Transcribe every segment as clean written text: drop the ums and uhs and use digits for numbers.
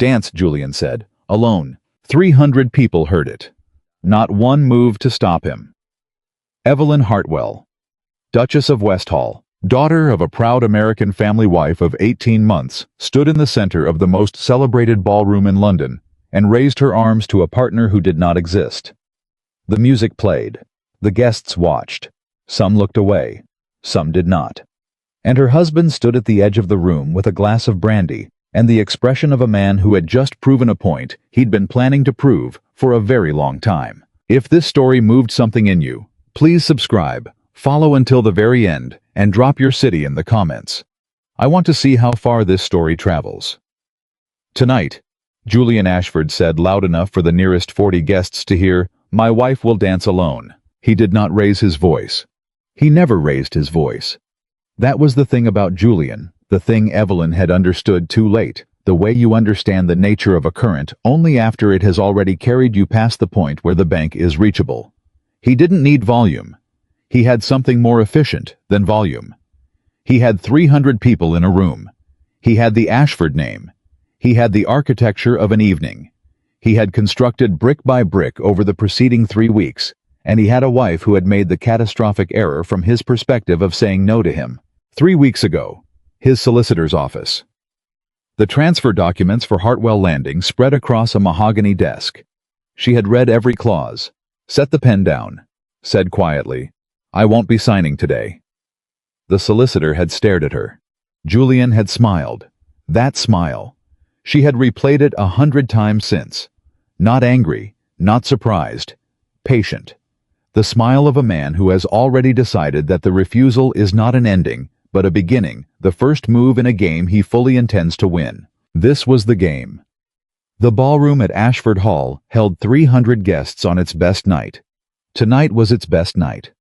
"Dance," Julian said, alone. 300 people heard it. Not one moved to stop him. Evelyn Hartwell, Duchess of Westhall, daughter of a proud American family wife of 18 months, stood in the center of the most celebrated ballroom in London and raised her arms to a partner who did not exist. The music played. The guests watched. Some looked away. Some did not. And her husband stood at the edge of the room with a glass of brandy and the expression of a man who had just proven a point he'd been planning to prove for a very long time. If this story moved something in you, please subscribe, follow until the very end, and drop your city in the comments. I want to see how far this story travels. Tonight, Julian Ashford said loud enough for the nearest 40 guests to hear, "My wife will dance alone." He did not raise his voice. He never raised his voice. That was the thing about Julian, the thing Evelyn had understood too late, the way you understand the nature of a current only after it has already carried you past the point where the bank is reachable. He didn't need volume. He had something more efficient than volume. He had 300 people in a room. He had the Ashford name. He had the architecture of an evening. He had constructed brick by brick over the preceding 3 weeks, and he had a wife who had made the catastrophic error from his perspective of saying no to him. 3 weeks ago, his solicitor's office. The transfer documents for Hartwell Landing spread across a mahogany desk. She had read every clause, set the pen down, said quietly, "I won't be signing today." The solicitor had stared at her. Julian had smiled. That smile. She had replayed it 100 times since. Not angry, not surprised, patient. The smile of a man who has already decided that the refusal is not an ending, but a beginning, the first move in a game he fully intends to win. This was the game. The ballroom at Ashford Hall held 300 guests on its best night. Tonight was its best night.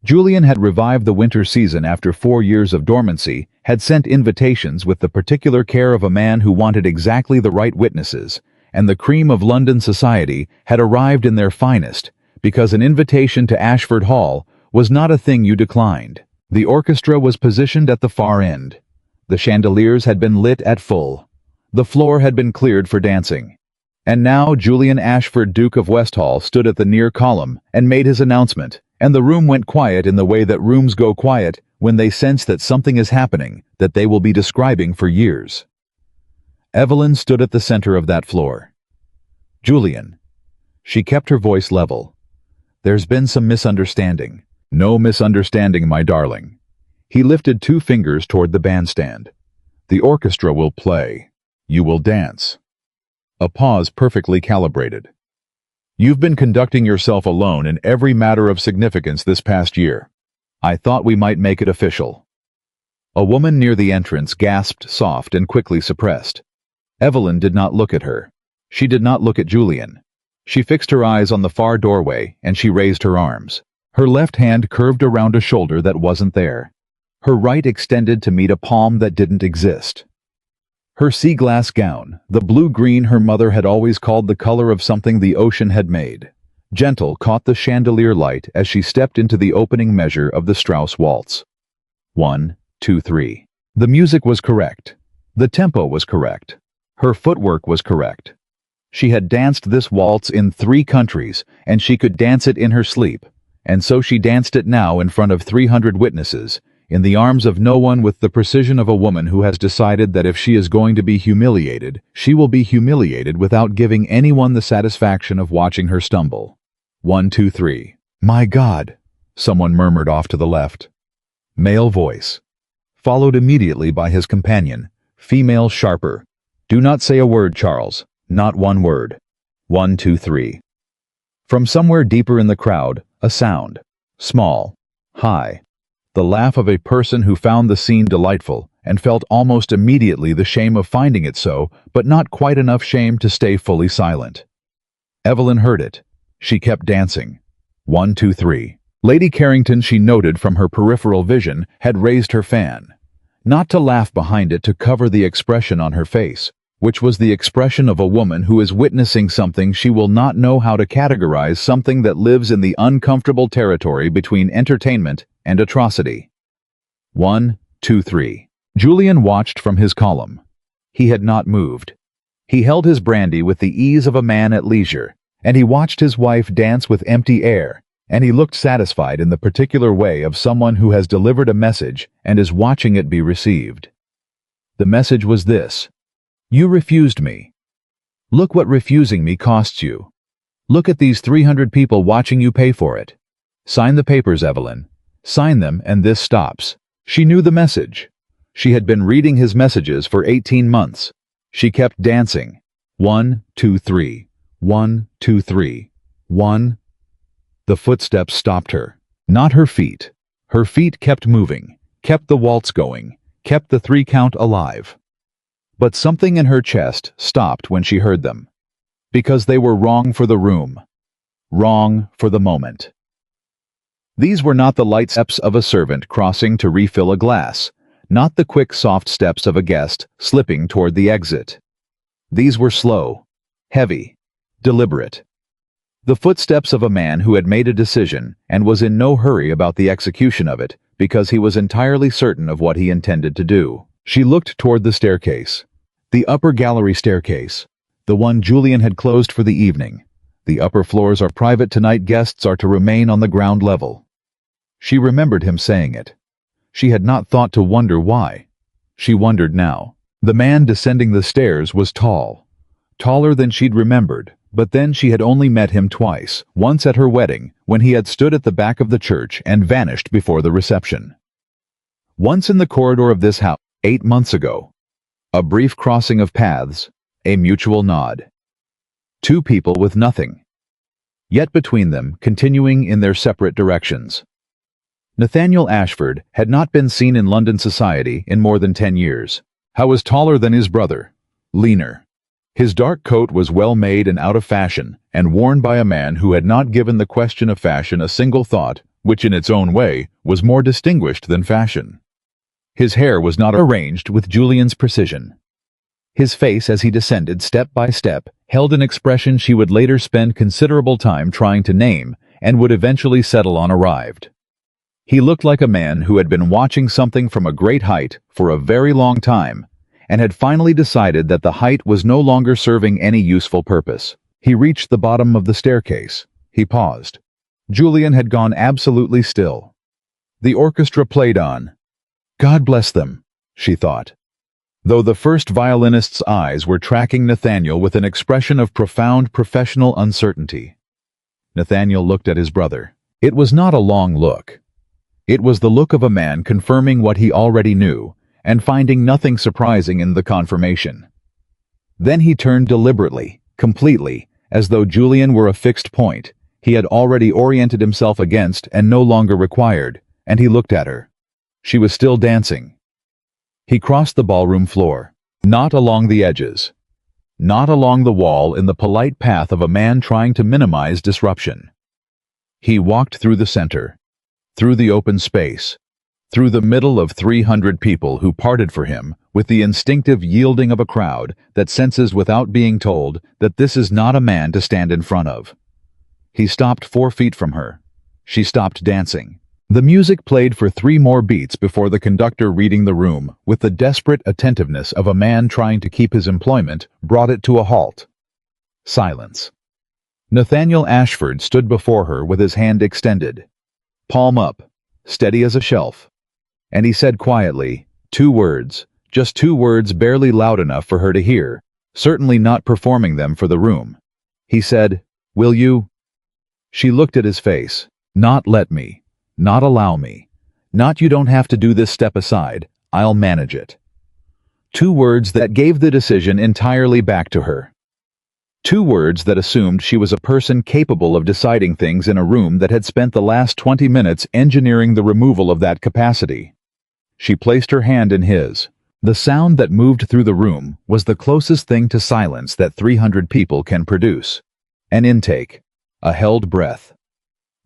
Julian had revived the winter season after 4 years of dormancy, had sent invitations with the particular care of a man who wanted exactly the right witnesses, and the cream of London society had arrived in their finest, because an invitation to Ashford Hall was not a thing you declined. The orchestra was positioned at the far end. The chandeliers had been lit at full. The floor had been cleared for dancing. And now Julian Ashford, Duke of Westhall, stood at the near column and made his announcement, and the room went quiet in the way that rooms go quiet when they sense that something is happening that they will be describing for years. Evelyn stood at the center of that floor. "Julian." She kept her voice level. "There's been some misunderstanding." "No misunderstanding, my darling." He lifted 2 fingers toward the bandstand. "The orchestra will play. You will dance." A pause perfectly calibrated. "You've been conducting yourself alone in every matter of significance this past year. I thought we might make it official." A woman near the entrance gasped soft and quickly suppressed. Evelyn did not look at her. She did not look at Julian. She fixed her eyes on the far doorway and she raised her arms. Her left hand curved around a shoulder that wasn't there. Her right extended to meet a palm that didn't exist. Her sea glass gown, the blue-green her mother had always called the color of something the ocean had made, gentle caught the chandelier light as she stepped into the opening measure of the Strauss waltz. 1, 2, 3. The music was correct. The tempo was correct. Her footwork was correct. She had danced this waltz in 3 countries, and she could dance it in her sleep. And so she danced it now in front of 300 witnesses, in the arms of no one, with the precision of a woman who has decided that if she is going to be humiliated, she will be humiliated without giving anyone the satisfaction of watching her stumble. 1, 2, 3. "My God," someone murmured off to the left. Male voice. Followed immediately by his companion, female sharper. "Do not say a word, Charles. Not one word." 1, 2, 3. From somewhere deeper in the crowd, a sound. Small. High. The laugh of a person who found the scene delightful and felt almost immediately the shame of finding it so, but not quite enough shame to stay fully silent. Evelyn heard it. She kept dancing. 1, 2, 3. Lady Carrington, she noted from her peripheral vision, had raised her fan. Not to laugh behind it, to cover the expression on her face, which was the expression of a woman who is witnessing something she will not know how to categorize, something that lives in the uncomfortable territory between entertainment and atrocity. 1, 2, 3. Julian watched from his column. He had not moved. He held his brandy with the ease of a man at leisure, and he watched his wife dance with empty air, and he looked satisfied in the particular way of someone who has delivered a message and is watching it be received. The message was this: "You refused me. Look what refusing me costs you. Look at these 300 people watching you pay for it. Sign the papers, Evelyn. Sign them, and this stops." She knew the message. She had been reading his messages for 18 months. She kept dancing. 1, 2, 3. 1, 2, 3. 1. The footsteps stopped her. Not her feet. Her feet kept moving, kept the waltz going, kept the 3-count alive. But something in her chest stopped when she heard them. Because they were wrong for the room. Wrong for the moment. These were not the light steps of a servant crossing to refill a glass, not the quick soft steps of a guest slipping toward the exit. These were slow, heavy, deliberate. The footsteps of a man who had made a decision and was in no hurry about the execution of it because he was entirely certain of what he intended to do. She looked toward the staircase. The upper gallery staircase. The one Julian had closed for the evening. The upper floors are private tonight. Guests are to remain on the ground level. She remembered him saying it. She had not thought to wonder why. She wondered now. The man descending the stairs was tall. Taller than she'd remembered, but then she had only met him twice, once at her wedding, when he had stood at the back of the church and vanished before the reception. Once in the corridor of this house, 8 months ago. A brief crossing of paths, a mutual nod. Two people with nothing. Yet between them, continuing in their separate directions. Nathaniel Ashford had not been seen in London society in more than 10 years. He was taller than his brother, leaner. His dark coat was well made and out of fashion, and worn by a man who had not given the question of fashion a single thought, which in its own way was more distinguished than fashion. His hair was not arranged with Julian's precision. His face, as he descended step by step, held an expression she would later spend considerable time trying to name and would eventually settle on arrived. He looked like a man who had been watching something from a great height for a very long time and had finally decided that the height was no longer serving any useful purpose. He reached the bottom of the staircase. He paused. Julian had gone absolutely still. The orchestra played on. God bless them, she thought. Though the first violinist's eyes were tracking Nathaniel with an expression of profound professional uncertainty. Nathaniel looked at his brother. It was not a long look. It was the look of a man confirming what he already knew and finding nothing surprising in the confirmation. Then he turned deliberately, completely, as though Julian were a fixed point he had already oriented himself against and no longer required, and he looked at her. She was still dancing. He crossed the ballroom floor, not along the edges, not along the wall in the polite path of a man trying to minimize disruption. He walked through the center, through the open space, through the middle of 300 people who parted for him with the instinctive yielding of a crowd that senses without being told that this is not a man to stand in front of. He stopped 4 feet from her. She stopped dancing. The music played for 3 more beats before the conductor, reading the room with the desperate attentiveness of a man trying to keep his employment, brought it to a halt. Silence. Nathaniel Ashford stood before her with his hand extended, palm up, steady as a shelf, and he said quietly, 2 words, just 2 words, barely loud enough for her to hear, certainly not performing them for the room. He said, "Will you?" She looked at his face. Not let me. Not allow me. Not you don't have to do this, step aside. I'll manage it. 2 words that gave the decision entirely back to her. 2 words that assumed she was a person capable of deciding things in a room that had spent the last 20 minutes engineering the removal of that capacity. She placed her hand in his. The sound that moved through the room was the closest thing to silence that 300 people can produce. An intake. A held breath.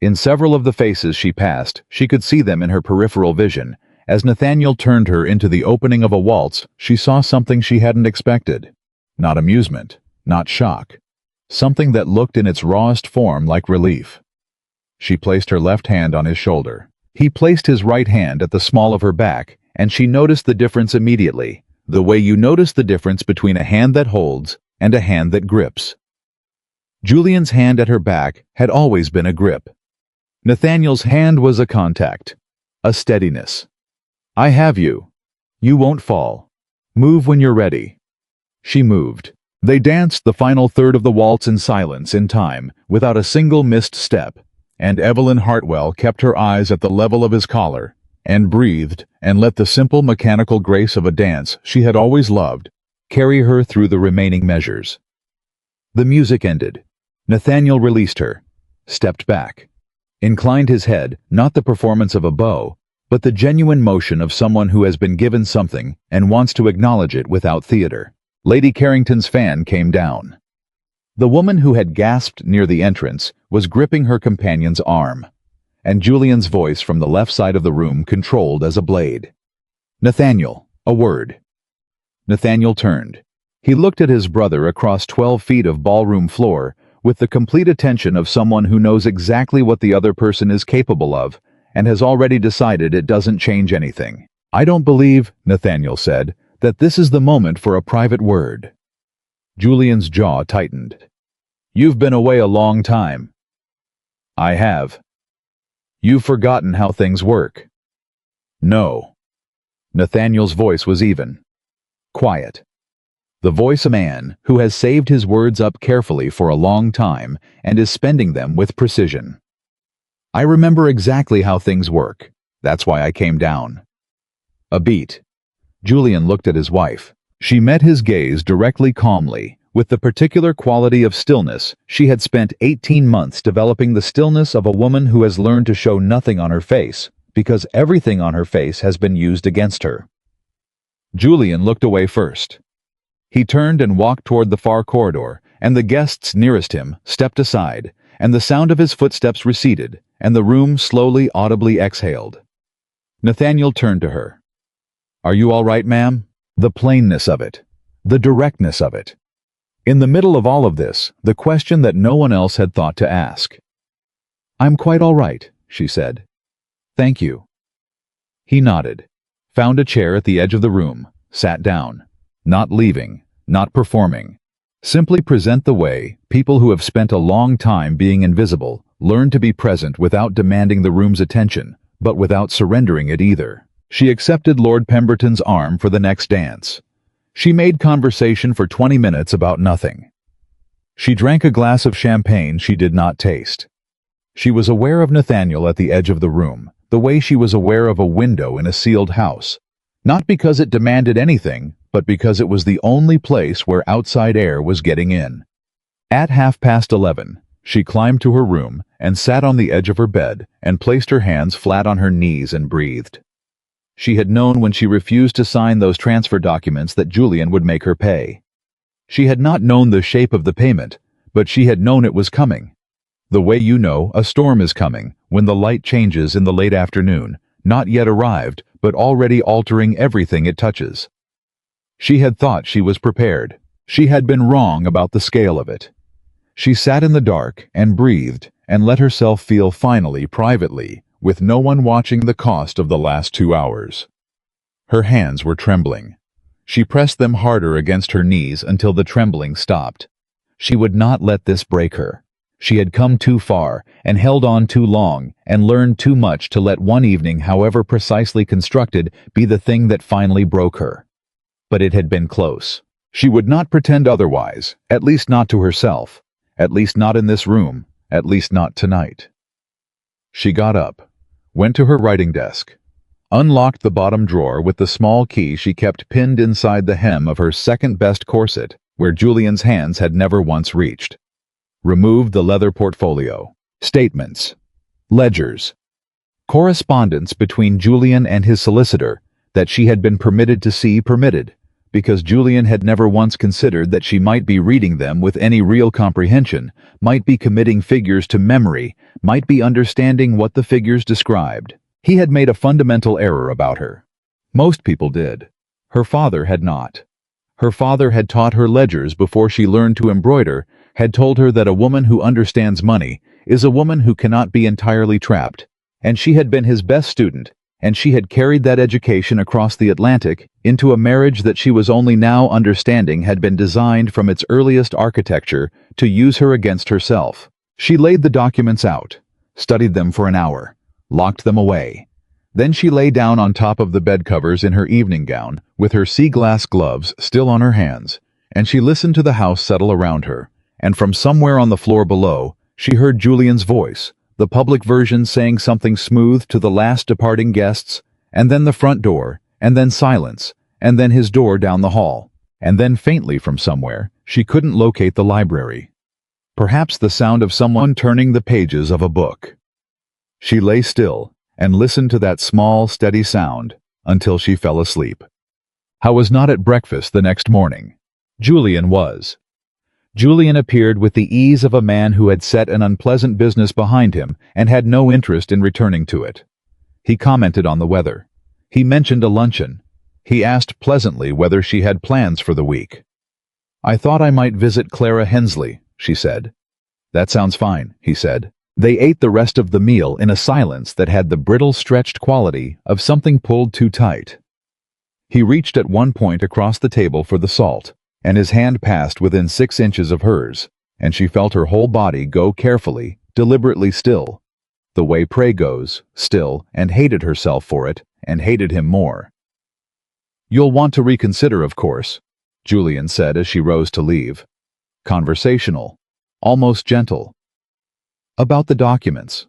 In several of the faces she passed, she could see them in her peripheral vision. As Nathaniel turned her into the opening of a waltz, she saw something she hadn't expected. Not amusement, not shock. Something that looked in its rawest form like relief. She placed her left hand on his shoulder. He placed his right hand at the small of her back, and she noticed the difference immediately, the way you notice the difference between a hand that holds and a hand that grips. Julian's hand at her back had always been a grip. Nathaniel's hand was a contact, a steadiness. "I have you. You won't fall. Move when you're ready." She moved. They danced the final third of the waltz in silence, in time, without a single missed step, and Evelyn Hartwell kept her eyes at the level of his collar, and breathed, and let the simple mechanical grace of a dance she had always loved carry her through the remaining measures. The music ended. Nathaniel released her, stepped back, inclined his head, not the performance of a bow, but the genuine motion of someone who has been given something and wants to acknowledge it without theater. Lady Carrington's fan came down. The woman who had gasped near the entrance was gripping her companion's arm, and Julian's voice from the left side of the room controlled as a blade. "Nathaniel, a word." Nathaniel turned. He looked at his brother across 12 feet of ballroom floor with the complete attention of someone who knows exactly what the other person is capable of and has already decided it doesn't change anything. "I don't believe," Nathaniel said, "that this is the moment for a private word." Julian's jaw tightened. "You've been away a long time." "I have." "You've forgotten how things work." "No." Nathaniel's voice was even. Quiet. The voice of a man who has saved his words up carefully for a long time and is spending them with precision. "I remember exactly how things work. That's why I came down." A beat. Julian looked at his wife. She met his gaze directly, calmly, with the particular quality of stillness she had spent 18 months developing, the stillness of a woman who has learned to show nothing on her face, because everything on her face has been used against her. Julian looked away first. He turned and walked toward the far corridor, and the guests nearest him stepped aside, and the sound of his footsteps receded, and the room slowly, audibly exhaled. Nathaniel turned to her. "Are you all right, ma'am?" The plainness of it, the directness of it. In the middle of all of this, the question that no one else had thought to ask. "I'm quite all right," she said. "Thank you." He nodded, found a chair at the edge of the room, sat down, not leaving, not performing. Simply present the way people who have spent a long time being invisible learn to be present without demanding the room's attention, but without surrendering it either. She accepted Lord Pemberton's arm for the next dance. She made conversation for 20 minutes about nothing. She drank a glass of champagne she did not taste. She was aware of Nathaniel at the edge of the room, the way she was aware of a window in a sealed house, not because it demanded anything, but because it was the only place where outside air was getting in. At 11:30, she climbed to her room and sat on the edge of her bed and placed her hands flat on her knees and breathed. She had known when she refused to sign those transfer documents that Julian would make her pay. She had not known the shape of the payment, but she had known it was coming. The way you know a storm is coming when the light changes in the late afternoon, not yet arrived, but already altering everything it touches. She had thought she was prepared. She had been wrong about the scale of it. She sat in the dark and breathed and let herself feel finally, privately, with no one watching, the cost of the last 2 hours. Her hands were trembling. She pressed them harder against her knees until the trembling stopped. She would not let this break her. She had come too far and held on too long and learned too much to let one evening, however precisely constructed, be the thing that finally broke her. But it had been close. She would not pretend otherwise, at least not to herself, at least not in this room, at least not tonight. She got up, went to her writing desk, unlocked the bottom drawer with the small key she kept pinned inside the hem of her second-best corset, where Julian's hands had never once reached. Removed the leather portfolio, statements, ledgers, correspondence between Julian and his solicitor that she had been permitted to see, because Julian had never once considered that she might be reading them with any real comprehension, might be committing figures to memory, might be understanding what the figures described. He had made a fundamental error about her. Most people did. Her father had not. Her father had taught her ledgers before she learned to embroider, had told her that a woman who understands money is a woman who cannot be entirely trapped, and she had been his best student, and she had carried that education across the Atlantic into a marriage that she was only now understanding had been designed from its earliest architecture to use her against herself. She laid the documents out, studied them for an hour, locked them away. Then she lay down on top of the bed covers in her evening gown, with her sea-glass gloves still on her hands, and she listened to the house settle around her, and from somewhere on the floor below, she heard Julian's voice, the public version saying something smooth to the last departing guests, and then the front door, and then silence, and then his door down the hall, and then faintly from somewhere, she couldn't locate the library. Perhaps the sound of someone turning the pages of a book. She lay still and listened to that small, steady sound until she fell asleep. How was not at breakfast the next morning? Julian was. Julian appeared with the ease of a man who had set an unpleasant business behind him and had no interest in returning to it. He commented on the weather. He mentioned a luncheon. He asked pleasantly whether she had plans for the week. "I thought I might visit Clara Hensley," she said. "That sounds fine," he said. They ate the rest of the meal in a silence that had the brittle, stretched quality of something pulled too tight. He reached at one point across the table for the salt, and his hand passed within 6 inches of hers, and she felt her whole body go carefully, deliberately still, the way prey goes, still, and hated herself for it, and hated him more. "You'll want to reconsider, of course," Julian said as she rose to leave. Conversational, almost gentle. "About the documents."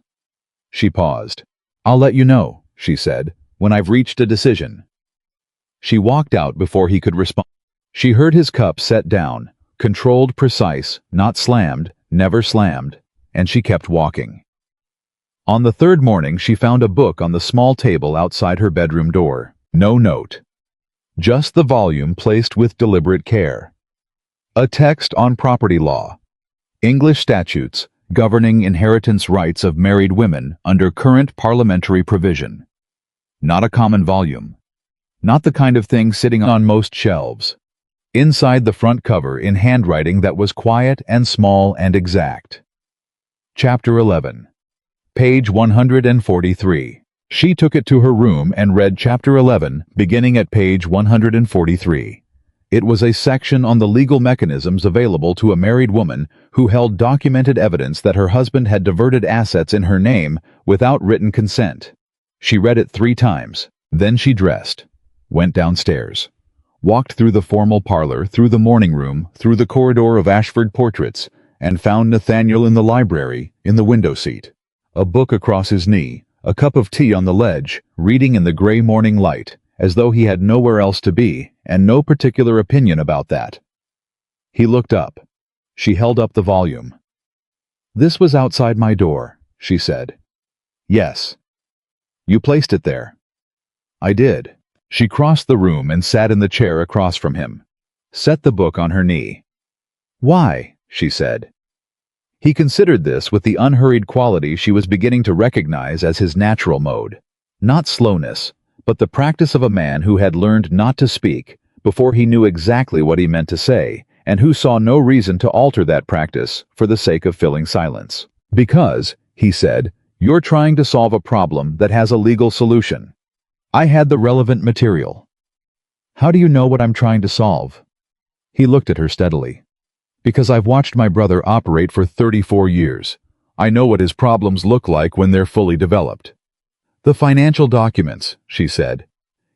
She paused. "I'll let you know," she said, "when I've reached a decision." She walked out before he could respond. She heard his cup set down, controlled, precise, not slammed, never slammed, and she kept walking. On the third morning she found a book on the small table outside her bedroom door. No note. Just the volume placed with deliberate care. A text on property law. English statutes governing inheritance rights of married women under current parliamentary provision. Not a common volume. Not the kind of thing sitting on most shelves. Inside the front cover in handwriting that was quiet and small and exact. Chapter 11. Page 143. She took it to her room and read Chapter 11, beginning at page 143. It was a section on the legal mechanisms available to a married woman who held documented evidence that her husband had diverted assets in her name without written consent. She read it 3 times. Then she dressed, went downstairs, walked through the formal parlor, through the morning room, through the corridor of Ashford portraits, and found Nathaniel in the library, in the window seat, a book across his knee, a cup of tea on the ledge, reading in the gray morning light, as though he had nowhere else to be, and no particular opinion about that. He looked up. She held up the volume. "This was outside my door," she said. "Yes." "You placed it there." "I did." She crossed the room and sat in the chair across from him. Set the book on her knee. "Why?" she said. He considered this with the unhurried quality she was beginning to recognize as his natural mode. Not slowness, but the practice of a man who had learned not to speak before he knew exactly what he meant to say, and who saw no reason to alter that practice for the sake of filling silence. "Because," he said, "you're trying to solve a problem that has a legal solution. I had the relevant material." "How do you know what I'm trying to solve?" He looked at her steadily. "Because I've watched my brother operate for 34 years. I know what his problems look like when they're fully developed." "The financial documents," she said.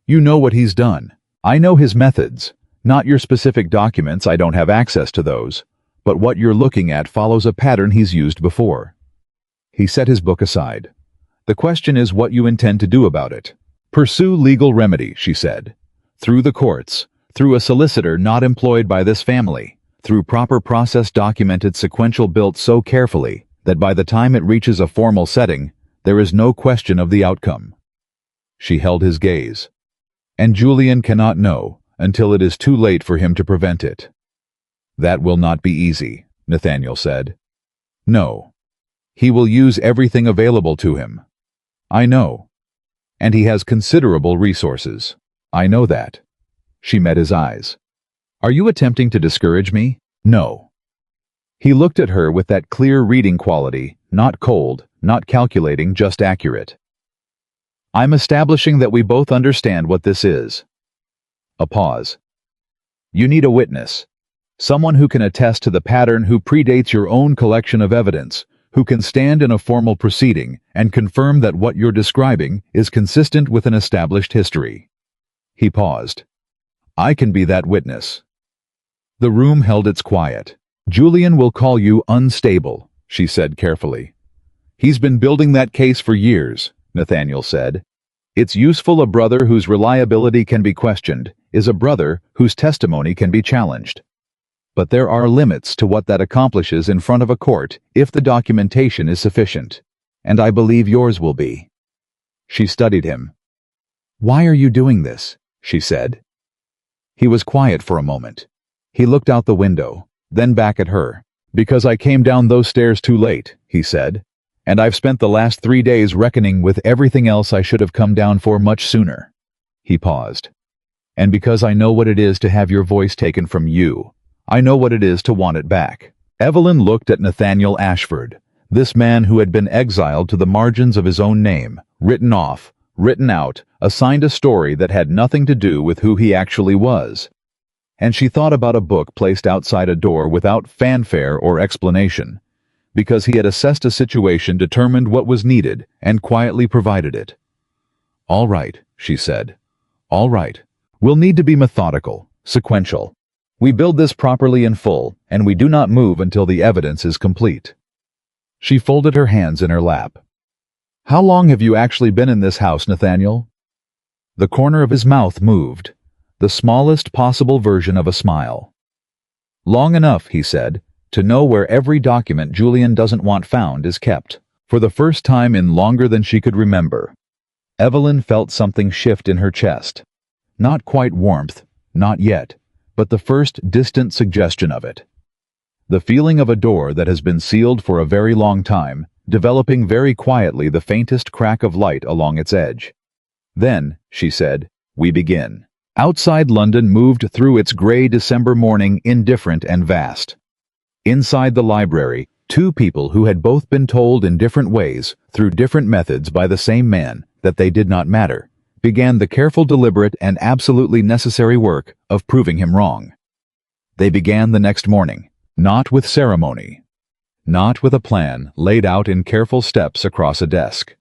"You know what he's done. I know his methods. Not your specific documents, I don't have access to those. But what you're looking at follows a pattern he's used before." He set his book aside. "The question is what you intend to do about it." "Pursue legal remedy," she said. "Through the courts, through a solicitor not employed by this family, through proper process documented sequential built so carefully that by the time it reaches a formal setting, there is no question of the outcome." She held his gaze. "And Julian cannot know until it is too late for him to prevent it." "That will not be easy," Nathaniel said. "No. He will use everything available to him." "I know. And he has considerable resources." "I know that." She met his eyes. "Are you attempting to discourage me?" "No." He looked at her with that clear reading quality, not cold, not calculating, just accurate. I'm establishing that we both understand what this is. A pause. You need a witness. Someone who can attest to the pattern, who predates your own collection of evidence, who can stand in a formal proceeding and confirm that what you're describing is consistent with an established history. He paused. I can be that witness. The room held its quiet. Julian will call you unstable, she said carefully. He's been building that case for years, Nathaniel said. It's useful. A brother whose reliability can be questioned is a brother whose testimony can be challenged. But there are limits to what that accomplishes in front of a court if the documentation is sufficient. And I believe yours will be. She studied him. Why are you doing this? She said. He was quiet for a moment. He looked out the window, then back at her. Because I came down those stairs too late, he said. And I've spent the last 3 days reckoning with everything else I should have come down for much sooner. He paused. And because I know what it is to have your voice taken from you, I know what it is to want it back. Evelyn looked at Nathaniel Ashford, this man who had been exiled to the margins of his own name, written off, written out, assigned a story that had nothing to do with who he actually was. And she thought about a book placed outside a door without fanfare or explanation, because he had assessed a situation, determined what was needed, and quietly provided it. All right, she said. All right. We'll need to be methodical, sequential. We build this properly in full, and we do not move until the evidence is complete. She folded her hands in her lap. How long have you actually been in this house, Nathaniel? The corner of his mouth moved, the smallest possible version of a smile. Long enough, he said, to know where every document Julian doesn't want found is kept. For the first time in longer than she could remember, Evelyn felt something shift in her chest. Not quite warmth, not yet, but the first distant suggestion of it. The feeling of a door that has been sealed for a very long time, developing very quietly the faintest crack of light along its edge. Then, she said, we begin. Outside London moved through its gray December morning, indifferent and vast. Inside the library, two people who had both been told in different ways, through different methods by the same man, that they did not matter, began the careful, deliberate, and absolutely necessary work of proving him wrong. They began the next morning, not with ceremony, not with a plan laid out in careful steps across a desk.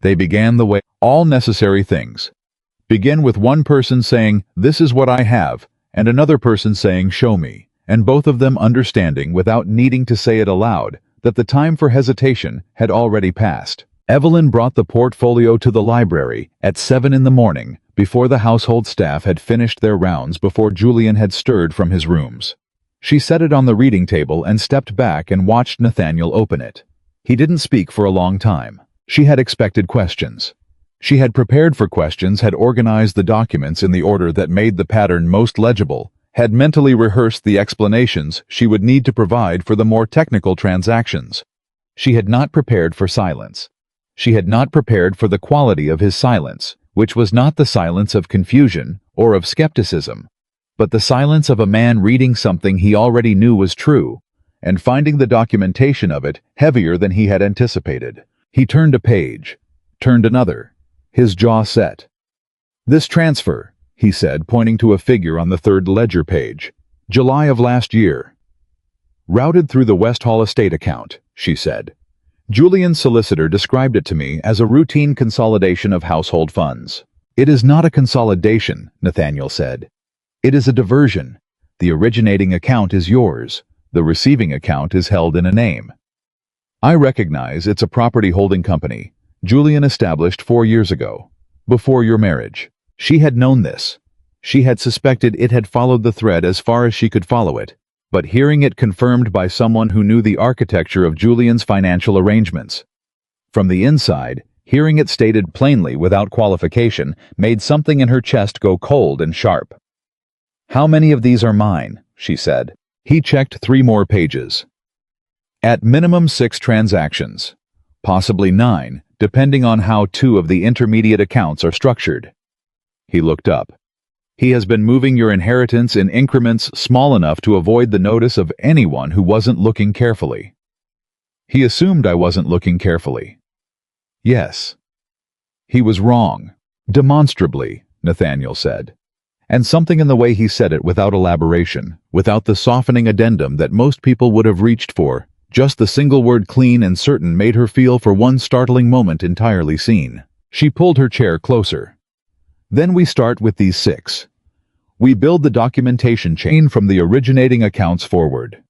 They began the way all necessary things begin, with one person saying, "This is what I have," and another person saying, "Show me," and both of them understanding, without needing to say it aloud, that the time for hesitation had already passed. Evelyn brought the portfolio to the library at 7 in the morning, before the household staff had finished their rounds, before Julian had stirred from his rooms. She set it on the reading table and stepped back and watched Nathaniel open it. He didn't speak for a long time. She had expected questions. She had prepared for questions, had organized the documents in the order that made the pattern most legible, had mentally rehearsed the explanations she would need to provide for the more technical transactions. She had not prepared for silence. She had not prepared for the quality of his silence, which was not the silence of confusion or of skepticism, but the silence of a man reading something he already knew was true, and finding the documentation of it heavier than he had anticipated. He turned a page, turned another, his jaw set. "This transfer," he said, pointing to a figure on the third ledger page. "July of last year. Routed through the Westhall estate account," she said. "Julian's solicitor described it to me as a routine consolidation of household funds." "It is not a consolidation," Nathaniel said. "It is a diversion. The originating account is yours. The receiving account is held in a name. I recognize it's a property holding company Julian established 4 years ago, before your marriage." She had known this. She had suspected it had followed the thread as far as she could follow it, but hearing it confirmed by someone who knew the architecture of Julian's financial arrangements. From the inside, hearing it stated plainly without qualification made something in her chest go cold and sharp. "How many of these are mine?" she said. He checked 3 more pages. "At minimum 6 transactions, possibly 9, depending on how 2 of the intermediate accounts are structured." He looked up. "He has been moving your inheritance in increments small enough to avoid the notice of anyone who wasn't looking carefully." He assumed I wasn't looking carefully. "Yes." He was wrong. Demonstrably, Nathaniel said. And something in the way he said it without elaboration, without the softening addendum that most people would have reached for, just the single word clean and certain made her feel for one startling moment entirely seen. She pulled her chair closer. Then we start with these 6. We build the documentation chain from the originating accounts forward.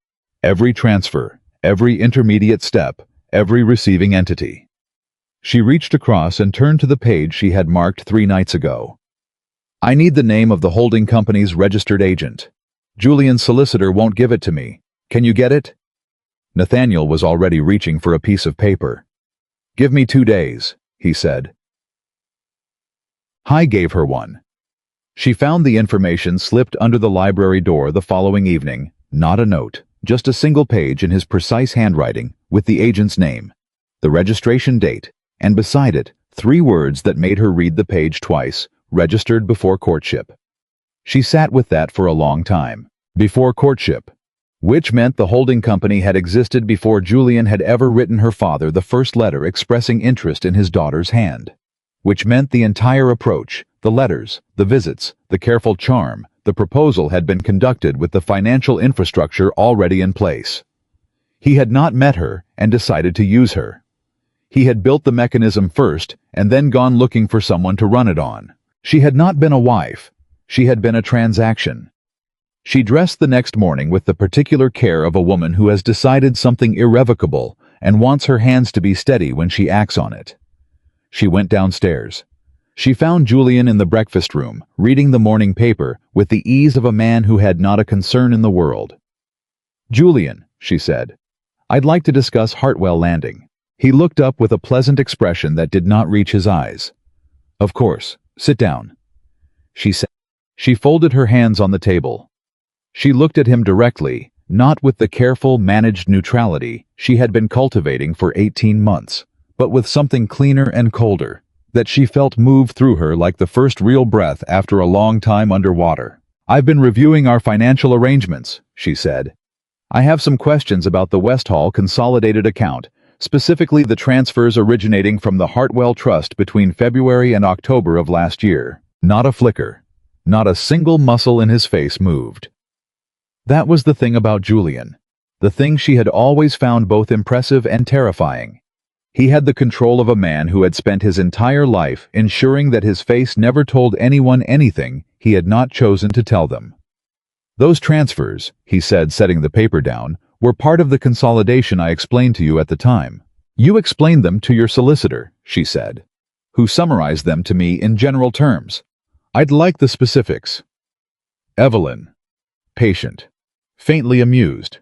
Every transfer, every intermediate step, every receiving entity. She reached across and turned to the page she had marked 3 nights ago. I need the name of the holding company's registered agent. Julian's solicitor won't give it to me. Can you get it? Nathaniel was already reaching for a piece of paper. Give me 2 days, he said. Hy gave her one. She found the information slipped under the library door the following evening, not a note, just a single page in his precise handwriting with the agent's name, the registration date, and beside it, 3 words that made her read the page twice, registered before courtship. She sat with that for a long time. Before courtship. Which meant the holding company had existed before Julian had ever written her father the first letter expressing interest in his daughter's hand. Which meant the entire approach, the letters, the visits, the careful charm, the proposal had been conducted with the financial infrastructure already in place. He had not met her and decided to use her. He had built the mechanism first and then gone looking for someone to run it on. She had not been a wife. She had been a transaction. She dressed the next morning with the particular care of a woman who has decided something irrevocable and wants her hands to be steady when she acts on it. She went downstairs. She found Julian in the breakfast room, reading the morning paper with the ease of a man who had not a concern in the world. Julian, she said, I'd like to discuss Hartwell Landing. He looked up with a pleasant expression that did not reach his eyes. Of course, sit down, she said. She folded her hands on the table. She looked at him directly, not with the careful, managed neutrality she had been cultivating for 18 months, but with something cleaner and colder, that she felt move through her like the first real breath after a long time underwater. I've been reviewing our financial arrangements, she said. I have some questions about the Westhall consolidated account, specifically the transfers originating from the Hartwell Trust between February and October of last year. Not a flicker. Not a single muscle in his face moved. That was the thing about Julian. The thing she had always found both impressive and terrifying. He had the control of a man who had spent his entire life ensuring that his face never told anyone anything he had not chosen to tell them. Those transfers, he said, setting the paper down, were part of the consolidation I explained to you at the time. You explained them to your solicitor, she said, who summarized them to me in general terms. I'd like the specifics. Evelyn. Patient. Faintly amused.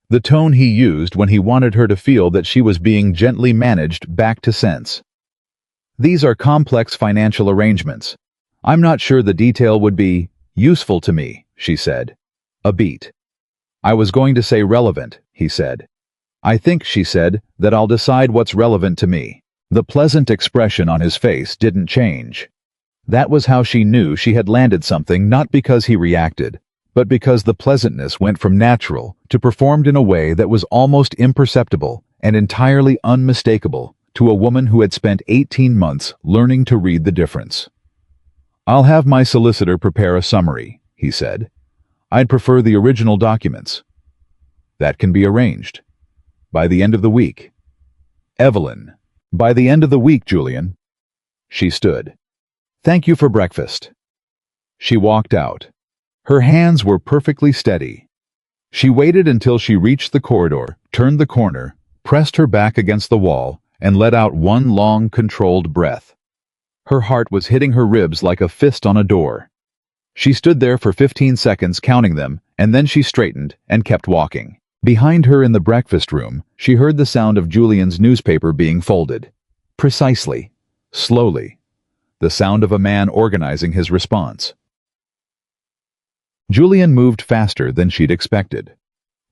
The tone he used when he wanted her to feel that she was being gently managed back to sense. These are complex financial arrangements. I'm not sure the detail would be useful to me, she said. A beat. I was going to say relevant, he said. I think, she said, that I'll decide what's relevant to me. The pleasant expression on his face didn't change. That was how she knew she had landed something, not because he reacted, but because the pleasantness went from natural to performed in a way that was almost imperceptible and entirely unmistakable to a woman who had spent 18 months learning to read the difference. I'll have my solicitor prepare a summary, he said. I'd prefer the original documents. That can be arranged. By the end of the week. Evelyn. By the end of the week, Julian. She stood. Thank you for breakfast. She walked out. Her hands were perfectly steady. She waited until she reached the corridor, turned the corner, pressed her back against the wall, and let out one long, controlled breath. Her heart was hitting her ribs like a fist on a door. She stood there for 15 seconds counting them, and then she straightened and kept walking. Behind her in the breakfast room, she heard the sound of Julian's newspaper being folded. Precisely. Slowly. The sound of a man organizing his response. Julian moved faster than she'd expected.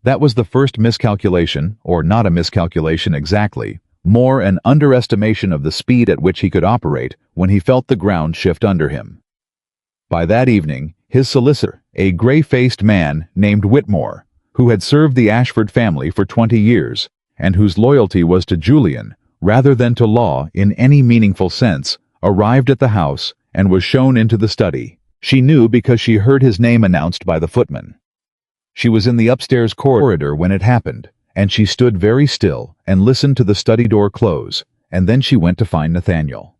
That was the first miscalculation, or not a miscalculation exactly, more an underestimation of the speed at which he could operate when he felt the ground shift under him. By that evening, his solicitor, a gray-faced man named Whitmore, who had served the Ashford family for 20 years, and whose loyalty was to Julian, rather than to law in any meaningful sense, arrived at the house and was shown into the study. She knew because she heard his name announced by the footman. She was in the upstairs corridor when it happened, and she stood very still and listened to the study door close, and then she went to find Nathaniel.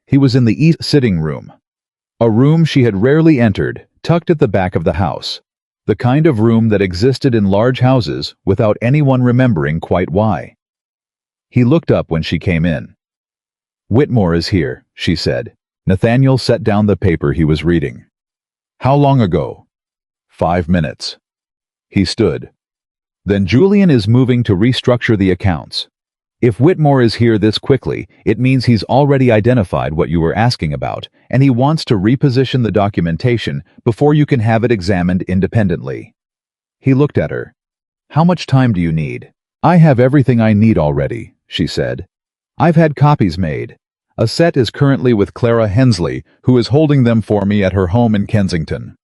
He was in the east sitting room, a room she had rarely entered, tucked at the back of the house, the kind of room that existed in large houses without anyone remembering quite why. He looked up when she came in. "Whitmore is here," she said. Nathaniel set down the paper he was reading. "How long ago?" "5 minutes." He stood. "Then Julian is moving to restructure the accounts. If Whitmore is here this quickly, it means he's already identified what you were asking about, and he wants to reposition the documentation before you can have it examined independently." He looked at her. "How much time do you need?" "I have everything I need already," she said. "I've had copies made. A set is currently with Clara Hensley, who is holding them for me at her home in Kensington."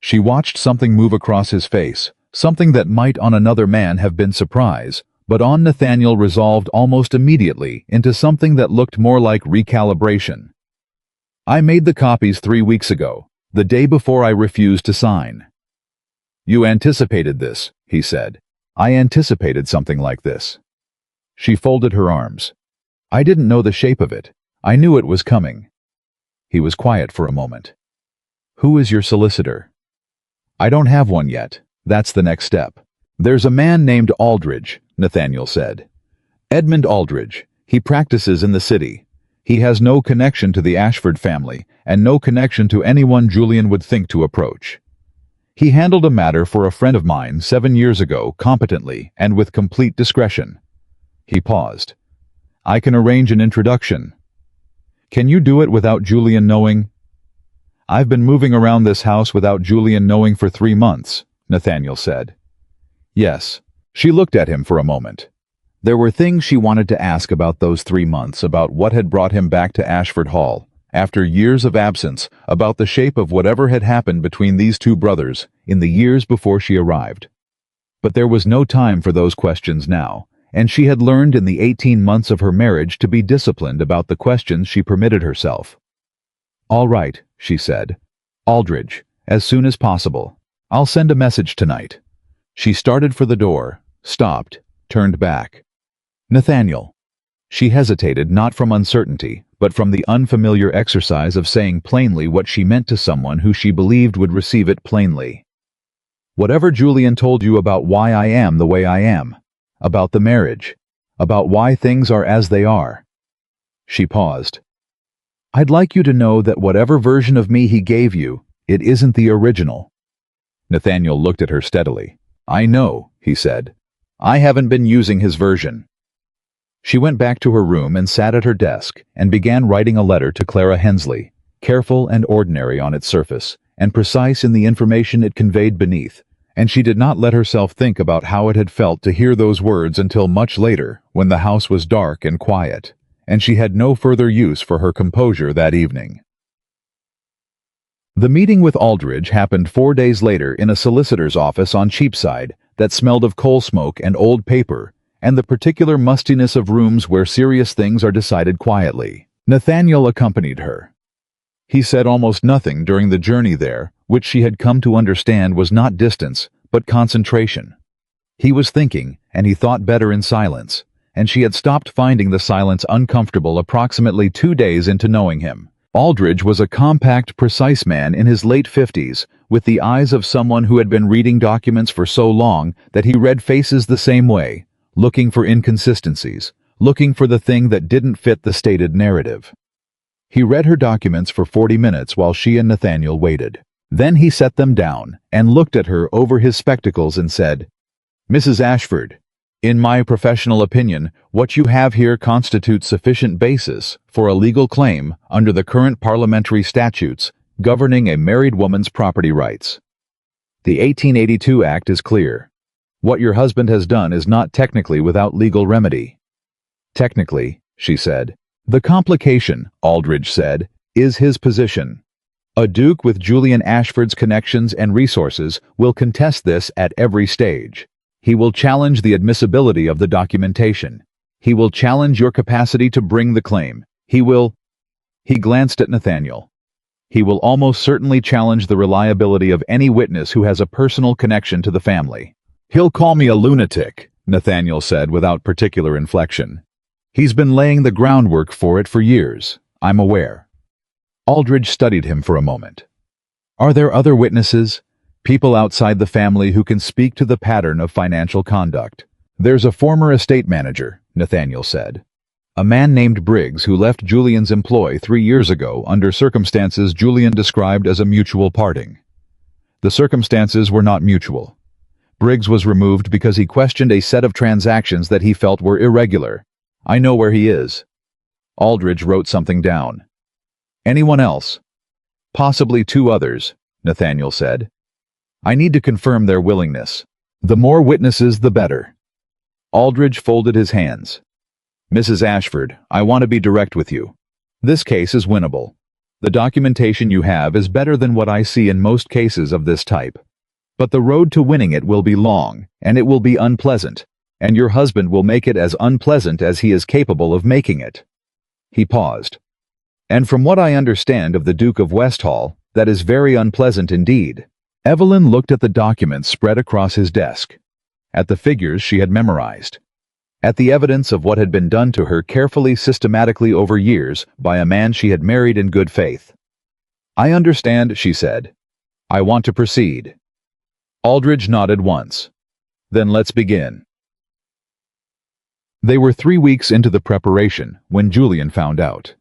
She watched something move across his face, something that might on another man have been surprise, but on Nathaniel resolved almost immediately into something that looked more like recalibration. "I made the copies 3 weeks ago, the day before I refused to sign." "You anticipated this," he said. "I anticipated something like this." She folded her arms. "I didn't know the shape of it. I knew it was coming." He was quiet for a moment. "Who is your solicitor?" "I don't have one yet. That's the next step." "There's a man named Aldridge," Nathaniel said. "Edmund Aldridge. He practices in the city. He has no connection to the Ashford family, and no connection to anyone Julian would think to approach. He handled a matter for a friend of mine 7 years ago competently and with complete discretion." He paused. "I can arrange an introduction." "Can you do it without Julian knowing?" "I've been moving around this house without Julian knowing for 3 months, Nathaniel said. "Yes." She looked at him for a moment. There were things she wanted to ask about those 3 months, about what had brought him back to Ashford Hall, after years of absence, about the shape of whatever had happened between these two brothers in the years before she arrived. But there was no time for those questions now, and she had learned in the 18 months of her marriage to be disciplined about the questions she permitted herself. "All right," she said. "Aldridge, as soon as possible. I'll send a message tonight." She started for the door, stopped, turned back. "Nathaniel." She hesitated not from uncertainty, but from the unfamiliar exercise of saying plainly what she meant to someone who she believed would receive it plainly. "Whatever Julian told you about why I am the way I am, about the marriage, about why things are as they are." She paused. "I'd like you to know that whatever version of me he gave you, it isn't the original." Nathaniel looked at her steadily. "I know," he said. "I haven't been using his version." She went back to her room and sat at her desk and began writing a letter to Clara Hensley, careful and ordinary on its surface, and precise in the information it conveyed beneath, and she did not let herself think about how it had felt to hear those words until much later, when the house was dark and quiet, and she had no further use for her composure that evening. The meeting with Aldridge happened 4 days later in a solicitor's office on Cheapside that smelled of coal smoke and old paper, and the particular mustiness of rooms where serious things are decided quietly. Nathaniel accompanied her. He said almost nothing during the journey there, which she had come to understand was not distance, but concentration. He was thinking, and he thought better in silence, and she had stopped finding the silence uncomfortable approximately 2 days into knowing him. Aldridge was a compact, precise man in his late 50s, with the eyes of someone who had been reading documents for so long that he read faces the same way, looking for inconsistencies, looking for the thing that didn't fit the stated narrative. He read her documents for 40 minutes while she and Nathaniel waited. Then he set them down and looked at her over his spectacles and said, "Mrs. Ashford, in my professional opinion, what you have here constitutes sufficient basis for a legal claim under the current parliamentary statutes governing a married woman's property rights. The 1882 Act is clear. What your husband has done is not technically without legal remedy." "Technically," she said. "The complication," Aldridge said, "is his position. A duke with Julian Ashford's connections and resources will contest this at every stage. He will challenge the admissibility of the documentation. He will challenge your capacity to bring the claim. He will—" He glanced at Nathaniel. He will almost certainly challenge the reliability of any witness who has a personal connection to the family. He'll call me a lunatic, Nathaniel said without particular inflection. He's been laying the groundwork for it for years, I'm aware. Aldridge studied him for a moment. Are there other witnesses? People outside the family who can speak to the pattern of financial conduct? There's a former estate manager, Nathaniel said. A man named Briggs who left Julian's employ 3 years ago under circumstances Julian described as a mutual parting. The circumstances were not mutual. Briggs was removed because he questioned a set of transactions that he felt were irregular. I know where he is. Aldridge wrote something down. Anyone else? Possibly 2 others, Nathaniel said. I need to confirm their willingness. The more witnesses, the better. Aldridge folded his hands. Mrs. Ashford, I want to be direct with you. This case is winnable. The documentation you have is better than what I see in most cases of this type. But the road to winning it will be long, and it will be unpleasant, and your husband will make it as unpleasant as he is capable of making it. He paused. And from what I understand of the Duke of Westhall, that is very unpleasant indeed. Evelyn looked at the documents spread across his desk, at the figures she had memorized, at the evidence of what had been done to her carefully, systematically over years by a man she had married in good faith. I understand, she said. I want to proceed. Aldridge nodded once. Then let's begin. They were 3 weeks into the preparation when Julian found out.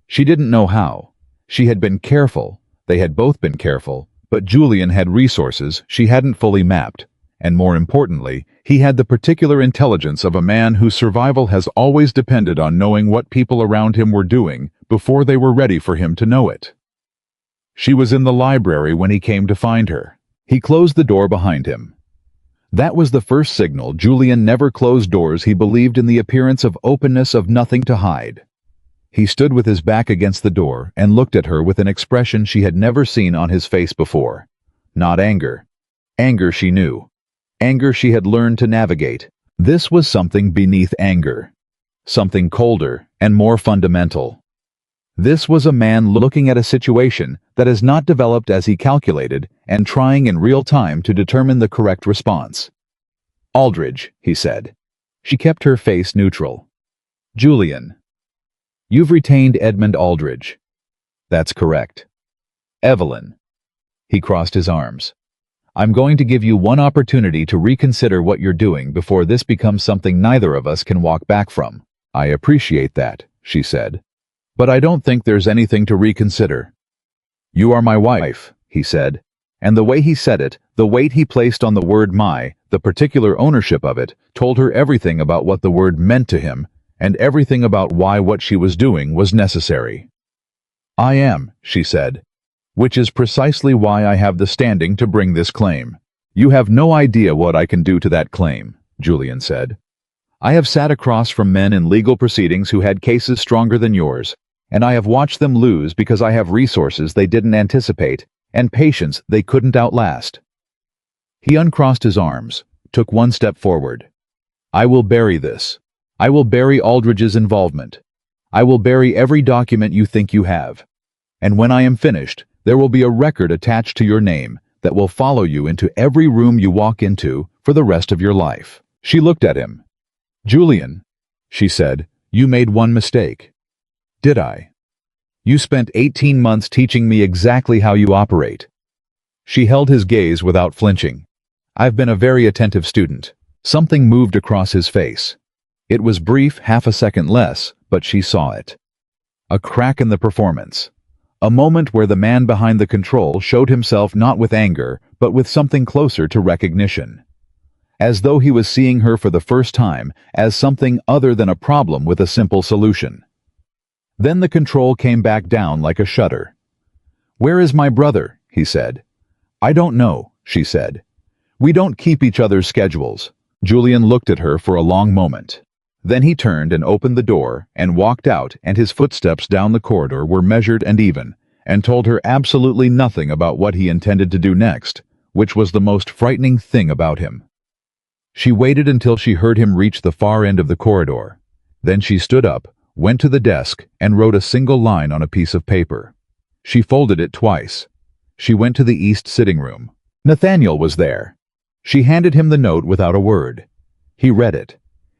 She didn't know how. She had been careful, they had both been careful, but Julian had resources she hadn't fully mapped, and more importantly, he had the particular intelligence of a man whose survival has always depended on knowing what people around him were doing before they were ready for him to know it. She was in the library when he came to find her. He closed the door behind him. That was the first signal. Julian never closed doors. He believed in the appearance of openness, of nothing to hide. He stood with his back against the door and looked at her with an expression she had never seen on his face before. Not anger. Anger she knew. Anger she had learned to navigate. This was something beneath anger. Something colder and more fundamental. This was a man looking at a situation that has not developed as he calculated and trying in real time to determine the correct response. Aldridge, he said. She kept her face neutral. Julian. You've retained Edmund Aldridge. That's correct. Evelyn. He crossed his arms. I'm going to give you one opportunity to reconsider what you're doing before this becomes something neither of us can walk back from. I appreciate that, she said. But I don't think there's anything to reconsider. You are my wife, he said, and the way he said it, the weight he placed on the word my, the particular ownership of it, told her everything about what the word meant to him, and everything about why what she was doing was necessary. I am, she said, which is precisely why I have the standing to bring this claim. You have no idea what I can do to that claim, Julian said. I have sat across from men in legal proceedings who had cases stronger than yours, and I have watched them lose because I have resources they didn't anticipate and patience they couldn't outlast. He uncrossed his arms, took one step forward. I will bury this. I will bury Aldridge's involvement. I will bury every document you think you have. And when I am finished, there will be a record attached to your name that will follow you into every room you walk into for the rest of your life. She looked at him. Julian, she said, you made one mistake. Did I? You spent 18 months teaching me exactly how you operate. She held his gaze without flinching. I've been a very attentive student. Something moved across his face. It was brief, half a second less, but she saw it. A crack in the performance. A moment where the man behind the control showed himself not with anger, but with something closer to recognition. As though he was seeing her for the first time as something other than a problem with a simple solution. Then the control came back down like a shutter. Where is my brother? He said. I don't know, she said. We don't keep each other's schedules. Julian looked at her for a long moment. Then he turned and opened the door and walked out, and his footsteps down the corridor were measured and even, and told her absolutely nothing about what he intended to do next, which was the most frightening thing about him. She waited until she heard him reach the far end of the corridor. Then she stood up, went to the desk, and wrote a single line on a piece of paper. She folded it twice. She went to the east sitting room. Nathaniel was there. She handed him the note without a word. He read it.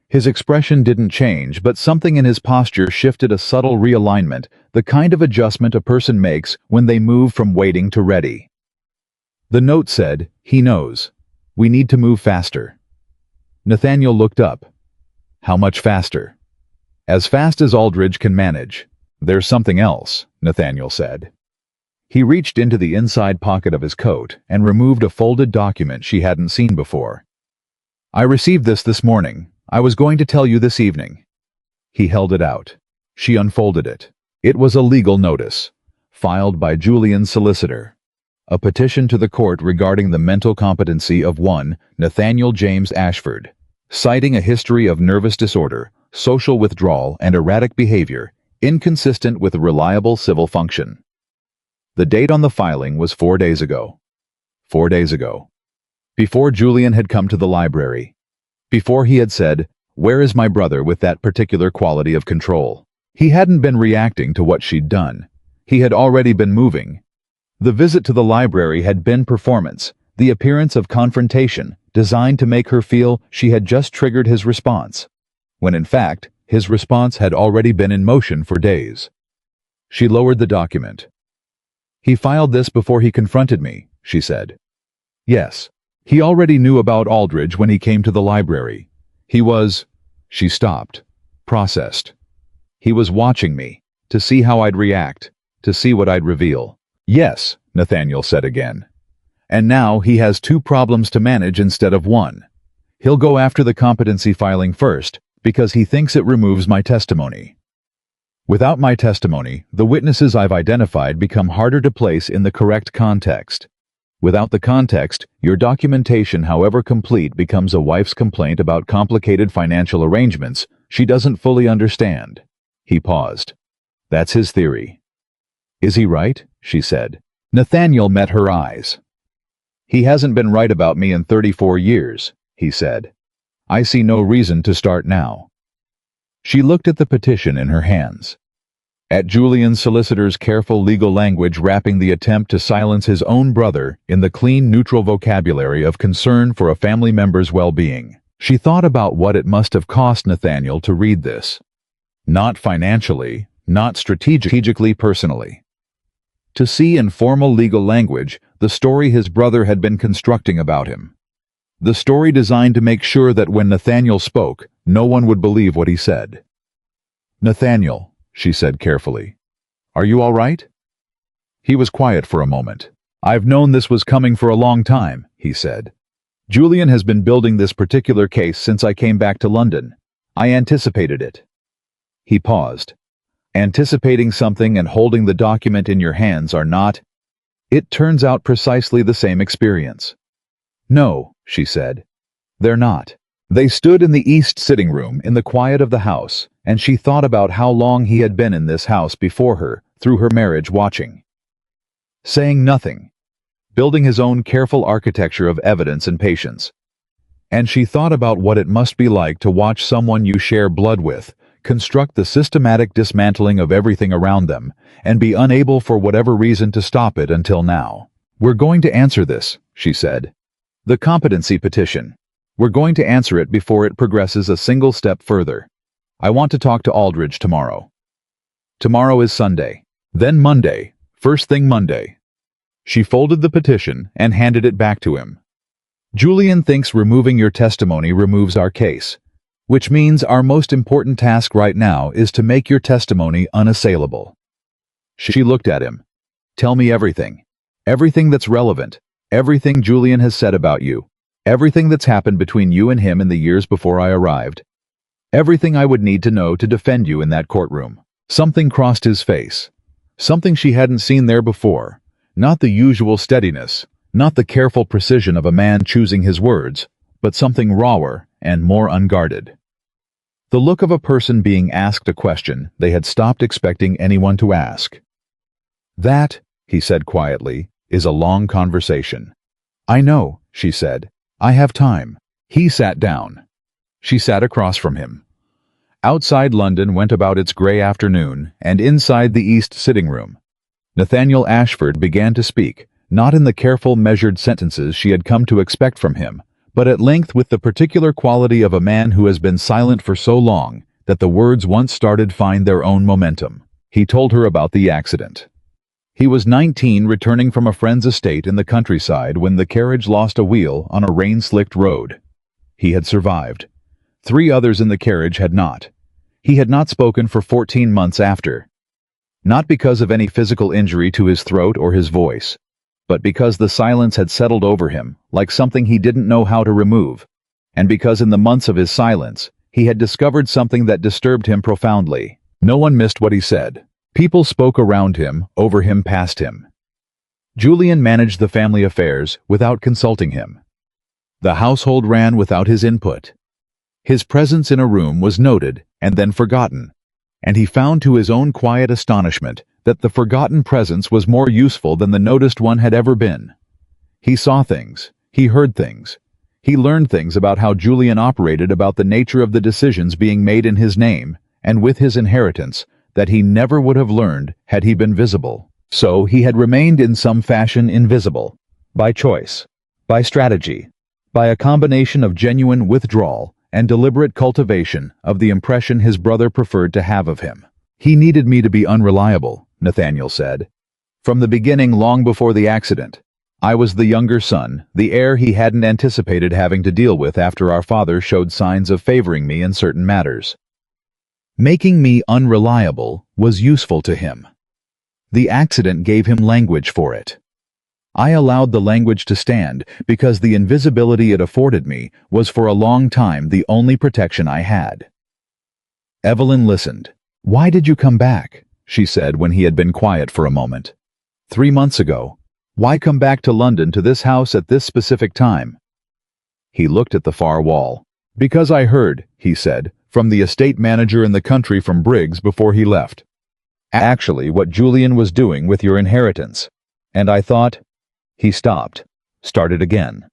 His expression didn't change, but something in his posture shifted, a subtle realignment, the kind of adjustment a person makes when they move from waiting to ready. The note said, "He knows. We need to move faster." Nathaniel looked up. "How much faster?" "As fast as Aldridge can manage." "There's something else," Nathaniel said. He reached into the inside pocket of his coat and removed a folded document she hadn't seen before. "I received this morning. I was going to tell you this evening." He held it out. She unfolded it. It was a legal notice, filed by Julian's solicitor. A petition to the court regarding the mental competency of one Nathaniel James Ashford, citing a history of nervous disorder, social withdrawal, and erratic behavior, inconsistent with a reliable civil function. The date on the filing was 4 days ago. 4 days ago. Before Julian had come to the library. Before he had said, "Where is my brother?" with that particular quality of control. He hadn't been reacting to what she'd done. He had already been moving. The visit to the library had been performance, the appearance of confrontation, designed to make her feel she had just triggered his response, when in fact, his response had already been in motion for days. She lowered the document. "He filed this before he confronted me," she said. "Yes. He already knew about Aldridge when he came to the library. He was—" She stopped, processed. "He was watching me, to see how I'd react, to see what I'd reveal." "Yes," Nathaniel said again. "And now he has two problems to manage instead of one. He'll go after the competency filing first, because he thinks it removes my testimony. Without my testimony, the witnesses I've identified become harder to place in the correct context. Without the context, your documentation, however complete, becomes a wife's complaint about complicated financial arrangements she doesn't fully understand." He paused. "That's his theory." "Is he right?" she said. Nathaniel met her eyes. "He hasn't been right about me in 34 years, he said. "I see no reason to start now." She looked at the petition in her hands, at Julian's solicitor's careful legal language wrapping the attempt to silence his own brother in the clean, neutral vocabulary of concern for a family member's well-being. She thought about what it must have cost Nathaniel to read this. Not financially, not strategically, personally. To see in formal legal language the story his brother had been constructing about him. The story designed to make sure that when Nathaniel spoke, no one would believe what he said. "Nathaniel," she said carefully, "are you all right?" He was quiet for a moment. "I've known this was coming for a long time," he said. "Julian has been building this particular case since I came back to London. I anticipated it." He paused. "Anticipating something and holding the document in your hands are not, it turns out, precisely the same experience." "No," she said. "They're not." They stood in the east sitting room in the quiet of the house, and she thought about how long he had been in this house before her, through her marriage, watching. Saying nothing. Building his own careful architecture of evidence and patience. And she thought about what it must be like to watch someone you share blood with construct the systematic dismantling of everything around them, and be unable for whatever reason to stop it until now. "We're going to answer this," she said. "The competency petition. We're going to answer it before it progresses a single step further. I want to talk to Aldridge tomorrow." Tomorrow is Sunday. Then Monday, first thing Monday. She folded the petition and handed it back to him. "Julian thinks removing your testimony removes our case, which means our most important task right now is to make your testimony unassailable." She looked at him. "Tell me everything. Everything that's relevant. Everything Julian has said about you. Everything that's happened between you and him in the years before I arrived. Everything I would need to know to defend you in that courtroom." Something crossed his face. Something she hadn't seen there before. Not the usual steadiness, not the careful precision of a man choosing his words, but something rawer and more unguarded. The look of a person being asked a question they had stopped expecting anyone to ask. "That," he said quietly, "is a long conversation." "I know," she said. "I have time." He sat down. She sat across from him. Outside London went about its grey afternoon, and inside the east sitting room, Nathaniel Ashford began to speak, not in the careful, measured sentences she had come to expect from him, but at length with the particular quality of a man who has been silent for so long that the words once started find their own momentum. He told her about the accident. He was 19, returning from a friend's estate in the countryside when the carriage lost a wheel on a rain-slicked road. He had survived. 3 others in the carriage had not. He had not spoken for 14 months after. Not because of any physical injury to his throat or his voice, but because the silence had settled over him like something he didn't know how to remove, and because in the months of his silence, he had discovered something that disturbed him profoundly. No one missed what he said. People spoke around him, over him, past him. Julian managed the family affairs without consulting him. The household ran without his input. His presence in a room was noted and then forgotten, and he found to his own quiet astonishment that the forgotten presence was more useful than the noticed one had ever been. He saw things, he heard things, he learned things about how Julian operated, about the nature of the decisions being made in his name and with his inheritance, that he never would have learned had he been visible. So he had remained in some fashion invisible, by choice, by strategy, by a combination of genuine withdrawal and deliberate cultivation of the impression his brother preferred to have of him. He needed me to be unreliable, Nathaniel said. From the beginning, long before the accident, I was the younger son, the heir he hadn't anticipated having to deal with after our father showed signs of favoring me in certain matters. Making me unreliable was useful to him. The accident gave him language for it. I allowed the language to stand because the invisibility it afforded me was for a long time the only protection I had. Evelyn listened. "Why did you come back?" she said when he had been quiet for a moment. 3 months ago. Why come back to London, to this house at this specific time? He looked at the far wall. "Because I heard," he said, "from the estate manager in the country from Briggs before he left. Actually, what Julian was doing with your inheritance. And I thought—" He stopped, started again.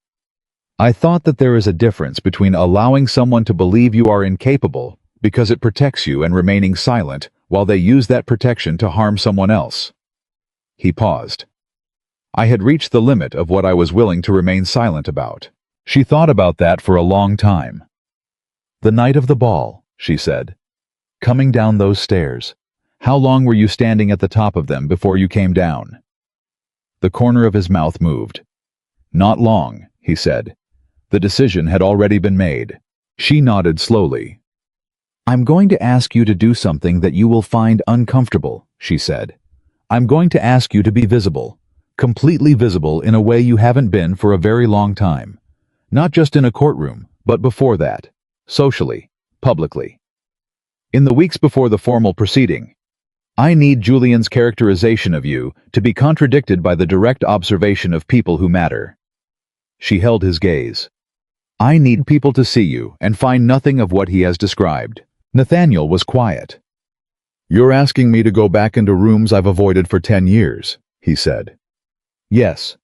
"I thought that there is a difference between allowing someone to believe you are incapable because it protects you and remaining silent while they use that protection to harm someone else." He paused. I had reached the limit of what I was willing to remain silent about. She thought about that for a long time. "The night of the ball," she said. "Coming down those stairs. How long were you standing at the top of them before you came down?" The corner of his mouth moved. "Not long," he said. The decision had already been made. She nodded slowly. "I'm going to ask you to do something that you will find uncomfortable," she said. "I'm going to ask you to be visible, completely visible in a way you haven't been for a very long time. Not just in a courtroom, but before that, socially, publicly. In the weeks before the formal proceeding, I need Julian's characterization of you to be contradicted by the direct observation of people who matter." She held his gaze. "I need people to see you and find nothing of what he has described." Nathaniel was quiet. "You're asking me to go back into rooms I've avoided for 10 years, he said. "Yes.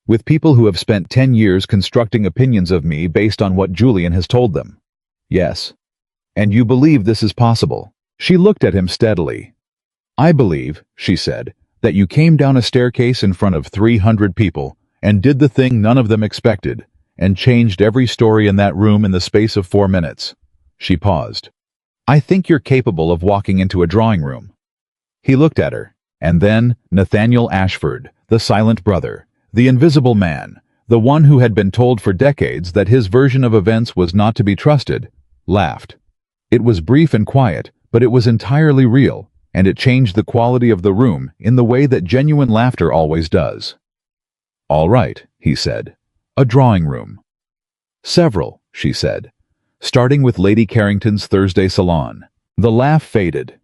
With people who have spent 10 years constructing opinions of me based on what Julian has told them. Yes. And you believe this is possible?" She looked at him steadily. "I believe," she said, "that you came down a staircase in front of 300 people and did the thing none of them expected and changed every story in that room in the space of 4 minutes." She paused. "I think you're capable of walking into a drawing room." He looked at her, and then Nathaniel Ashford, the silent brother, the invisible man, the one who had been told for decades that his version of events was not to be trusted, laughed. It was brief and quiet, but it was entirely real, and it changed the quality of the room in the way that genuine laughter always does. "All right," he said. "A drawing room." "Several," she said, "starting with Lady Carrington's Thursday salon." The laugh faded.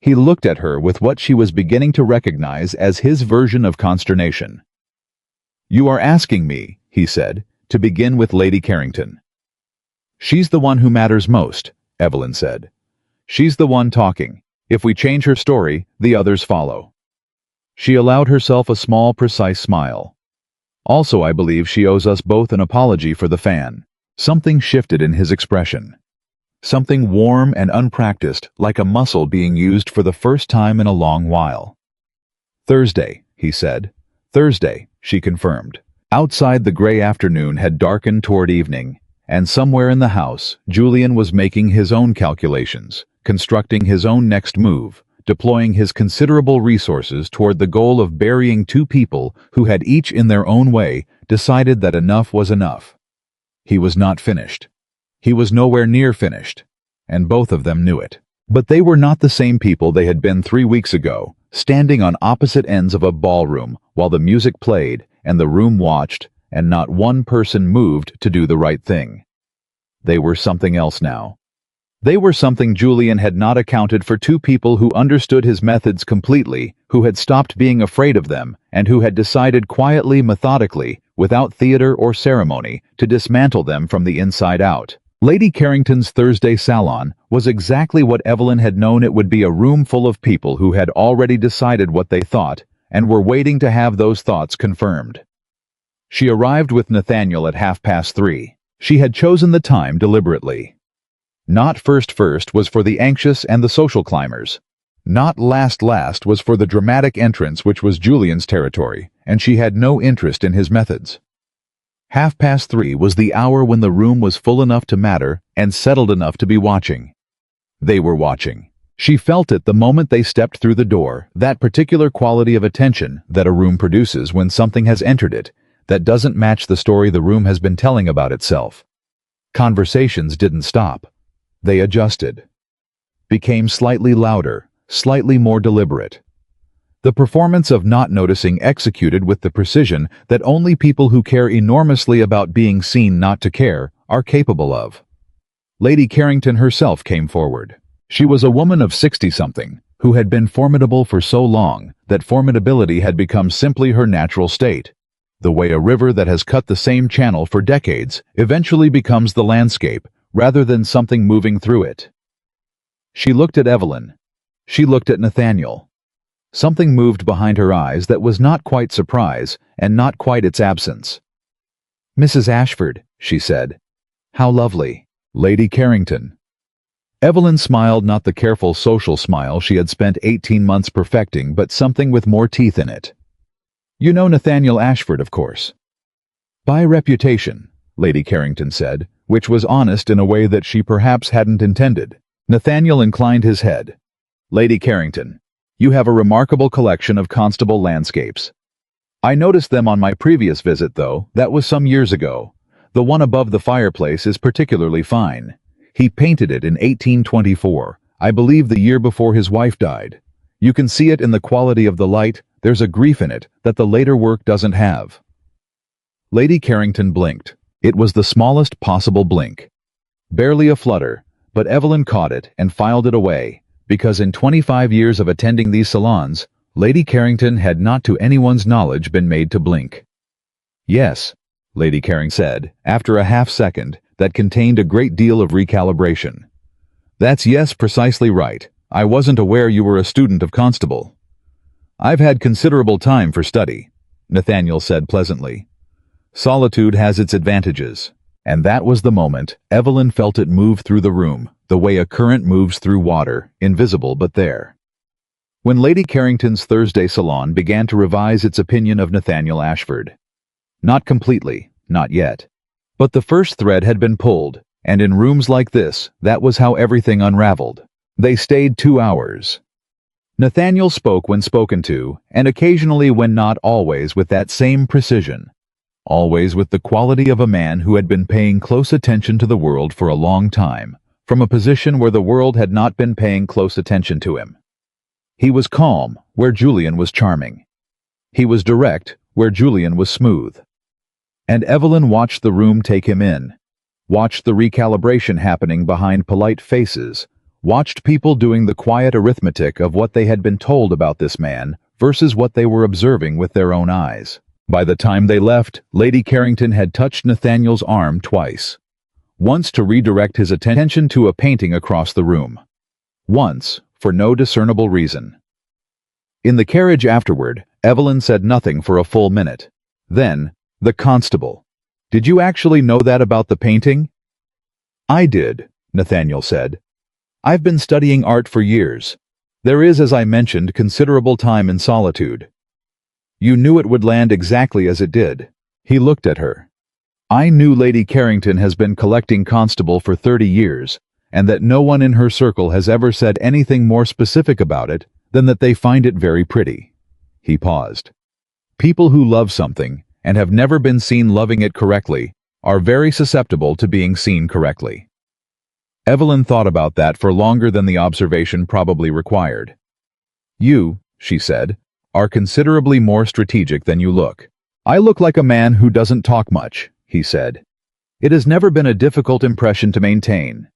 He looked at her with what she was beginning to recognize as his version of consternation. "You are asking me," he said, "to begin with Lady Carrington." "She's the one who matters most," Evelyn said. "She's the one talking. If we change her story, the others follow." She allowed herself a small, precise smile. "Also, I believe she owes us both an apology for the fan." Something shifted in his expression. Something warm and unpracticed, like a muscle being used for the first time in a long while. "Thursday," he said. "Thursday," she confirmed. Outside, the gray afternoon had darkened toward evening, and somewhere in the house, Julian was making his own calculations, constructing his own next move, deploying his considerable resources toward the goal of burying two people who had each in their own way decided that enough was enough. He was not finished. He was nowhere near finished, and both of them knew it. But they were not the same people they had been 3 weeks ago, standing on opposite ends of a ballroom while the music played and the room watched, and not one person moved to do the right thing. They were something else now. They were something Julian had not accounted for, two people who understood his methods completely, who had stopped being afraid of them, and who had decided quietly, methodically, without theater or ceremony, to dismantle them from the inside out. Lady Carrington's Thursday salon was exactly what Evelyn had known it would be, a room full of people who had already decided what they thought, and were waiting to have those thoughts confirmed. She arrived with Nathaniel at 3:30. She had chosen the time deliberately. Not first was for the anxious and the social climbers. Not last was for the dramatic entrance, which was Julian's territory, and she had no interest in his methods. 3:30 was the hour when the room was full enough to matter and settled enough to be watching. They were watching. She felt it the moment they stepped through the door, that particular quality of attention that a room produces when something has entered it that doesn't match the story the room has been telling about itself. Conversations didn't stop. They adjusted. Became slightly louder, slightly more deliberate. The performance of not noticing executed with the precision that only people who care enormously about being seen not to care are capable of. Lady Carrington herself came forward. She was a woman of 60-something, who had been formidable for so long that formidability had become simply her natural state. The way a river that has cut the same channel for decades eventually becomes the landscape, rather than something moving through it. She looked at Evelyn. She looked at Nathaniel. Something moved behind her eyes that was not quite surprise, and not quite its absence. "Mrs. Ashford," she said. "How lovely." "Lady Carrington." Evelyn smiled, not the careful social smile she had spent 18 months perfecting, but something with more teeth in it. "You know Nathaniel Ashford, of course." "By reputation," Lady Carrington said, which was honest in a way that she perhaps hadn't intended. Nathaniel inclined his head. "Lady Carrington, you have a remarkable collection of constable landscapes. I noticed them on my previous visit, though. That was some years ago. The one above the fireplace is particularly fine. He painted it in 1824, I believe the year before his wife died. You can see it in the quality of the light. There's a grief in it that the later work doesn't have." Lady Carrington blinked. It was the smallest possible blink. Barely a flutter, but Evelyn caught it and filed it away, because in 25 years of attending these salons, Lady Carrington had not to anyone's knowledge been made to blink. "Yes," Lady Carrington said, after a half-second that contained a great deal of recalibration. "That's yes, precisely right. I wasn't aware you were a student of constable." "I've had considerable time for study," Nathaniel said pleasantly. "Solitude has its advantages." And that was the moment Evelyn felt it move through the room, the way a current moves through water, invisible but there. When Lady Carrington's Thursday salon began to revise its opinion of Nathaniel Ashford. Not completely, not yet. But the first thread had been pulled, and in rooms like this, that was how everything unraveled. They stayed 2 hours. Nathaniel spoke when spoken to, and occasionally when not always with that same precision. Always with the quality of a man who had been paying close attention to the world for a long time, from a position where the world had not been paying close attention to him. He was calm, where Julian was charming. He was direct, where Julian was smooth. And Evelyn watched the room take him in, watched the recalibration happening behind polite faces, watched people doing the quiet arithmetic of what they had been told about this man versus what they were observing with their own eyes. By the time they left, Lady Carrington had touched Nathaniel's arm twice. Once to redirect his attention to a painting across the room. Once, for no discernible reason. In the carriage afterward, Evelyn said nothing for a full minute. Then, "The constable. Did you actually know that about the painting?" "I did," Nathaniel said. "I've been studying art for years. There is, as I mentioned, considerable time in solitude." "You knew it would land exactly as it did." He looked at her. "I knew Lady Carrington has been collecting constable for 30 years, and that no one in her circle has ever said anything more specific about it than that they find it very pretty." He paused. "People who love something, and have never been seen loving it correctly, are very susceptible to being seen correctly." Evelyn thought about that for longer than the observation probably required. "You," she said, "are considerably more strategic than you look." "I look like a man who doesn't talk much," he said. "It has never been a difficult impression to maintain."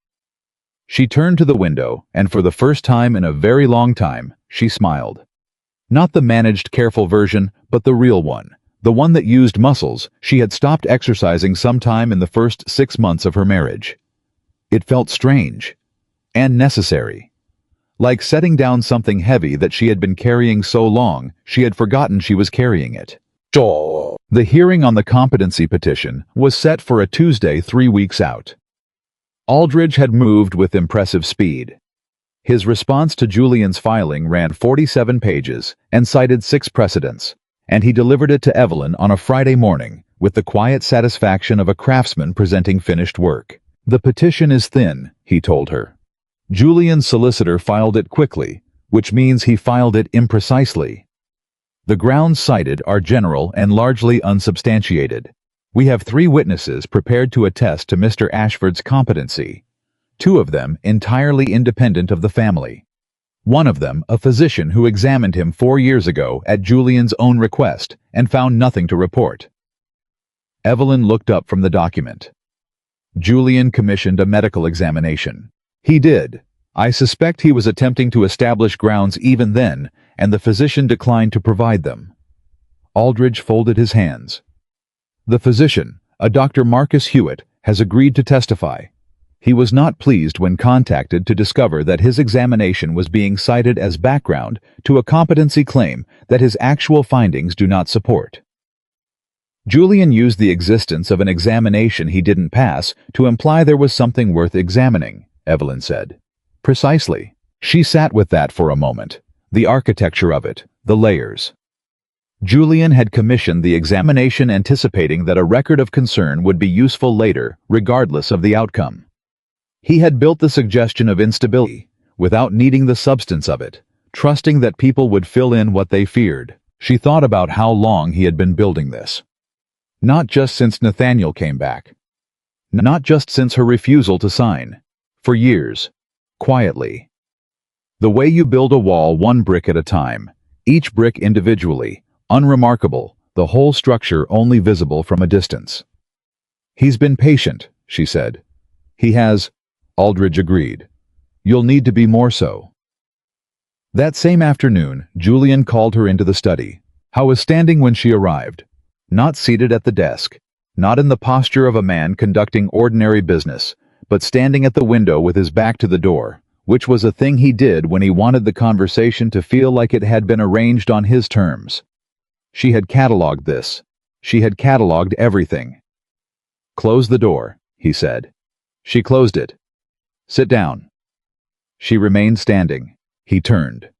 She turned to the window, and for the first time in a very long time, she smiled. Not the managed, careful version, but the real one, the one that used muscles she had stopped exercising sometime in the first 6 months of her marriage. It felt strange and necessary. Like setting down something heavy that she had been carrying so long she had forgotten she was carrying it. The hearing on the competency petition was set for a Tuesday 3 weeks out. Aldridge had moved with impressive speed. His response to Julian's filing ran 47 pages and cited 6 precedents, and he delivered it to Evelyn on a Friday morning with the quiet satisfaction of a craftsman presenting finished work. "The petition is thin," he told her. "Julian's solicitor filed it quickly, which means he filed it imprecisely. The grounds cited are general and largely unsubstantiated. We have 3 witnesses prepared to attest to Mr. Ashford's competency, 2 of them entirely independent of the family. One of them a physician who examined him 4 years ago at Julian's own request and found nothing to report." Evelyn looked up from the document. "Julian commissioned a medical examination." "He did. I suspect he was attempting to establish grounds even then, and the physician declined to provide them." Aldridge folded his hands. "The physician, a Dr. Marcus Hewitt, has agreed to testify. He was not pleased when contacted to discover that his examination was being cited as background to a competency claim that his actual findings do not support." "Julian used the existence of an examination he didn't pass to imply there was something worth examining," Evelyn said. "Precisely." She sat with that for a moment, the architecture of it, the layers. Julian had commissioned the examination anticipating that a record of concern would be useful later, regardless of the outcome. He had built the suggestion of instability, without needing the substance of it, trusting that people would fill in what they feared. She thought about how long he had been building this. Not just since Nathaniel came back. Not just since her refusal to sign. For years. Quietly. The way you build a wall 1 brick at a time, each brick individually, unremarkable, the whole structure only visible from a distance. "He's been patient," she said. "He has," Aldridge agreed. "You'll need to be more so." That same afternoon, Julian called her into the study. Howe was standing when she arrived. Not seated at the desk, not in the posture of a man conducting ordinary business, but standing at the window with his back to the door, which was a thing he did when he wanted the conversation to feel like it had been arranged on his terms. She had catalogued this. She had catalogued everything. "Close the door," he said. She closed it. "Sit down." She remained standing. He turned.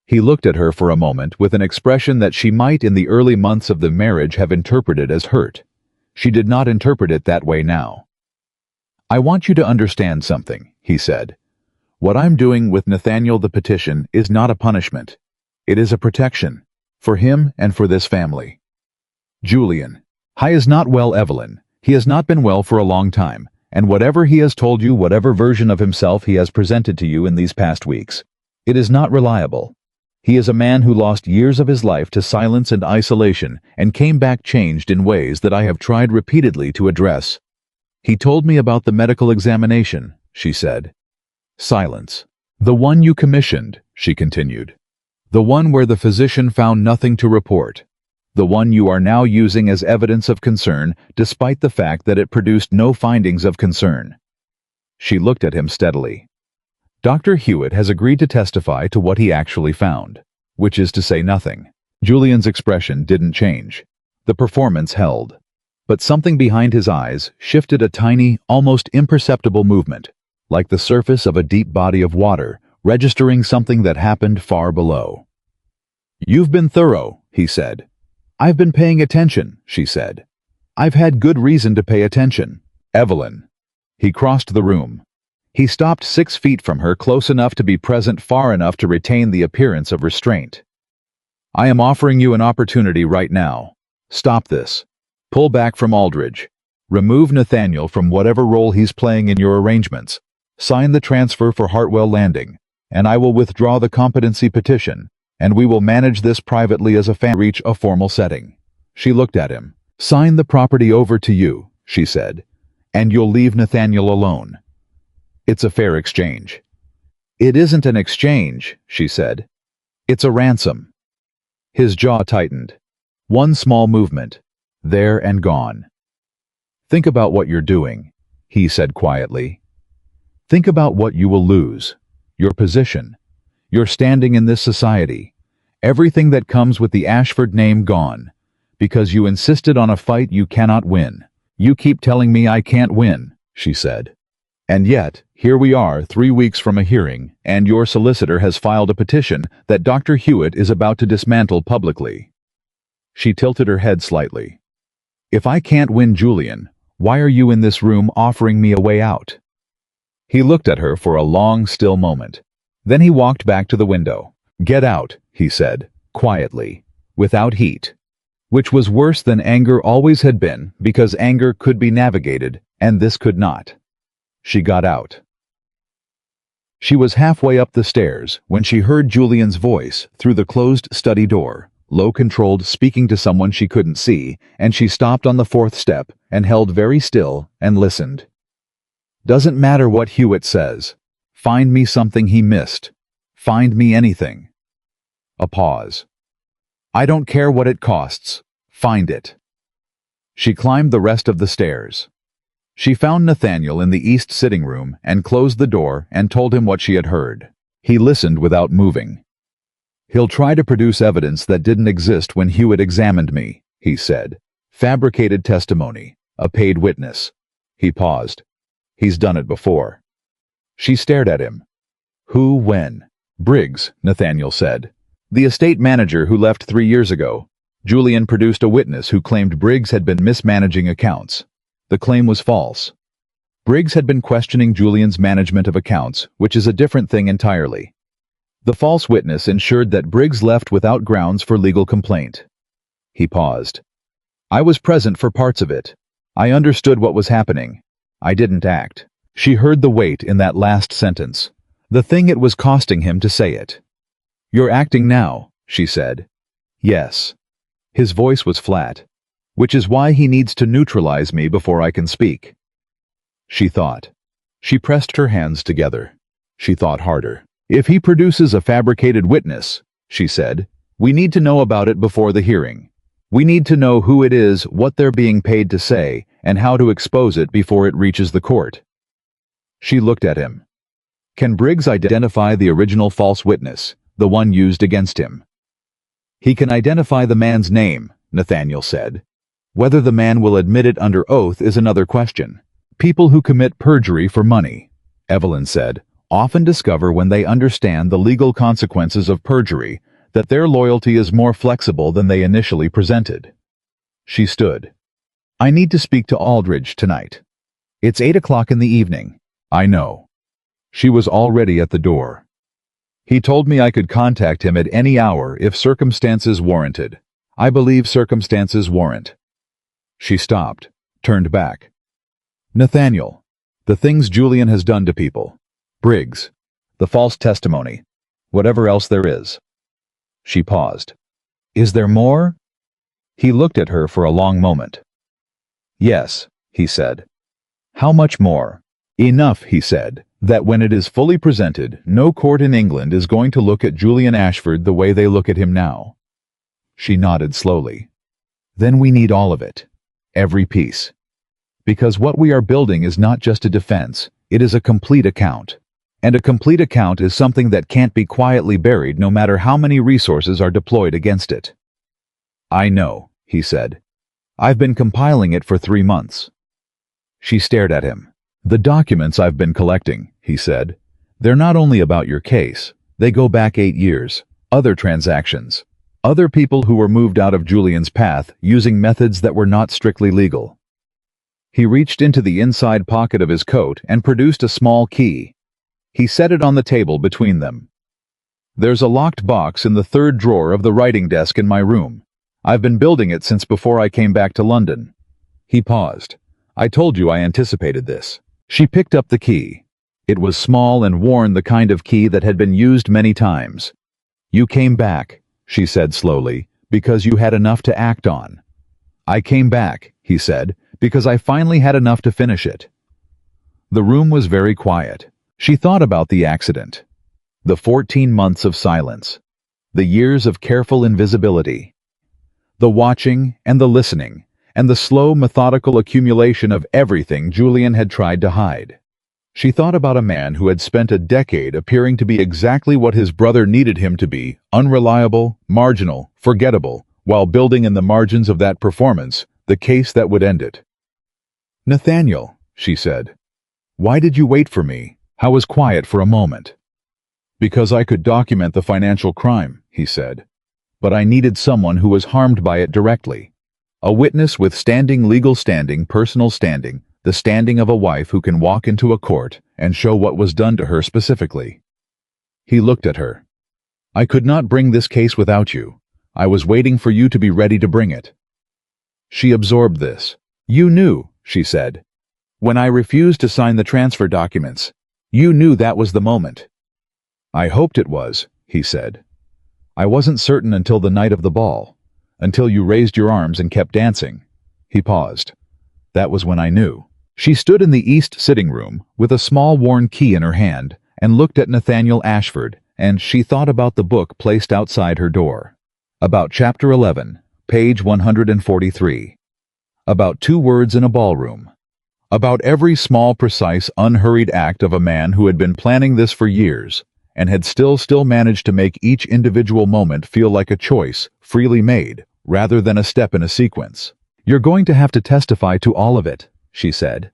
He looked at her for a moment with an expression that she might in the early months of the marriage have interpreted as hurt. She did not interpret it that way now. "I want you to understand something," he said. "What I'm doing with Nathaniel the petition is not a punishment. It is a protection. For him and for this family. Julian. He is not well, Evelyn. He has not been well for a long time, and whatever he has told you, whatever version of himself he has presented to you in these past weeks, it is not reliable. He is a man who lost years of his life to silence and isolation and came back changed in ways that I have tried repeatedly to address. He told me about the medical examination," she said. Silence. "The one you commissioned," she continued. "The one where the physician found nothing to report. The one you are now using as evidence of concern despite the fact that it produced no findings of concern." She looked at him steadily. "Dr. Hewitt has agreed to testify to what he actually found, which is to say nothing." Julian's expression didn't change. The performance held. But something behind his eyes shifted a tiny, almost imperceptible movement. like the surface of a deep body of water, registering something that happened far below. "You've been thorough," he said. "I've been paying attention," she said. "I've had good reason to pay attention." "Evelyn." He crossed the room. He stopped 6 feet from her, close enough to be present, far enough to retain the appearance of restraint. "I am offering you an opportunity right now. Stop this. Pull back from Aldridge. Remove Nathaniel from whatever role he's playing in your arrangements. Sign the transfer for Hartwell Landing, and I will withdraw the competency petition, and we will manage this privately as a family. Reach a formal setting." She looked at him. "Sign the property over to you," she said, "and you'll leave Nathaniel alone. It's a fair exchange." "It isn't an exchange," she said. "It's a ransom." His jaw tightened. One small movement. There and gone. "Think about what you're doing," he said quietly. "Think about what you will lose. Your position. Your standing in this society. Everything that comes with the Ashford name gone. Because you insisted on a fight you cannot win." "You keep telling me I can't win," she said. "And yet, here we are 3 weeks from a hearing, and your solicitor has filed a petition that Dr. Hewitt is about to dismantle publicly." She tilted her head slightly. "If I can't win Julian, why are you in this room offering me a way out?" He looked at her for a long, still moment. Then he walked back to the window. "Get out," he said, quietly, without heat. Which was worse than anger always had been, because anger could be navigated, and this could not. She got out. She was halfway up the stairs when she heard Julian's voice through the closed study door, low-controlled, speaking to someone she couldn't see, and she stopped on the 4th step and held very still and listened. "Doesn't matter what Hewitt says. Find me something he missed. Find me anything." A pause. "I don't care what it costs. Find it." She climbed the rest of the stairs. She found Nathaniel in the east sitting room and closed the door and told him what she had heard. He listened without moving. "He'll try to produce evidence that didn't exist when Hewitt examined me," he said. "Fabricated testimony, a paid witness." He paused. "He's done it before." She stared at him. "Who, when?" "Briggs," Nathaniel said. "The estate manager who left 3 years ago." Julian produced a witness who claimed Briggs had been mismanaging accounts. The claim was false. Briggs had been questioning Julian's management of accounts, which is a different thing entirely. The false witness ensured that Briggs left without grounds for legal complaint. He paused. "I was present for parts of it. I understood what was happening. I didn't act." She heard the weight in that last sentence, the thing it was costing him to say it. "You're acting now," she said. "Yes." His voice was flat. "Which is why he needs to neutralize me before I can speak." She thought. She pressed her hands together. She thought harder. "If he produces a fabricated witness," she said, "we need to know about it before the hearing. We need to know who it is, what they're being paid to say, and how to expose it before it reaches the court." She looked at him. "Can Briggs identify the original false witness, the one used against him?" "He can identify the man's name," Nathaniel said. "Whether the man will admit it under oath is another question. People who commit perjury for money," Evelyn said, "often discover when they understand the legal consequences of perjury that their loyalty is more flexible than they initially presented." She stood. "I need to speak to Aldridge tonight. It's 8 o'clock in the evening." "I know." She was already at the door. "He told me I could contact him at any hour if circumstances warranted. I believe circumstances warrant." She stopped, turned back. "Nathaniel, the things Julian has done to people. Briggs, the false testimony, whatever else there is." She paused. "Is there more?" He looked at her for a long moment. "Yes," he said. "How much more?" "Enough," he said, "that when it is fully presented, no court in England is going to look at Julian Ashford the way they look at him now." She nodded slowly. "Then we need all of it. Every piece. Because what we are building is not just a defense, it is a complete account. And a complete account is something that can't be quietly buried no matter how many resources are deployed against it." "I know," he said. "I've been compiling it for 3 months." She stared at him. "The documents I've been collecting," he said. "They're not only about your case. They go back 8 years. Other transactions. Other people who were moved out of Julian's path using methods that were not strictly legal." He reached into the inside pocket of his coat and produced a small key. He set it on the table between them. "There's a locked box in the third drawer of the writing desk in my room. I've been building it since before I came back to London." He paused. "I told you I anticipated this." She picked up the key. It was small and worn, the kind of key that had been used many times. "You came back," she said slowly, "because you had enough to act on." "I came back," he said, "because I finally had enough to finish it." The room was very quiet. She thought about the accident. The 14 months of silence. The years of careful invisibility. The watching and the listening, and the slow, methodical accumulation of everything Julian had tried to hide. She thought about a man who had spent a decade appearing to be exactly what his brother needed him to be: unreliable, marginal, forgettable, while building in the margins of that performance the case that would end it. "Nathaniel," she said, "why did you wait for me?" I was quiet for a moment. "Because I could document the financial crime," he said. "But I needed someone who was harmed by it directly. A witness with standing, legal standing, personal standing, the standing of a wife who can walk into a court and show what was done to her specifically." He looked at her. "I could not bring this case without you. I was waiting for you to be ready to bring it." She absorbed this. "You knew," she said. "When I refused to sign the transfer documents, you knew that was the moment." "I hoped it was," he said. "I wasn't certain until the night of the ball, until you raised your arms and kept dancing." He paused. "That was when I knew." She stood in the east sitting room with a small worn key in her hand and looked at Nathaniel Ashford, and she thought about the book placed outside her door. About Chapter 11, page 143. About 2 words in a ballroom. About every small, precise, unhurried act of a man who had been planning this for years, and had still managed to make each individual moment feel like a choice, freely made, rather than a step in a sequence. "You're going to have to testify to all of it," she said.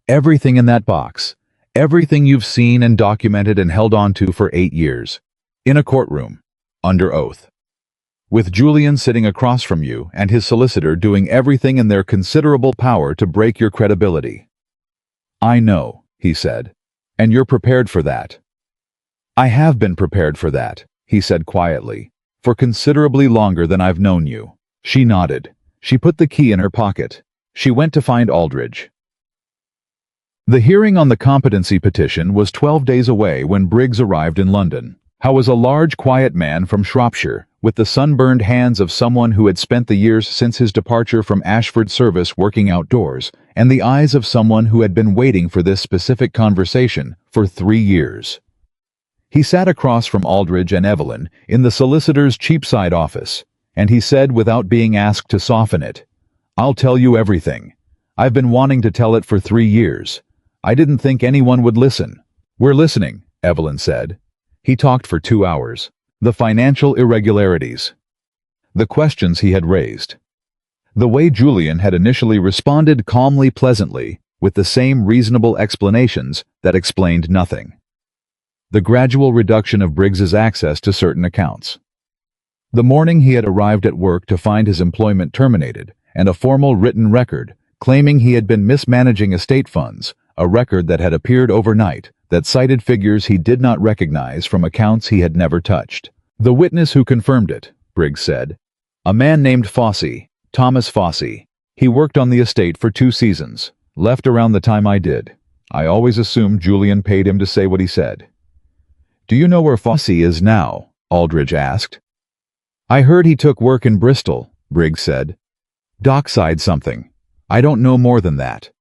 "Everything in that box. Everything you've seen and documented and held on to for 8 years. In a courtroom. Under oath. With Julian sitting across from you and his solicitor doing everything in their considerable power to break your credibility." "I know," he said. "And you're prepared for that." "I have been prepared for that," he said quietly, "for considerably longer than I've known you." She nodded. She put the key in her pocket. She went to find Aldridge. The hearing on the competency petition was 12 days away when Briggs arrived in London. Howe was a large, quiet man from Shropshire, with the sunburned hands of someone who had spent the years since his departure from Ashford service working outdoors, and the eyes of someone who had been waiting for this specific conversation for 3 years. He sat across from Aldridge and Evelyn in the solicitor's Cheapside office, and he said, without being asked to soften it, "I'll tell you everything. I've been wanting to tell it for 3 years. I didn't think anyone would listen." "We're listening," Evelyn said. He talked for 2 hours. The financial irregularities. The questions he had raised. The way Julian had initially responded calmly, pleasantly, with the same reasonable explanations that explained nothing. The gradual reduction of Briggs's access to certain accounts. The morning he had arrived at work to find his employment terminated, and a formal written record claiming he had been mismanaging estate funds, a record that had appeared overnight that cited figures he did not recognize from accounts he had never touched. "The witness who confirmed it," Briggs said. "A man named Fossey, Thomas Fossey. He worked on the estate for 2 seasons, left around the time I did. I always assumed Julian paid him to say what he said." "Do you know where Fossey is now?" Aldridge asked. "I heard he took work in Bristol," Briggs said. "Dockside something. I don't know more than that."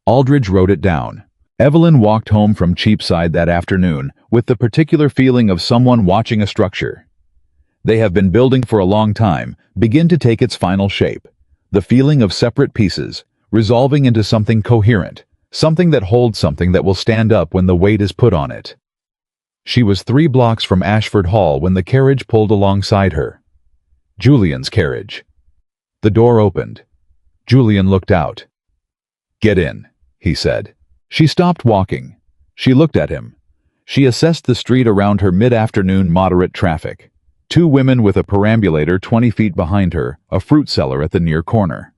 Aldridge wrote it down. Evelyn walked home from Cheapside that afternoon with the particular feeling of someone watching a structure they have been building for a long time begin to take its final shape. The feeling of separate pieces, resolving into something coherent, something that holds something that will stand up when the weight is put on it. She was 3 blocks from Ashford Hall when the carriage pulled alongside her. Julian's carriage. The door opened. Julian looked out. "Get in," he said. She stopped walking. She looked at him. She assessed the street around her mid-afternoon moderate traffic. 2 women with a perambulator 20 feet behind her, a fruit seller at the near corner.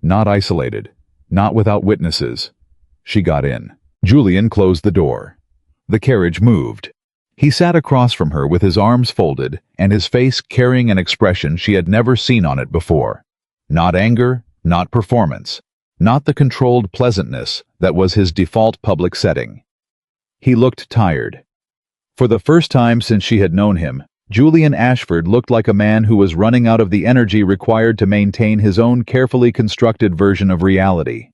Not isolated. Not without witnesses. She got in. Julian closed the door. The carriage moved. He sat across from her with his arms folded and his face carrying an expression she had never seen on it before. Not anger, not performance, not the controlled pleasantness that was his default public setting. He looked tired. For the first time since she had known him, Julian Ashford looked like a man who was running out of the energy required to maintain his own carefully constructed version of reality.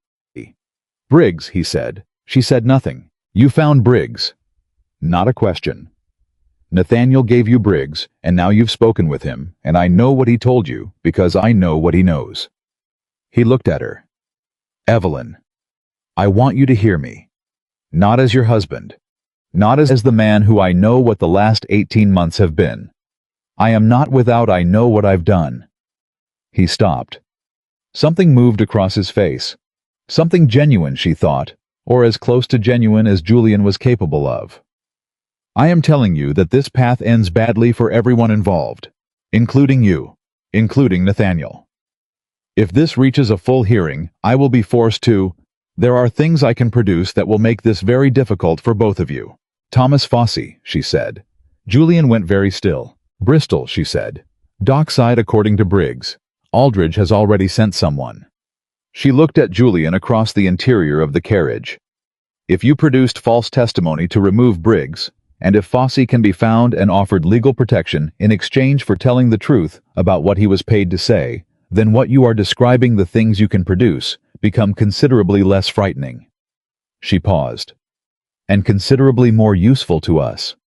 "Briggs," he said. She said nothing. "You found Briggs." Not a question. "Nathaniel gave you Briggs, and now you've spoken with him, and I know what he told you, because I know what he knows." He looked at her. "Evelyn, I want you to hear me. Not as your husband. Not as the man who I know what the last 18 months have been. I am not without I know what I've done." He stopped. Something moved across his face. Something genuine, she thought, or as close to genuine as Julian was capable of. "I am telling you that this path ends badly for everyone involved, including you, including Nathaniel. If this reaches a full hearing, I will be forced to. There are things I can produce that will make this very difficult for both of you." "Thomas Fossey," she said. Julian went very still. "Bristol," she said. "Dockside according to Briggs. Aldridge has already sent someone." She looked at Julian across the interior of the carriage. "If you produced false testimony to remove Briggs, and if Fossey can be found and offered legal protection in exchange for telling the truth about what he was paid to say, then what you are describing, the things you can produce, become considerably less frightening." She paused. "And considerably more useful to us."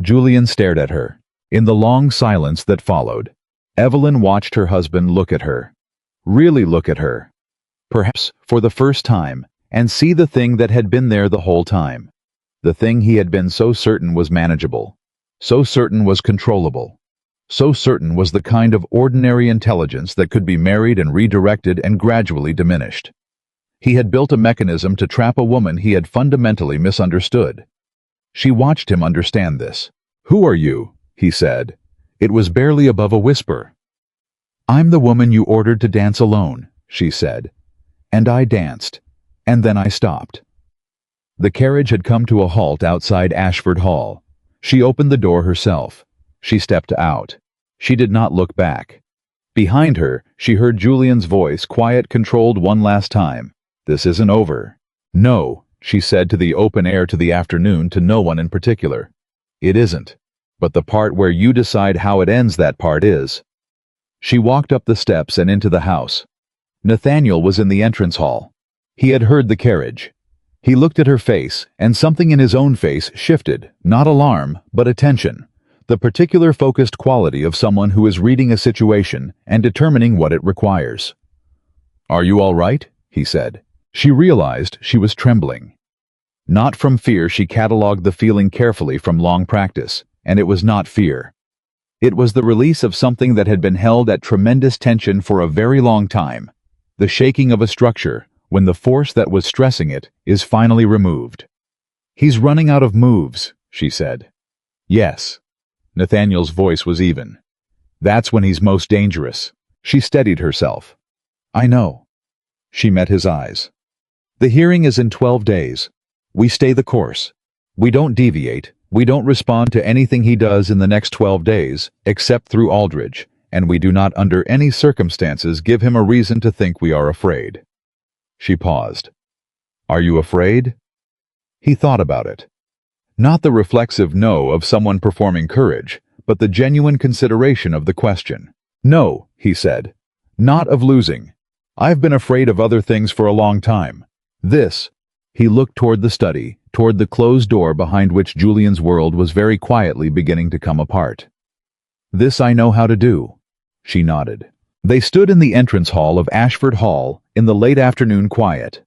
Julian stared at her. In the long silence that followed, Evelyn watched her husband look at her. Really look at her. Perhaps for the first time, and see the thing that had been there the whole time. The thing he had been so certain was manageable. So certain was controllable. So certain was the kind of ordinary intelligence that could be married and redirected and gradually diminished. He had built a mechanism to trap a woman he had fundamentally misunderstood. She watched him understand this. "Who are you?" he said. It was barely above a whisper. "I'm the woman you ordered to dance alone," she said. "And I danced. And then I stopped." The carriage had come to a halt outside Ashford Hall. She opened the door herself. She stepped out. She did not look back. Behind her, she heard Julian's voice, quiet, controlled, one last time. "This isn't over." "No," she said to the open air, to the afternoon, to no one in particular. "It isn't. But the part where you decide how it ends, that part is." She walked up the steps and into the house. Nathaniel was in the entrance hall. He had heard the carriage. He looked at her face, and something in his own face shifted, not alarm, but attention, the particular focused quality of someone who is reading a situation and determining what it requires. "Are you all right?" he said. She realized she was trembling. Not from fear. She catalogued the feeling carefully from long practice, and it was not fear. It was the release of something that had been held at tremendous tension for a very long time, the shaking of a structure, when the force that was stressing it is finally removed. "He's running out of moves," she said. "Yes." Nathaniel's voice was even. "That's when he's most dangerous." She steadied herself. "I know." She met his eyes. "The hearing is in 12 days. We stay the course. We don't deviate. We don't respond to anything he does in the next 12 days, except through Aldridge, and we do not under any circumstances give him a reason to think we are afraid." She paused. "Are you afraid?" He thought about it. Not the reflexive no of someone performing courage, but the genuine consideration of the question. "No," he said. "Not of losing. I've been afraid of other things for a long time. This." He looked toward the study, toward the closed door behind which Julian's world was very quietly beginning to come apart. "This I know how to do." She nodded. They stood in the entrance hall of Ashford Hall in the late afternoon quiet.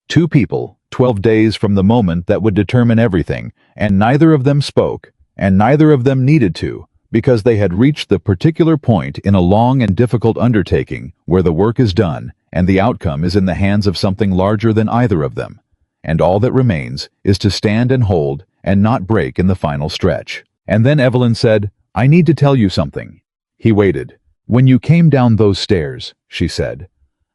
2 people, 12 days from the moment that would determine everything, and neither of them spoke, and neither of them needed to, because they had reached the particular point in a long and difficult undertaking where the work is done and the outcome is in the hands of something larger than either of them, and all that remains is to stand and hold and not break in the final stretch. And then Evelyn said, "I need to tell you something." He waited. "When you came down those stairs," she said,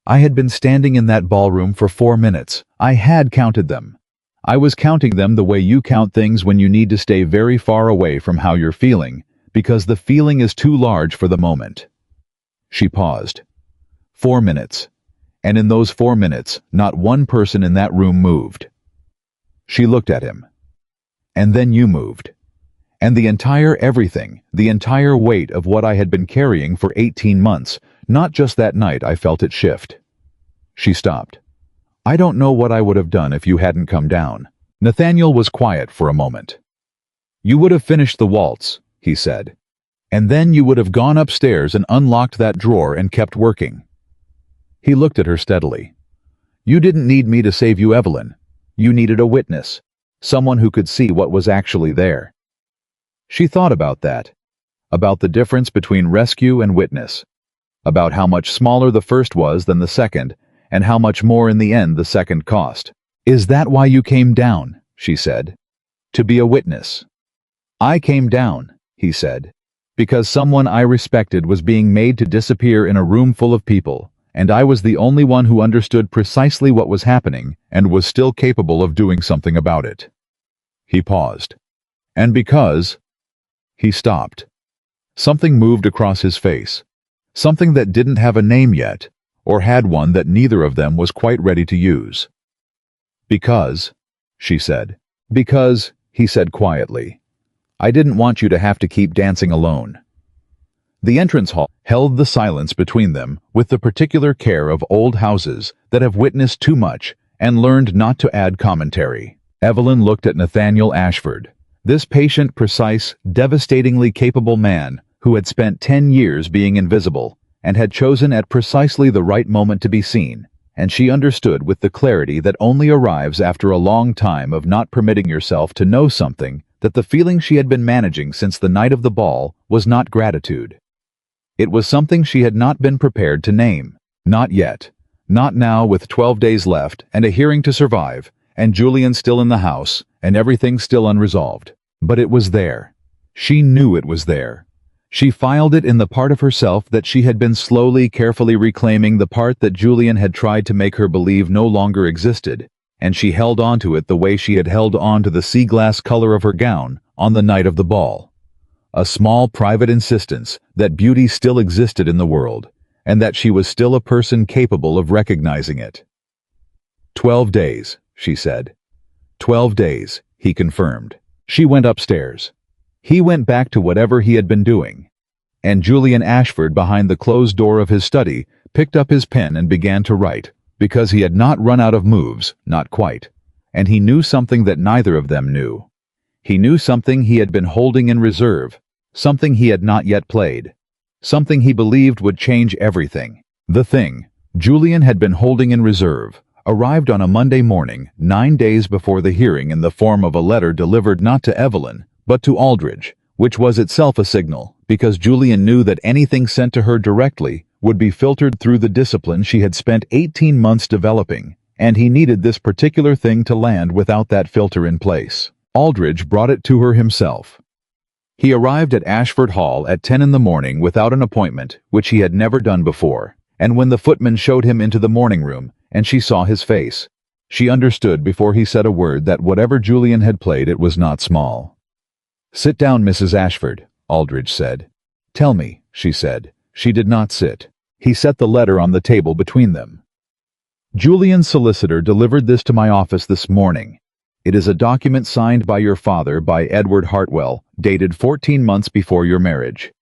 "I had been standing in that ballroom for 4 minutes. I had counted them. I was counting them the way you count things when you need to stay very far away from how you're feeling, because the feeling is too large for the moment." She paused. 4 minutes. And in those 4 minutes, not one person in that room moved. She looked at him. "And then you moved. And the entire everything, the entire weight of what I had been carrying for 18 months, not just that night I felt it shift." She stopped. "I don't know what I would have done if you hadn't come down." Nathaniel was quiet for a moment. "You would have finished the waltz," he said. "And then you would have gone upstairs and unlocked that drawer and kept working." He looked at her steadily. "You didn't need me to save you, Evelyn. You needed a witness, someone who could see what was actually there." She thought about that, about the difference between rescue and witness, about how much smaller the first was than the second, and how much more in the end the second cost. "Is that why you came down?" she said. "To be a witness." "I came down," he said, "because someone I respected was being made to disappear in a room full of people, and I was the only one who understood precisely what was happening and was still capable of doing something about it." He paused. "And because—" He stopped. Something moved across his face, something that didn't have a name yet, or had one that neither of them was quite ready to use. "Because," she said. "Because," he said quietly, "I didn't want you to have to keep dancing alone." The entrance hall held the silence between them with the particular care of old houses that have witnessed too much and learned not to add commentary. Evelyn looked at Nathaniel Ashford, this patient, precise, devastatingly capable man who had spent 10 years being invisible and had chosen at precisely the right moment to be seen, and she understood with the clarity that only arrives after a long time of not permitting yourself to know something, that the feeling she had been managing since the night of the ball was not gratitude. It was something she had not been prepared to name. Not yet. Not now, with 12 days left and a hearing to survive, and Julian still in the house, and everything still unresolved. But it was there. She knew it was there. She filed it in the part of herself that she had been slowly, carefully reclaiming, the part that Julian had tried to make her believe no longer existed, and she held on to it the way she had held on to the sea glass color of her gown on the night of the ball. A small private insistence that beauty still existed in the world, and that she was still a person capable of recognizing it. 12 days, she said. 12 days, he confirmed. She went upstairs. He went back to whatever he had been doing. And Julian Ashford, behind the closed door of his study, picked up his pen and began to write, because he had not run out of moves, not quite. And he knew something that neither of them knew. He knew something he had been holding in reserve, something he had not yet played, something he believed would change everything. The thing Julian had been holding in reserve arrived on a Monday morning, 9 days before the hearing, in the form of a letter delivered not to Evelyn, but to Aldridge, which was itself a signal, because Julian knew that anything sent to her directly would be filtered through the discipline she had spent 18 months developing, and he needed this particular thing to land without that filter in place. Aldridge brought it to her himself. He arrived at Ashford Hall at 10 in the morning without an appointment, which he had never done before, and when the footman showed him into the morning room, and she saw his face, she understood before he said a word that whatever Julian had played, it was not small. "Sit down, Mrs. Ashford," Aldridge said. "Tell me," she said. She did not sit. He set the letter on the table between them. "Julian's solicitor delivered this to my office this morning. It is a document signed by your father, by Edward Hartwell, dated 14 months before your marriage.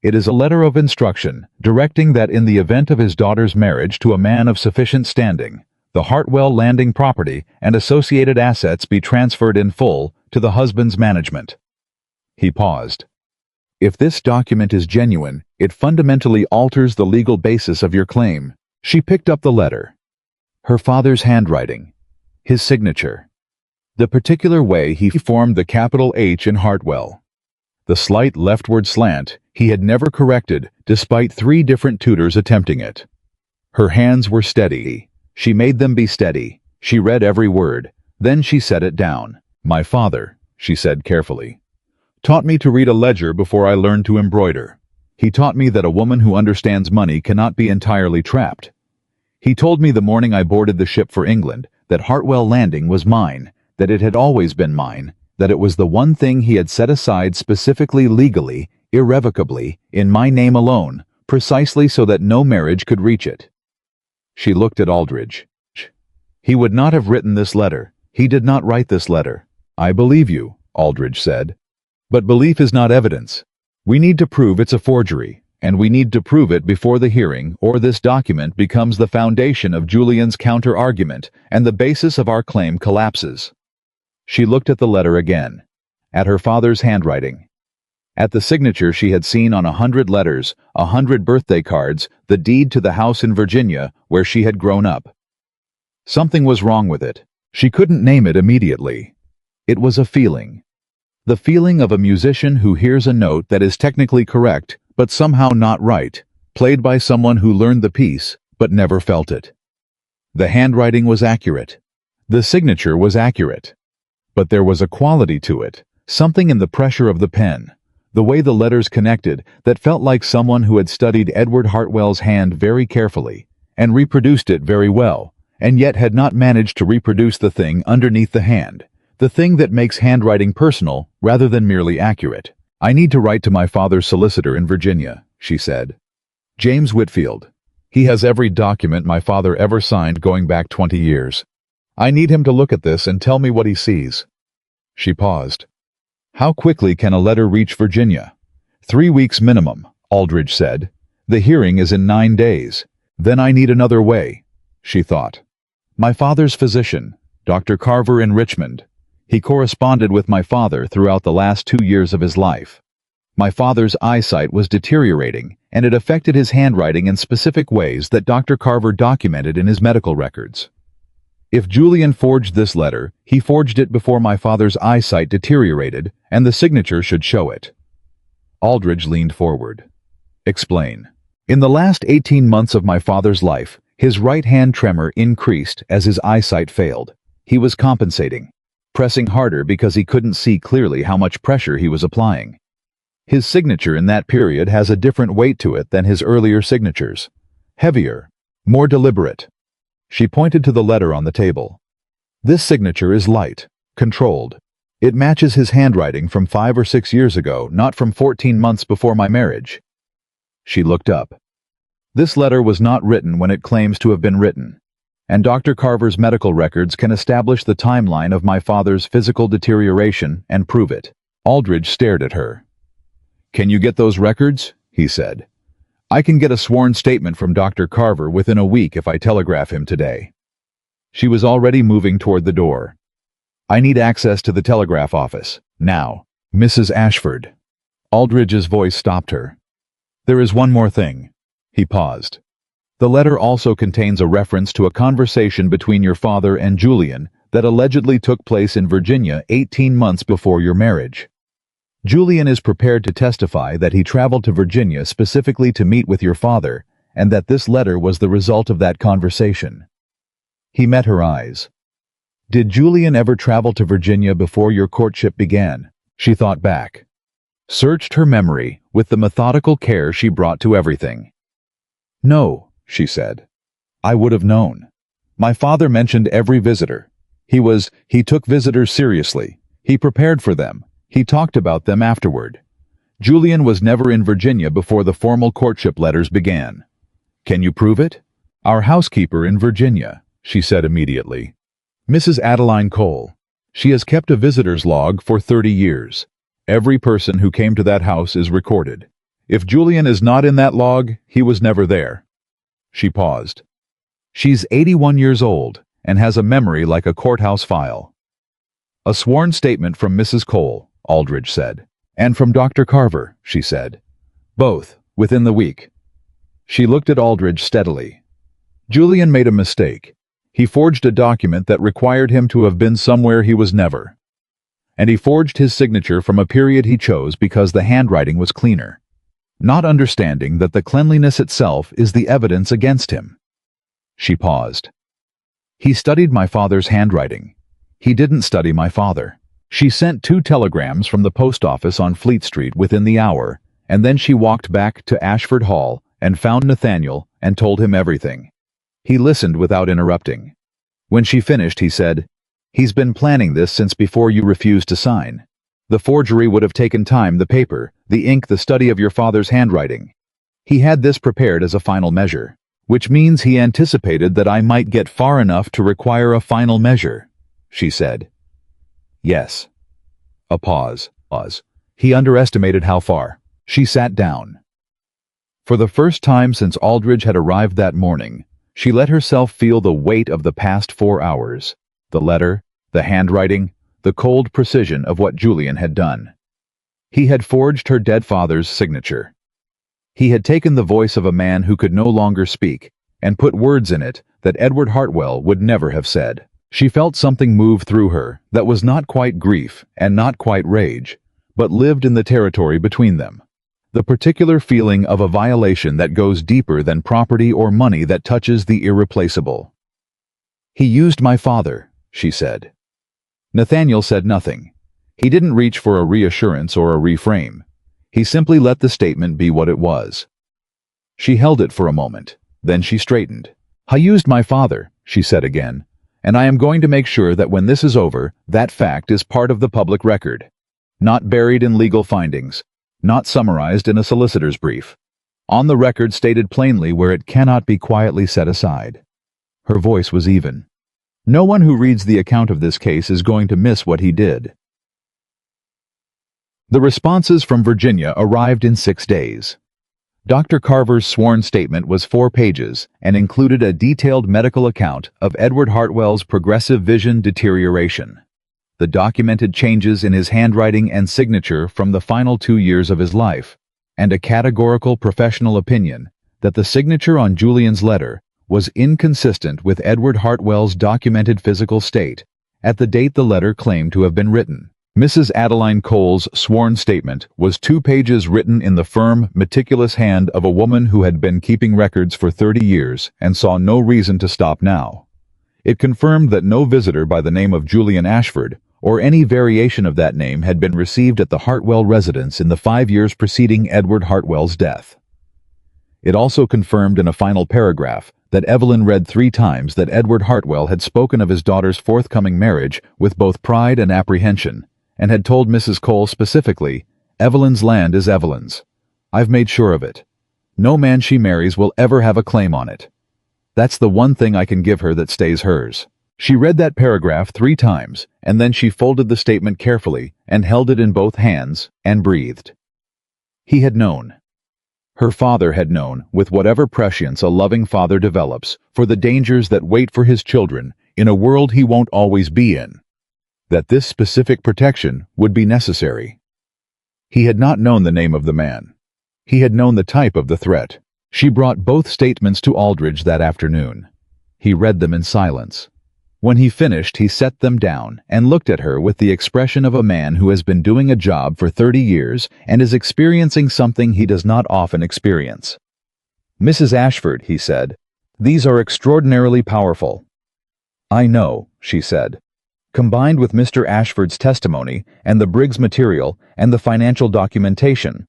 It is a letter of instruction, directing that in the event of his daughter's marriage to a man of sufficient standing, the Hartwell landing property and associated assets be transferred in full to the husband's management." He paused. "If this document is genuine, it fundamentally alters the legal basis of your claim." She picked up the letter. Her father's handwriting. His signature. The particular way he formed the capital H in Hartwell. The slight leftward slant he had never corrected, despite 3 different tutors attempting it. Her hands were steady. She made them be steady. She read every word, Then she set it down. "My father," she said carefully, "taught me to read a ledger before I learned to embroider. He taught me that a woman who understands money cannot be entirely trapped. He told me the morning I boarded the ship for England that Hartwell Landing was mine, that it had always been mine, that it was the one thing he had set aside specifically legally, irrevocably, in my name alone, precisely so that no marriage could reach it." She looked at Aldridge. "He would not have written this letter. He did not write this letter." "I believe you," Aldridge said. "But belief is not evidence. We need to prove it's a forgery, and we need to prove it before the hearing, or this document becomes the foundation of Julian's counter-argument, and the basis of our claim collapses." She looked at the letter again, at her father's handwriting, at the signature she had seen on 100 letters, 100 birthday cards, the deed to the house in Virginia where she had grown up. Something was wrong with it. She couldn't name it immediately. It was a feeling. The feeling of a musician who hears a note that is technically correct, but somehow not right, played by someone who learned the piece, but never felt it. The handwriting was accurate. The signature was accurate. But there was a quality to it, something in the pressure of the pen, the way the letters connected, that felt like someone who had studied Edward Hartwell's hand very carefully, and reproduced it very well, and yet had not managed to reproduce the thing underneath the hand, the thing that makes handwriting personal rather than merely accurate. "I need to write to my father's solicitor in Virginia," she said. "James Whitfield. He has every document my father ever signed going back 20 years. I need him to look at this and tell me what he sees." She paused. "How quickly can a letter reach Virginia?" 3 weeks minimum, Aldridge said. "The hearing is in 9 days. Then I need another way," she thought. "My father's physician, Dr. Carver in Richmond. He corresponded with my father throughout the last 2 years of his life. My father's eyesight was deteriorating, and it affected his handwriting in specific ways that Dr. Carver documented in his medical records. If Julian forged this letter, he forged it before my father's eyesight deteriorated, and the signature should show it." Aldridge leaned forward. "Explain." "In the last 18 months of my father's life, his right hand tremor increased as his eyesight failed. He was compensating, pressing harder because he couldn't see clearly how much pressure he was applying. His signature in that period has a different weight to it than his earlier signatures. Heavier, more deliberate." She pointed to the letter on the table. "This signature is light, controlled. It matches his handwriting from 5 or 6 years ago, not from 14 months before my marriage." She looked up. "This letter was not written when it claims to have been written, and Dr. Carver's medical records can establish the timeline of my father's physical deterioration and prove it." Aldridge stared at her. "Can you get those records?" he said. "I can get a sworn statement from Dr. Carver within a week if I telegraph him today." She was already moving toward the door. "I need access to the telegraph office, now. Mrs. Ashford." Aldridge's voice stopped her. "There is one more thing." He paused. "The letter also contains a reference to a conversation between your father and Julian that allegedly took place in Virginia 18 months before your marriage. Julian is prepared to testify that he traveled to Virginia specifically to meet with your father, and that this letter was the result of that conversation." He met her eyes. "Did Julian ever travel to Virginia before your courtship began?" She thought back. Searched her memory with the methodical care she brought to everything. "No," she said. "I would have known. My father mentioned every visitor. He took visitors seriously. He prepared for them. He talked about them afterward. Julian was never in Virginia before the formal courtship letters began." "Can you prove it?" "Our housekeeper in Virginia," she said immediately. "Mrs. Adeline Cole. She has kept a visitor's log for 30 years. Every person who came to that house is recorded. If Julian is not in that log, he was never there." She paused. "She's 81 years old and has a memory like a courthouse file." "A sworn statement from Mrs. Cole," Aldridge said. "And from Dr. Carver," she said. "Both, within the week." She looked at Aldridge steadily. "Julian made a mistake. He forged a document that required him to have been somewhere he was never. And he forged his signature from a period he chose because the handwriting was cleaner, not understanding that the cleanliness itself is the evidence against him." She paused. "He studied my father's handwriting. He didn't study my father. She sent 2 telegrams from the post office on Fleet Street within the hour, and then she walked back to Ashford Hall and found Nathaniel and told him everything. He listened without interrupting. When she finished, he said, "He's been planning this since before you refused to sign. The forgery would have taken time, the paper, the ink, the study of your father's handwriting. He had this prepared as a final measure, which means he anticipated that I might get far enough to require a final measure," she said. "Yes." A pause. He underestimated how far. She sat down. For the first time since Aldridge had arrived that morning, she let herself feel the weight of the past 4 hours. The letter, the handwriting, the cold precision of what Julian had done. He had forged her dead father's signature. He had taken the voice of a man who could no longer speak and put words in it that Edward Hartwell would never have said. She felt something move through her that was not quite grief and not quite rage, but lived in the territory between them. The particular feeling of a violation that goes deeper than property or money, that touches the irreplaceable. "He used my father," she said. Nathaniel said nothing. He didn't reach for a reassurance or a reframe. He simply let the statement be what it was. She held it for a moment, then she straightened. "I used my father," she said again, "and I am going to make sure that when this is over, that fact is part of the public record. Not buried in legal findings, not summarized in a solicitor's brief. On the record, stated plainly where it cannot be quietly set aside." Her voice was even. "No one who reads the account of this case is going to miss what he did." The responses from Virginia arrived in 6 days. Dr. Carver's sworn statement was 4 pages and included a detailed medical account of Edward Hartwell's progressive vision deterioration, the documented changes in his handwriting and signature from the final 2 years of his life, and a categorical professional opinion that the signature on Julian's letter was inconsistent with Edward Hartwell's documented physical state at the date the letter claimed to have been written. Mrs. Adeline Cole's sworn statement was 2 pages written in the firm, meticulous hand of a woman who had been keeping records for 30 years and saw no reason to stop now. It confirmed that no visitor by the name of Julian Ashford, or any variation of that name, had been received at the Hartwell residence in the 5 years preceding Edward Hartwell's death. It also confirmed in a final paragraph that Evelyn read 3 times that Edward Hartwell had spoken of his daughter's forthcoming marriage with both pride and apprehension, and had told Mrs. Cole specifically, "Evelyn's land is Evelyn's. I've made sure of it. No man she marries will ever have a claim on it. That's the one thing I can give her that stays hers." She read that paragraph 3 times, and then she folded the statement carefully and held it in both hands and breathed. He had known. Her father had known, with whatever prescience a loving father develops, for the dangers that wait for his children in a world he won't always be in, that this specific protection would be necessary. He had not known the name of the man. He had known the type of the threat. She brought both statements to Aldridge that afternoon. He read them in silence. When he finished, he set them down and looked at her with the expression of a man who has been doing a job for 30 years and is experiencing something he does not often experience. "Mrs. Ashford," he said, "these are extraordinarily powerful." "I know," she said. "Combined with Mr. Ashford's testimony and the Briggs material and the financial documentation."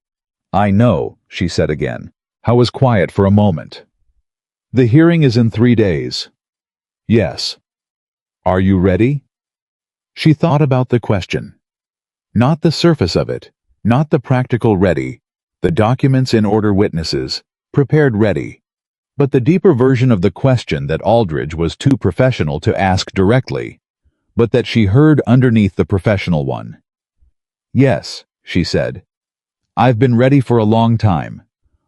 "I know," she said again. I was quiet for a moment. "The hearing is in 3 days." "Yes." "Are you ready?" She thought about the question. Not the surface of it, not the practical ready, the documents in order, witnesses, prepared ready, but the deeper version of the question that Aldridge was too professional to ask directly, but that she heard underneath the professional one. "Yes," she said. "I've been ready for a long time.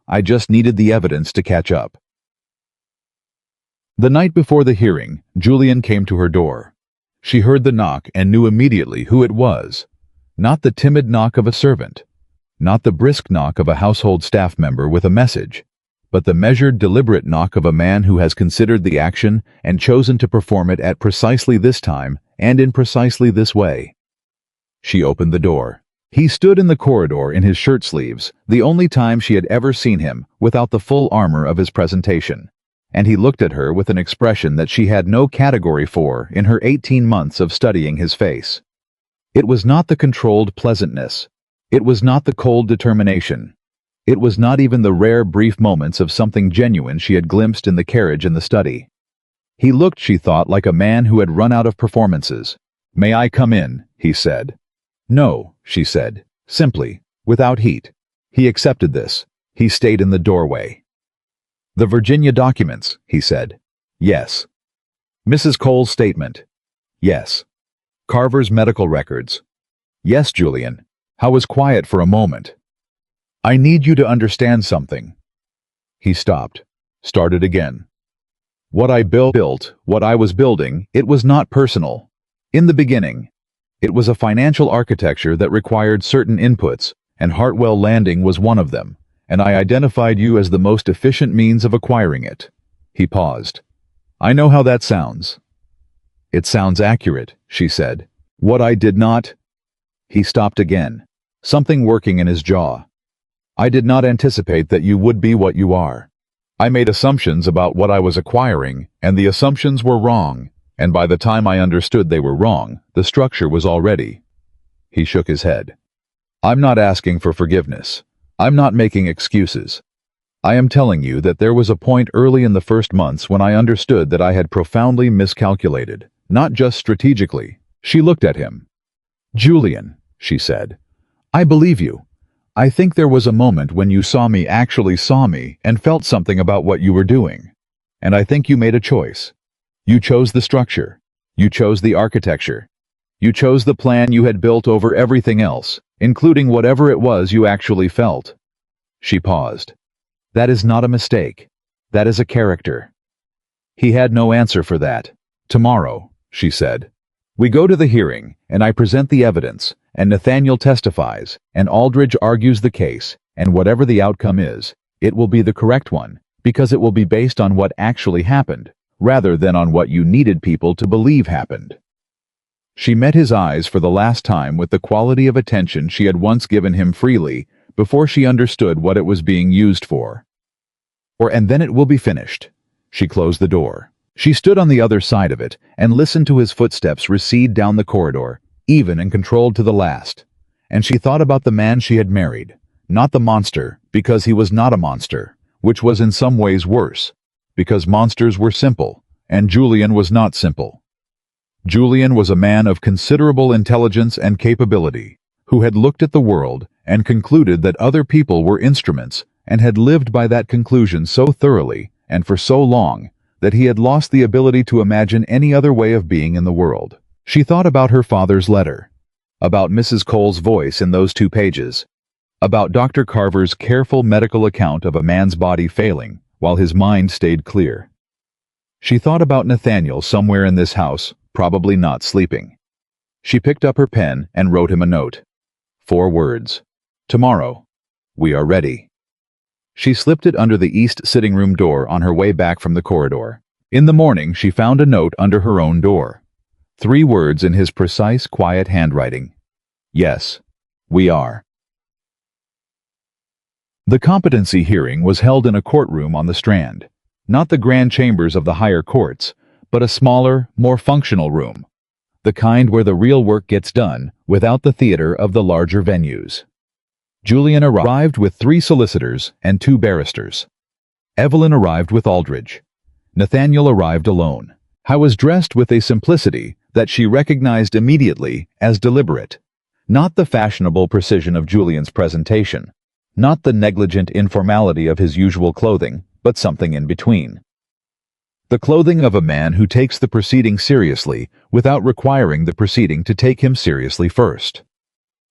I just needed the evidence to catch up." The night before the hearing, Julian came to her door. She heard the knock and knew immediately who it was. Not the timid knock of a servant, not the brisk knock of a household staff member with a message, but the measured, deliberate knock of a man who has considered the action and chosen to perform it at precisely this time and in precisely this way. She opened the door. He stood in the corridor in his shirt sleeves, the only time she had ever seen him without the full armor of his presentation, and he looked at her with an expression that she had no category for in her 18 months of studying his face. It was not the controlled pleasantness. It was not the cold determination. It was not even the rare brief moments of something genuine she had glimpsed in the carriage in the study. He looked, she thought, like a man who had run out of performances. "May I come in?" he said. "No," she said, simply, without heat. He accepted this. He stayed in the doorway. "The Virginia documents," he said. "Yes." "Mrs. Cole's statement." "Yes." "Carver's medical records." "Yes, Julian." Howe was quiet for a moment. "I need you to understand something." He stopped, started again. "What I built, what I was building, it was not personal. In the beginning, it was a financial architecture that required certain inputs, and Hartwell Landing was one of them, and I identified you as the most efficient means of acquiring it." He paused. "I know how that sounds." "It sounds accurate," she said. "What I did not—" He stopped again, something working in his jaw. "I did not anticipate that you would be what you are. I made assumptions about what I was acquiring, and the assumptions were wrong, and by the time I understood they were wrong, the structure was already—" He shook his head. "I'm not asking for forgiveness. I'm not making excuses. I am telling you that there was a point early in the first months when I understood that I had profoundly miscalculated, not just strategically." She looked at him. "Julian," she said, "I believe you. I think there was a moment when you actually saw me and felt something about what you were doing. And I think you made a choice. You chose the structure. You chose the architecture. You chose the plan you had built over everything else, including whatever it was you actually felt." She paused. "That is not a mistake. That is a character." He had no answer for that. "Tomorrow," she said, "we go to the hearing, and I present the evidence, and Nathaniel testifies, and Aldridge argues the case, and whatever the outcome is, it will be the correct one, because it will be based on what actually happened, rather than on what you needed people to believe happened." She met his eyes for the last time with the quality of attention she had once given him freely, before she understood what it was being used for. "And then it will be finished." She closed the door. She stood on the other side of it and listened to his footsteps recede down the corridor, even and controlled to the last. And she thought about the man she had married, not the monster, because he was not a monster, which was in some ways worse, because monsters were simple, and Julian was not simple. Julian was a man of considerable intelligence and capability, who had looked at the world and concluded that other people were instruments, and had lived by that conclusion so thoroughly and for so long that he had lost the ability to imagine any other way of being in the world. She thought about her father's letter, about Mrs. Cole's voice in those 2 pages, about Dr. Carver's careful medical account of a man's body failing while his mind stayed clear. She thought about Nathaniel somewhere in this house, probably not sleeping. She picked up her pen and wrote him a note. 4 words. "Tomorrow. We are ready." She slipped it under the east sitting room door on her way back from the corridor. In the morning, she found a note under her own door. 3 words in his precise, quiet handwriting. "Yes, we are." The competency hearing was held in a courtroom on the Strand, not the grand chambers of the higher courts, but a smaller, more functional room, the kind where the real work gets done without the theater of the larger venues. Julian arrived with 3 solicitors and 2 barristers. Evelyn arrived with Aldridge. Nathaniel arrived alone. Howe was dressed with a simplicity that she recognized immediately as deliberate. Not the fashionable precision of Julian's presentation, not the negligent informality of his usual clothing, but something in between. The clothing of a man who takes the proceeding seriously without requiring the proceeding to take him seriously first.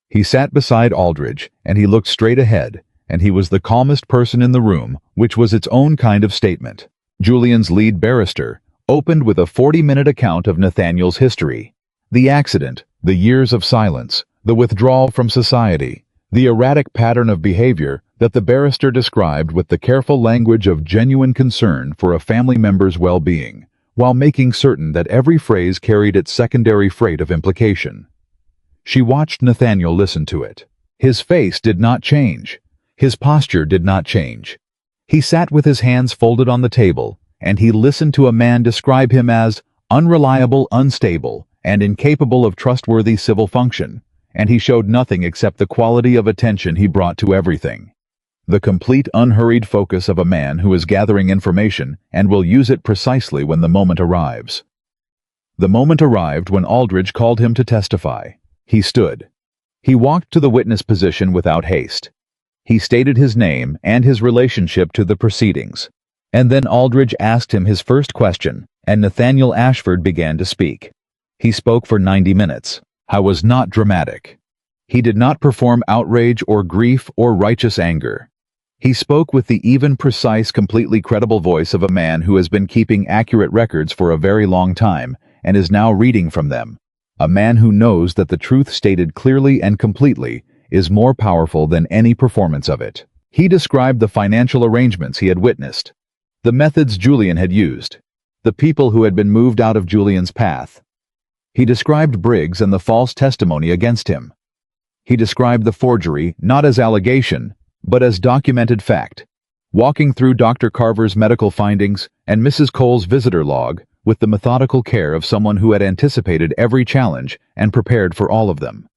He sat beside Aldridge, and he looked straight ahead, and he was the calmest person in the room, which was its own kind of statement. Julian's lead barrister opened with a 40-minute account of Nathaniel's history, the accident, the years of silence, the withdrawal from society, the erratic pattern of behavior that the barrister described with the careful language of genuine concern for a family member's well-being, while making certain that every phrase carried its secondary freight of implication. She watched Nathaniel listen to it. His face did not change. His posture did not change. He sat with his hands folded on the table, and he listened to a man describe him as unreliable, unstable, and incapable of trustworthy civil function, and he showed nothing except the quality of attention he brought to everything. The complete, unhurried focus of a man who is gathering information and will use it precisely when the moment arrives. The moment arrived when Aldridge called him to testify. He stood. He walked to the witness position without haste. He stated his name and his relationship to the proceedings. And then Aldridge asked him his first question, and Nathaniel Ashford began to speak. He spoke for 90 minutes. I was not dramatic. He did not perform outrage or grief or righteous anger. He spoke with the even, precise, completely credible voice of a man who has been keeping accurate records for a very long time and is now reading from them. A man who knows that the truth stated clearly and completely is more powerful than any performance of it. He described the financial arrangements he had witnessed, the methods Julian had used, the people who had been moved out of Julian's path. He described Briggs and the false testimony against him. He described the forgery not as allegation, but as documented fact, walking through Dr. Carver's medical findings and Mrs. Cole's visitor log with the methodical care of someone who had anticipated every challenge and prepared for all of them.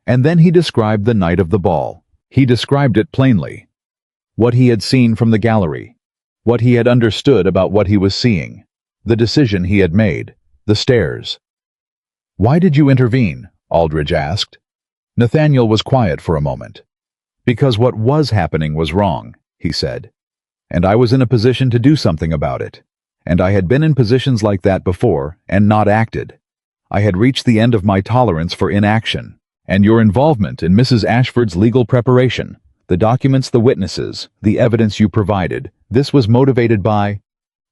And then he described the night of the ball. He described it plainly. What he had seen from the gallery, what he had understood about what he was seeing, the decision he had made, the stairs. "Why did you intervene?" Aldridge asked. Nathaniel was quiet for a moment. "Because what was happening was wrong," he said. "And I was in a position to do something about it. And I had been in positions like that before and not acted. I had reached the end of my tolerance for inaction. And your involvement in Mrs. Ashford's legal preparation, the documents, the witnesses, the evidence you provided, this was motivated by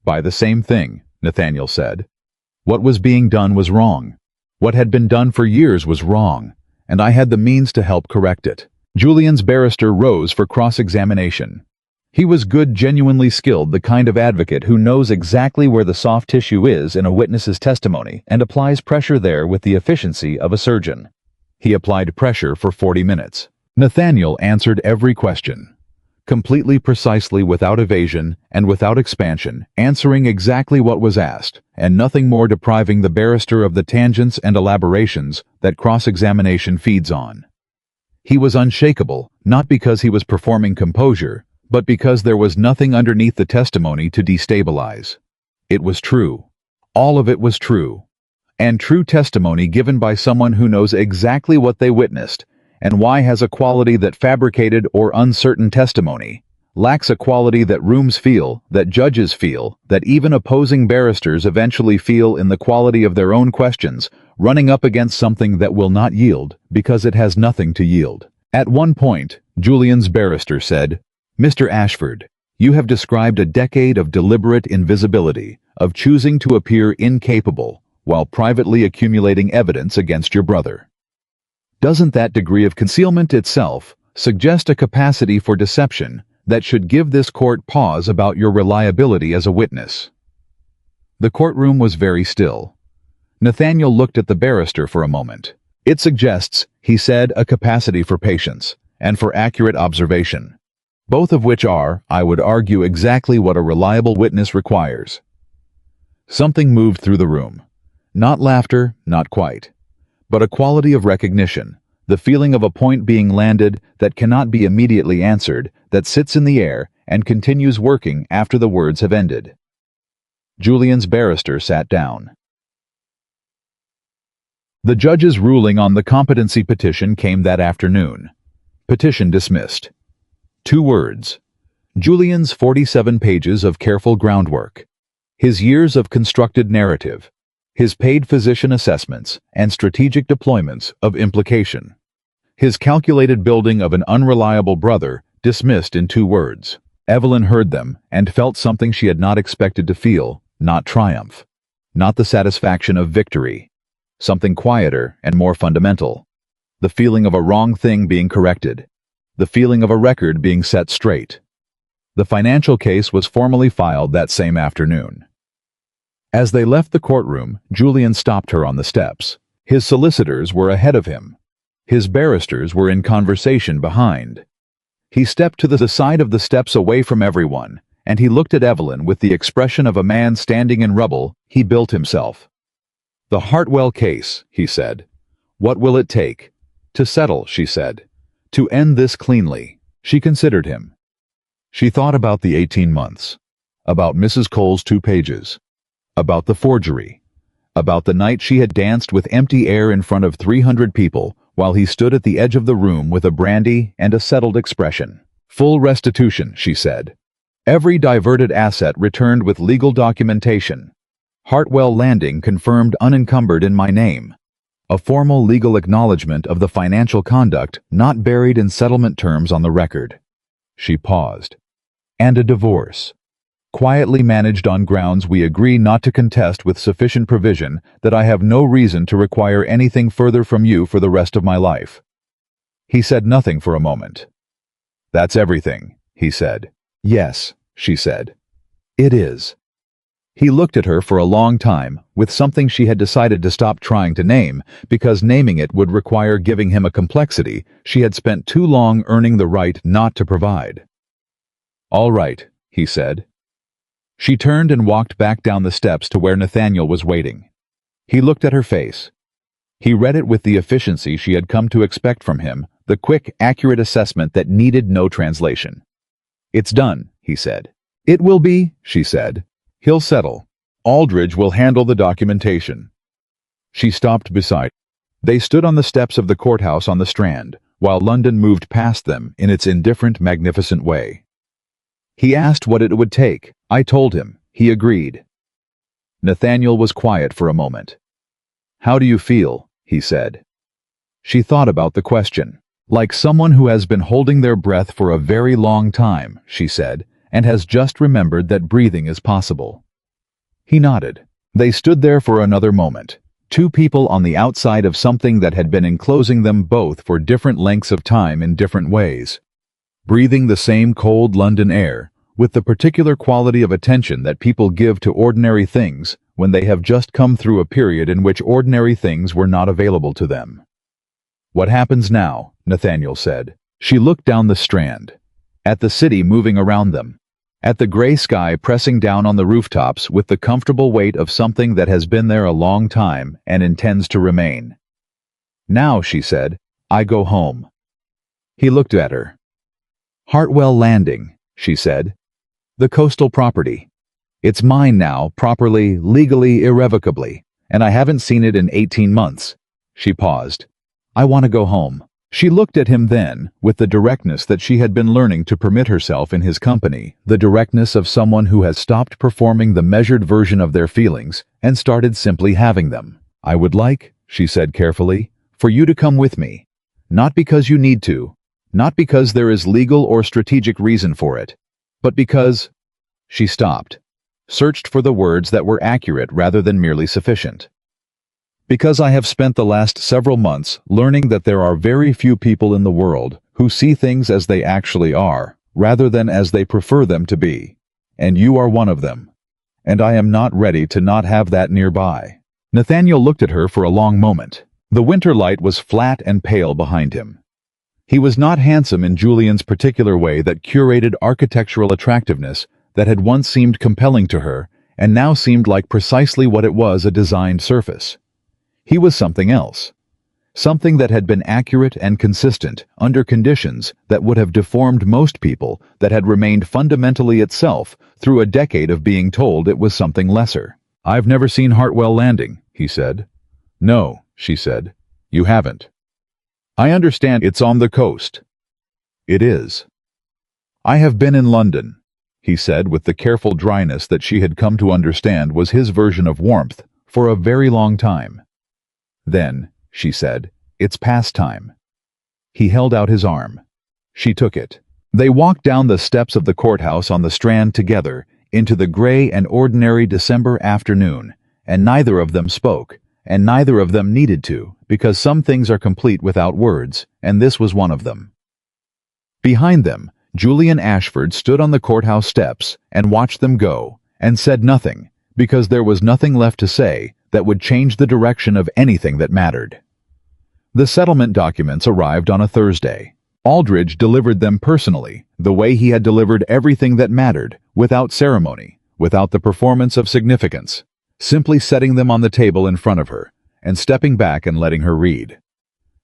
the same thing," Nathaniel said. "What was being done was wrong. What had been done for years was wrong, and I had the means to help correct it." Julian's barrister rose for cross-examination. He was good, genuinely skilled, the kind of advocate who knows exactly where the soft tissue is in a witness's testimony and applies pressure there with the efficiency of a surgeon. He applied pressure for 40 minutes. Nathaniel answered every question, completely, precisely, without evasion and without expansion, answering exactly what was asked, and nothing more, depriving the barrister of the tangents and elaborations that cross-examination feeds on. He was unshakable, not because he was performing composure, but because there was nothing underneath the testimony to destabilize. It was true. All of it was true. And true testimony given by someone who knows exactly what they witnessed, and why has a quality that fabricated or uncertain testimony lacks a quality that rooms feel, that judges feel, that even opposing barristers eventually feel in the quality of their own questions, running up against something that will not yield because it has nothing to yield. At one point, Julian's barrister said, "Mr. Ashford, you have described a decade of deliberate invisibility, of choosing to appear incapable, while privately accumulating evidence against your brother. Doesn't that degree of concealment itself suggest a capacity for deception that should give this court pause about your reliability as a witness?" The courtroom was very still. Nathaniel looked at the barrister for a moment. "It suggests," he said, "a capacity for patience and for accurate observation, both of which are, I would argue, exactly what a reliable witness requires." Something moved through the room. Not laughter, not quite, but a quality of recognition, the feeling of a point being landed that cannot be immediately answered, that sits in the air and continues working after the words have ended. Julian's barrister sat down. The judge's ruling on the competency petition came that afternoon. Petition dismissed. 2 words. Julian's 47 pages of careful groundwork, his years of constructed narrative, his paid physician assessments and strategic deployments of implication, his calculated building of an unreliable brother dismissed in 2 words. Evelyn heard them and felt something she had not expected to feel, not triumph, not the satisfaction of victory, something quieter and more fundamental, the feeling of a wrong thing being corrected, the feeling of a record being set straight. The financial case was formally filed that same afternoon. As they left the courtroom, Julian stopped her on the steps. His solicitors were ahead of him. His barristers were in conversation behind. He stepped to the side of the steps away from everyone and he looked at Evelyn with the expression of a man standing in rubble he built himself. "The Hartwell case," he said. "What will it take?" "To settle," she said. "To end this cleanly." She considered him. She thought about the 18 months, about Mrs. Cole's 2 pages, about the forgery, about the night she had danced with empty air in front of 300 people while he stood at the edge of the room with a brandy and a settled expression. "Full restitution," she said. "Every diverted asset returned with legal documentation. Hartwell Landing confirmed unencumbered in my name. A formal legal acknowledgement of the financial conduct not buried in settlement terms on the record." She paused. "And a divorce. Quietly managed on grounds we agree not to contest with sufficient provision that I have no reason to require anything further from you for the rest of my life." He said nothing for a moment. "That's everything," he said. "Yes," she said. "It is." He looked at her for a long time, with something she had decided to stop trying to name, because naming it would require giving him a complexity she had spent too long earning the right not to provide. "All right," he said. She turned and walked back down the steps to where Nathaniel was waiting. He looked at her face. He read it with the efficiency she had come to expect from him, the quick, accurate assessment that needed no translation. "It's done," he said. "It will be," she said. "He'll settle. Aldridge will handle the documentation." She stopped beside him. They stood on the steps of the courthouse on the Strand, while London moved past them in its indifferent, magnificent way. He asked what it would take. I told him. He agreed. Nathaniel was quiet for a moment. "How do you feel?" he said. She thought about the question. "Like someone who has been holding their breath for a very long time," she said, "and has just remembered that breathing is possible." He nodded. They stood there for another moment, 2 people on the outside of something that had been enclosing them both for different lengths of time in different ways. Breathing the same cold London air, with the particular quality of attention that people give to ordinary things when they have just come through a period in which ordinary things were not available to them. "What happens now?" Nathaniel said. She looked down the Strand, at the city moving around them, at the gray sky pressing down on the rooftops with the comfortable weight of something that has been there a long time and intends to remain. "Now," she said, "I go home." He looked at her. "Hartwell Landing," she said. "The coastal property. It's mine now, properly, legally, irrevocably, and I haven't seen it in 18 months. She paused. "I want to go home." She looked at him then, with the directness that she had been learning to permit herself in his company, the directness of someone who has stopped performing the measured version of their feelings and started simply having them. "I would like," she said carefully, "for you to come with me. Not because you need to, not because there is legal or strategic reason for it, but because—" She stopped, searched for the words that were accurate rather than merely sufficient. "Because I have spent the last several months learning that there are very few people in the world who see things as they actually are, rather than as they prefer them to be. And you are one of them. And I am not ready to not have that nearby." Nathaniel looked at her for a long moment. The winter light was flat and pale behind him. He was not handsome in Julian's particular way that curated architectural attractiveness that had once seemed compelling to her and now seemed like precisely what it was, a designed surface. He was something else. Something that had been accurate and consistent under conditions that would have deformed most people, that had remained fundamentally itself through a decade of being told it was something lesser. "I've never seen Hartwell Landing," he said. "No," she said. "You haven't." "I understand it's on the coast." "It is." "I have been in London," he said with the careful dryness that she had come to understand was his version of warmth, "for a very long time." "Then," she said, "it's past time." He held out his arm. She took it. They walked down the steps of the courthouse on the Strand together into the gray and ordinary December afternoon, and neither of them spoke, and neither of them needed to, because some things are complete without words, and this was one of them. Behind them, Julian Ashford stood on the courthouse steps and watched them go, and said nothing, because there was nothing left to say that would change the direction of anything that mattered. The settlement documents arrived on a Thursday. Aldridge delivered them personally, the way he had delivered everything that mattered, without ceremony, without the performance of significance, simply setting them on the table in front of her, and stepping back and letting her read.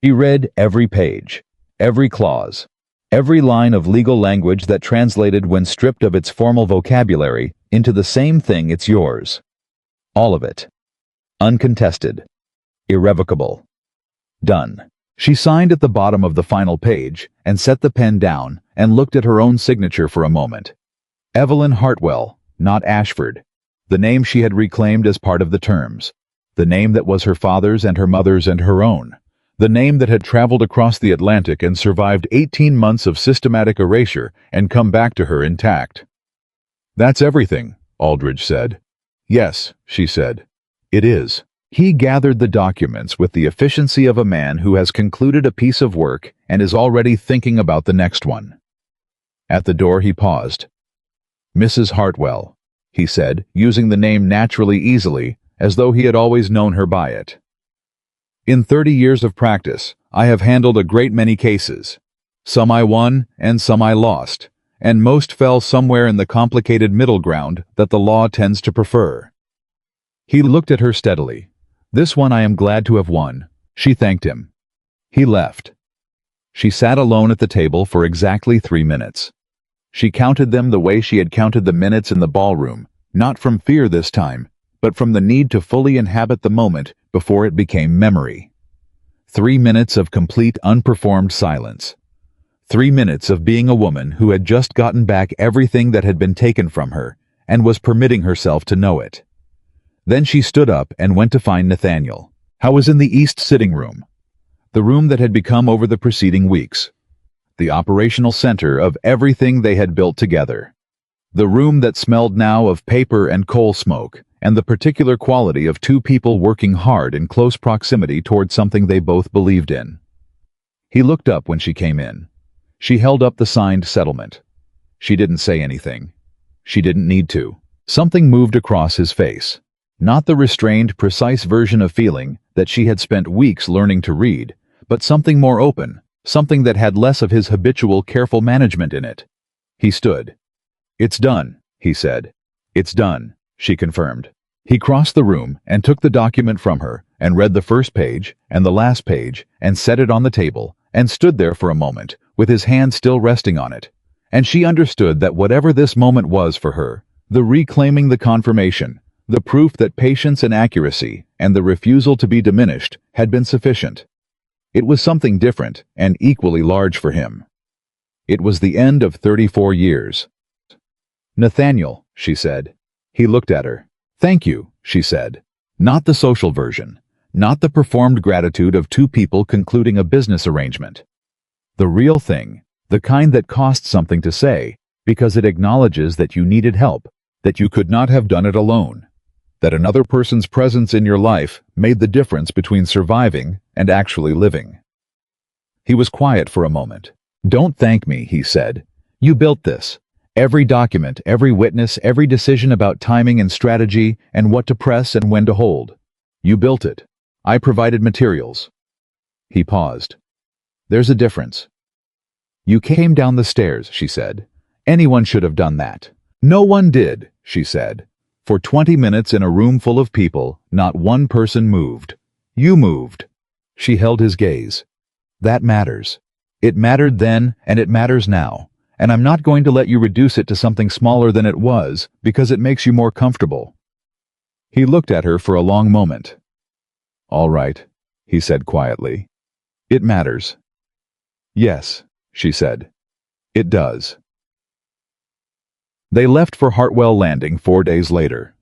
He read every page, every clause, every line of legal language that translated when stripped of its formal vocabulary into the same thing: it's yours. All of it. Uncontested. Irrevocable. Done. She signed at the bottom of the final page and set the pen down and looked at her own signature for a moment. Evelyn Hartwell, not Ashford. The name she had reclaimed as part of the terms. The name that was her father's and her mother's and her own. The name that had traveled across the Atlantic and survived 18 months of systematic erasure and come back to her intact. "That's everything," Aldridge said. "Yes," she said. "It is." He gathered the documents with the efficiency of a man who has concluded a piece of work and is already thinking about the next one. At the door he paused. "Mrs. Hartwell," he said, using the name naturally, easily, as though he had always known her by it. "In 30 years of practice, I have handled a great many cases. Some I won and some I lost, and most fell somewhere in the complicated middle ground that the law tends to prefer." He looked at her steadily. "This one I am glad to have won." She thanked him. He left. She sat alone at the table for exactly 3 minutes. She counted them the way she had counted the minutes in the ballroom, not from fear this time, but from the need to fully inhabit the moment before it became memory. 3 minutes of complete unperformed silence. 3 minutes of being a woman who had just gotten back everything that had been taken from her and was permitting herself to know it. Then she stood up and went to find Nathaniel. How was in the East sitting room? The room that had become over the preceding weeks. The operational center of everything they had built together. The room that smelled now of paper and coal smoke, and the particular quality of two people working hard in close proximity toward something they both believed in. He looked up when she came in. She held up the signed settlement. She didn't say anything. She didn't need to. Something moved across his face. Not the restrained, precise version of feeling that she had spent weeks learning to read, but something more open, something that had less of his habitual careful management in it. He stood. "It's done," he said. "It's done," she confirmed. He crossed the room and took the document from her and read the first page and the last page and set it on the table and stood there for a moment with his hand still resting on it. And she understood that whatever this moment was for her, the reclaiming the confirmation, the proof that patience and accuracy and the refusal to be diminished had been sufficient. It was something different and equally large for him. It was the end of 34 years. "Nathaniel," she said. He looked at her. "Thank you," she said. Not the social version, not the performed gratitude of two people concluding a business arrangement. The real thing, the kind that costs something to say, because it acknowledges that you needed help, that you could not have done it alone. That another person's presence in your life made the difference between surviving and actually living. He was quiet for a moment. "Don't thank me," he said. "You built this. Every document, every witness, every decision about timing and strategy and what to press and when to hold. You built it. I provided materials." He paused. "There's a difference." "You came down the stairs," she said. "Anyone should have done that." "No one did," she said. "For 20 minutes in a room full of people, not one person moved. You moved." She held his gaze. "That matters. It mattered then, and it matters now. And I'm not going to let you reduce it to something smaller than it was, because it makes you more comfortable." He looked at her for a long moment. "All right," he said quietly. "It matters." "Yes," she said. "It does." They left for Hartwell Landing 4 days later.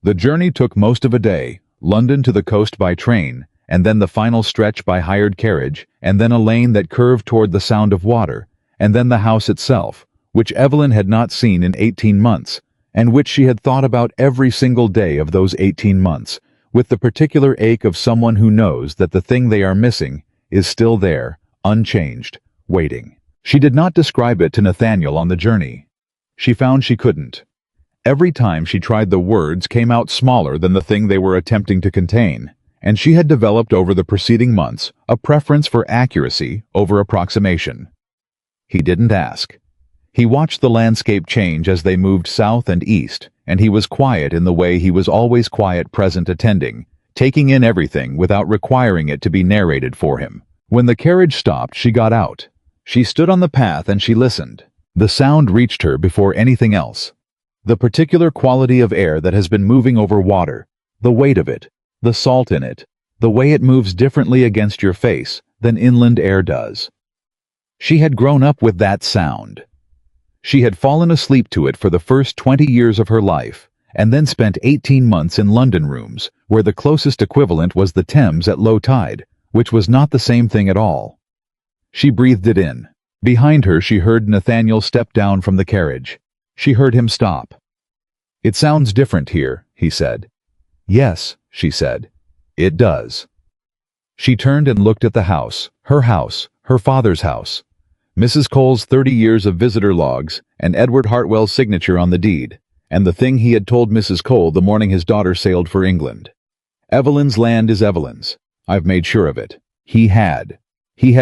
The journey took most of a day, London to the coast by train, and then the final stretch by hired carriage, and then a lane that curved toward the sound of water, and then the house itself, which Evelyn had not seen in 18 months, and which she had thought about every single day of those 18 months, with the particular ache of someone who knows that the thing they are missing is still there, unchanged, waiting. She did not describe it to Nathaniel on the journey. She found she couldn't. Every time she tried, the words came out smaller than the thing they were attempting to contain, and she had developed over the preceding months a preference for accuracy over approximation. He didn't ask. He watched the landscape change as they moved south and east, and he was quiet in the way he was always quiet, present, attending, taking in everything without requiring it to be narrated for him. When the carriage stopped, she got out. She stood on the path and she listened. The sound reached her before anything else. The particular quality of air that has been moving over water, the weight of it, the salt in it, the way it moves differently against your face than inland air does. She had grown up with that sound. She had fallen asleep to it for the first 20 years of her life, and then spent 18 months in London rooms, where the closest equivalent was the Thames at low tide, which was not the same thing at all. She breathed it in. Behind her she heard Nathaniel step down from the carriage. She heard him stop. "It sounds different here," he said. "Yes," she said. "It does." She turned and looked at the house, her father's house. Mrs. Cole's 30 years of visitor logs, and Edward Hartwell's signature on the deed, and the thing he had told Mrs. Cole the morning his daughter sailed for England. Evelyn's land is Evelyn's. I've made sure of it. He had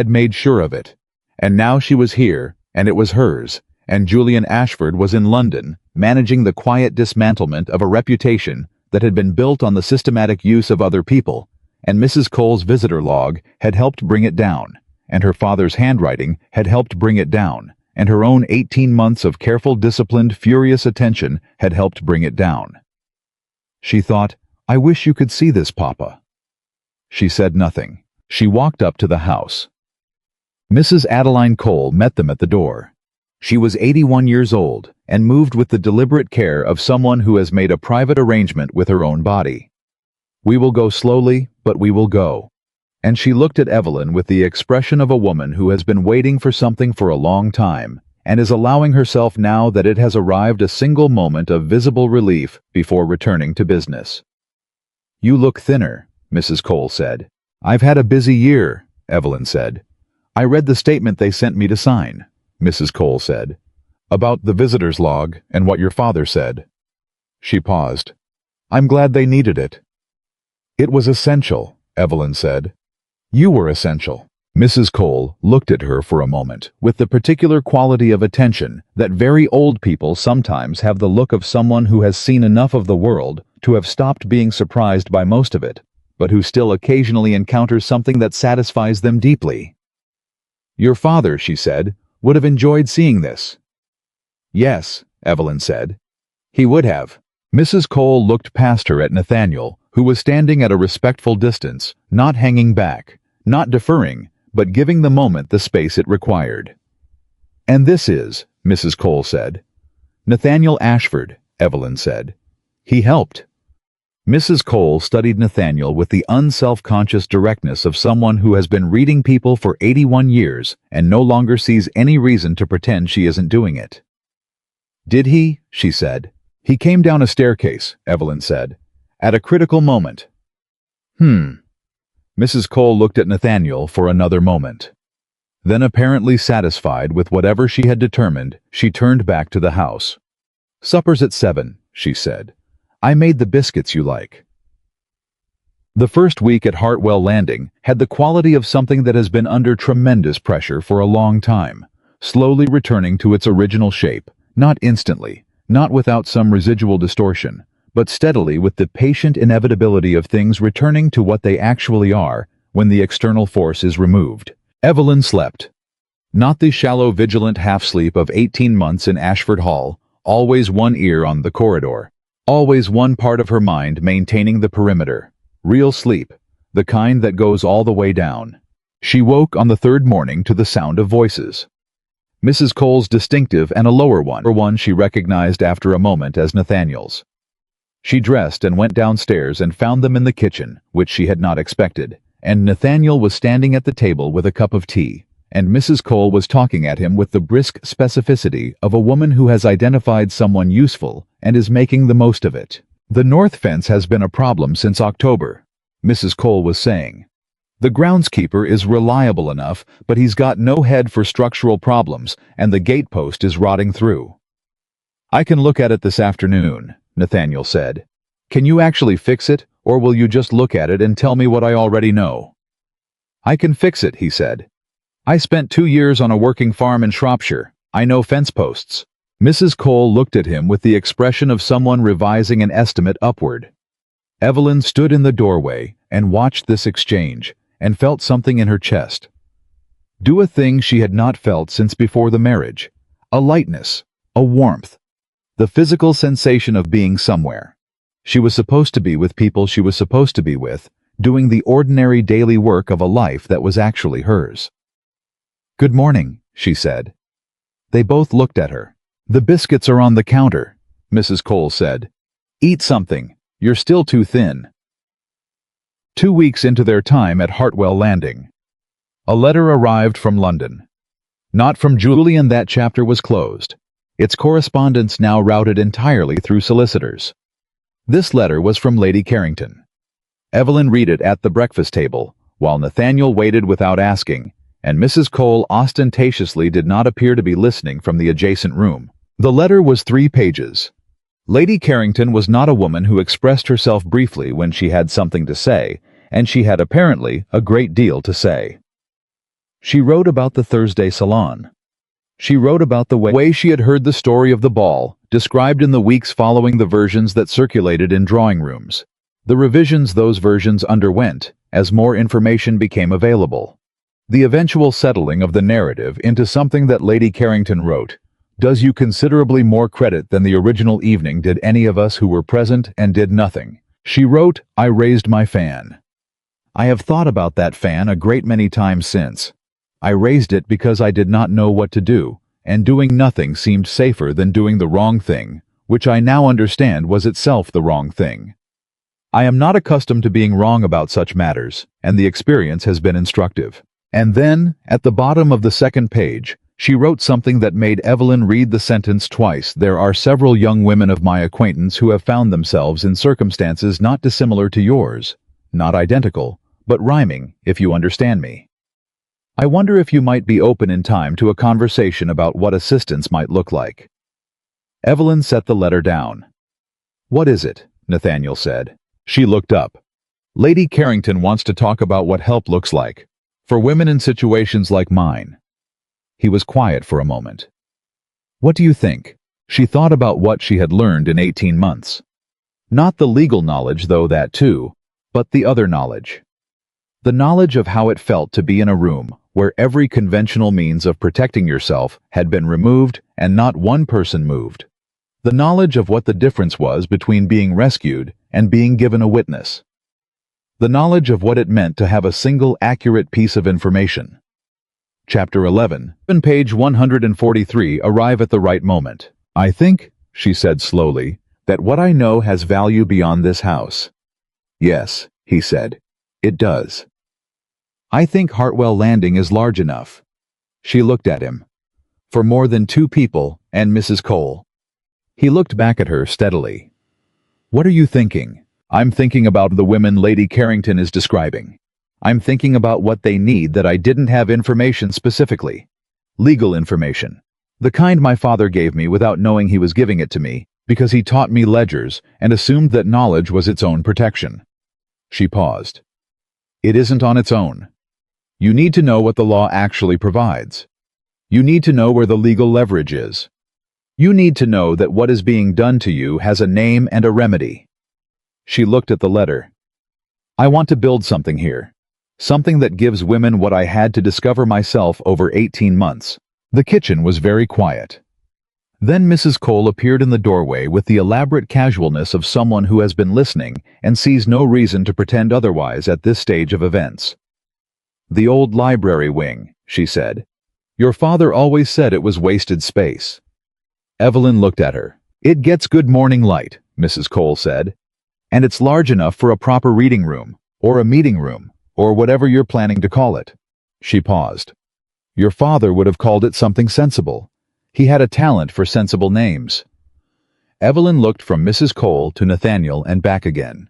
made sure of it. And now she was here, and it was hers, and Julian Ashford was in London, managing the quiet dismantlement of a reputation that had been built on the systematic use of other people, and Mrs. Cole's visitor log had helped bring it down, and her father's handwriting had helped bring it down, and her own 18 months of careful, disciplined, furious attention had helped bring it down. She thought, "I wish you could see this, Papa." She said nothing. She walked up to the house. Mrs. Adeline Cole met them at the door. She was 81 years old, and moved with the deliberate care of someone who has made a private arrangement with her own body. "We will go slowly, but we will go." And she looked at Evelyn with the expression of a woman who has been waiting for something for a long time, and is allowing herself now that it has arrived a single moment of visible relief before returning to business. "You look thinner," Mrs. Cole said. "I've had a busy year," Evelyn said. "I read the statement they sent me to sign," Mrs. Cole said. "About the visitor's log and what your father said." She paused. "I'm glad they needed it." "It was essential," Evelyn said. "You were essential." Mrs. Cole looked at her for a moment with the particular quality of attention that very old people sometimes have, the look of someone who has seen enough of the world to have stopped being surprised by most of it, but who still occasionally encounters something that satisfies them deeply. "Your father," she said, "would have enjoyed seeing this." "Yes," Evelyn said. "He would have." Mrs. Cole looked past her at Nathaniel, who was standing at a respectful distance, not hanging back, not deferring, but giving the moment the space it required. "And this is," Mrs. Cole said. "Nathaniel Ashford," Evelyn said. "He helped." Mrs. Cole studied Nathaniel with the unself-conscious directness of someone who has been reading people for 81 years and no longer sees any reason to pretend she isn't doing it. "Did he?" she said. "He came down a staircase," Evelyn said, "at a critical moment." Mrs. Cole looked at Nathaniel for another moment. Then, apparently satisfied with whatever she had determined, she turned back to the house. "Supper's at 7, she said. "I made the biscuits you like." The first week at Hartwell Landing had the quality of something that has been under tremendous pressure for a long time, slowly returning to its original shape, not instantly, not without some residual distortion, but steadily, with the patient inevitability of things returning to what they actually are when the external force is removed. Evelyn slept. Not the shallow, vigilant half-sleep of 18 months in Ashford Hall, always one ear on the corridor, always one part of her mind maintaining the perimeter. Real sleep, the kind that goes all the way down. She woke on the third morning to the sound of voices. Mrs. Cole's distinctive and a lower one she recognized after a moment as Nathaniel's. She dressed and went downstairs and found them in the kitchen, which she had not expected, and Nathaniel was standing at the table with a cup of tea, and Mrs. Cole was talking at him with the brisk specificity of a woman who has identified someone useful and is making the most of it. "The north fence has been a problem since October," Mrs. Cole was saying. "The groundskeeper is reliable enough, but he's got no head for structural problems, and the gatepost is rotting through." "I can look at it this afternoon," Nathaniel said. "Can you actually fix it, or will you just look at it and tell me what I already know?" "I can fix it," he said. I spent 2 years on a working farm in Shropshire. I know fence posts. Mrs. Cole looked at him with the expression of someone revising an estimate upward. Evelyn stood in the doorway and watched this exchange and felt something in her chest. Do a thing she had not felt since before the marriage. A lightness, a warmth, the physical sensation of being somewhere. She was supposed to be with people she was supposed to be with, doing the ordinary daily work of a life that was actually hers. "Good morning," she said. They both looked at her. "The biscuits are on the counter," Mrs. Cole said. "Eat something. You're still too thin." 2 weeks into their time at Hartwell Landing. A letter arrived from London. Not from Julian. That chapter was closed. Its correspondence now routed entirely through solicitors. This letter was from Lady Carrington. Evelyn read it at the breakfast table, while Nathaniel waited without asking, and Mrs. Cole ostentatiously did not appear to be listening from the adjacent room. The letter was 3 pages. Lady Carrington was not a woman who expressed herself briefly when she had something to say, and she had apparently a great deal to say. She wrote about the Thursday salon. She wrote about the way she had heard the story of the ball, described in the weeks following the versions that circulated in drawing rooms. The revisions those versions underwent, as more information became available. The eventual settling of the narrative into something that Lady Carrington wrote does you considerably more credit than the original evening did any of us who were present and did nothing. She wrote, "I raised my fan. I have thought about that fan a great many times since. I raised it because I did not know what to do, and doing nothing seemed safer than doing the wrong thing, which I now understand was itself the wrong thing. I am not accustomed to being wrong about such matters, and the experience has been instructive." And then, at the bottom of the second page, she wrote something that made Evelyn read the sentence twice. "There are several young women of my acquaintance who have found themselves in circumstances not dissimilar to yours, not identical, but rhyming, if you understand me. I wonder if you might be open in time to a conversation about what assistance might look like." Evelyn set the letter down. "What is it?" Nathaniel said. She looked up. "Lady Carrington wants to talk about what help looks like. For women in situations like mine." He was quiet for a moment. "What do you think?" She thought about what she had learned in 18 months. Not the legal knowledge, though that too, but the other knowledge. The knowledge of how it felt to be in a room where every conventional means of protecting yourself had been removed and not one person moved. The knowledge of what the difference was between being rescued and being given a witness. The knowledge of what it meant to have a single accurate piece of information. Chapter 11, page 143, arrive at the right moment. "I think," she said slowly, "that what I know has value beyond this house." "Yes," he said, "it does. I think Hartwell Landing is large enough." She looked at him. "For more than 2 people and Mrs. Cole." He looked back at her steadily. "What are you thinking?" "I'm thinking about the women Lady Carrington is describing. I'm thinking about what they need that I didn't have information specifically. Legal information. The kind my father gave me without knowing he was giving it to me, because he taught me ledgers and assumed that knowledge was its own protection." She paused. "It isn't on its own. You need to know what the law actually provides. You need to know where the legal leverage is. You need to know that what is being done to you has a name and a remedy." She looked at the letter. "I want to build something here. Something that gives women what I had to discover myself over 18 months. The kitchen was very quiet. Then Mrs. Cole appeared in the doorway with the elaborate casualness of someone who has been listening and sees no reason to pretend otherwise at this stage of events. "The old library wing," she said. "Your father always said it was wasted space." Evelyn looked at her. "It gets good morning light," Mrs. Cole said. "And it's large enough for a proper reading room, or a meeting room, or whatever you're planning to call it." She paused. "Your father would have called it something sensible. He had a talent for sensible names." Evelyn looked from Mrs. Cole to Nathaniel and back again.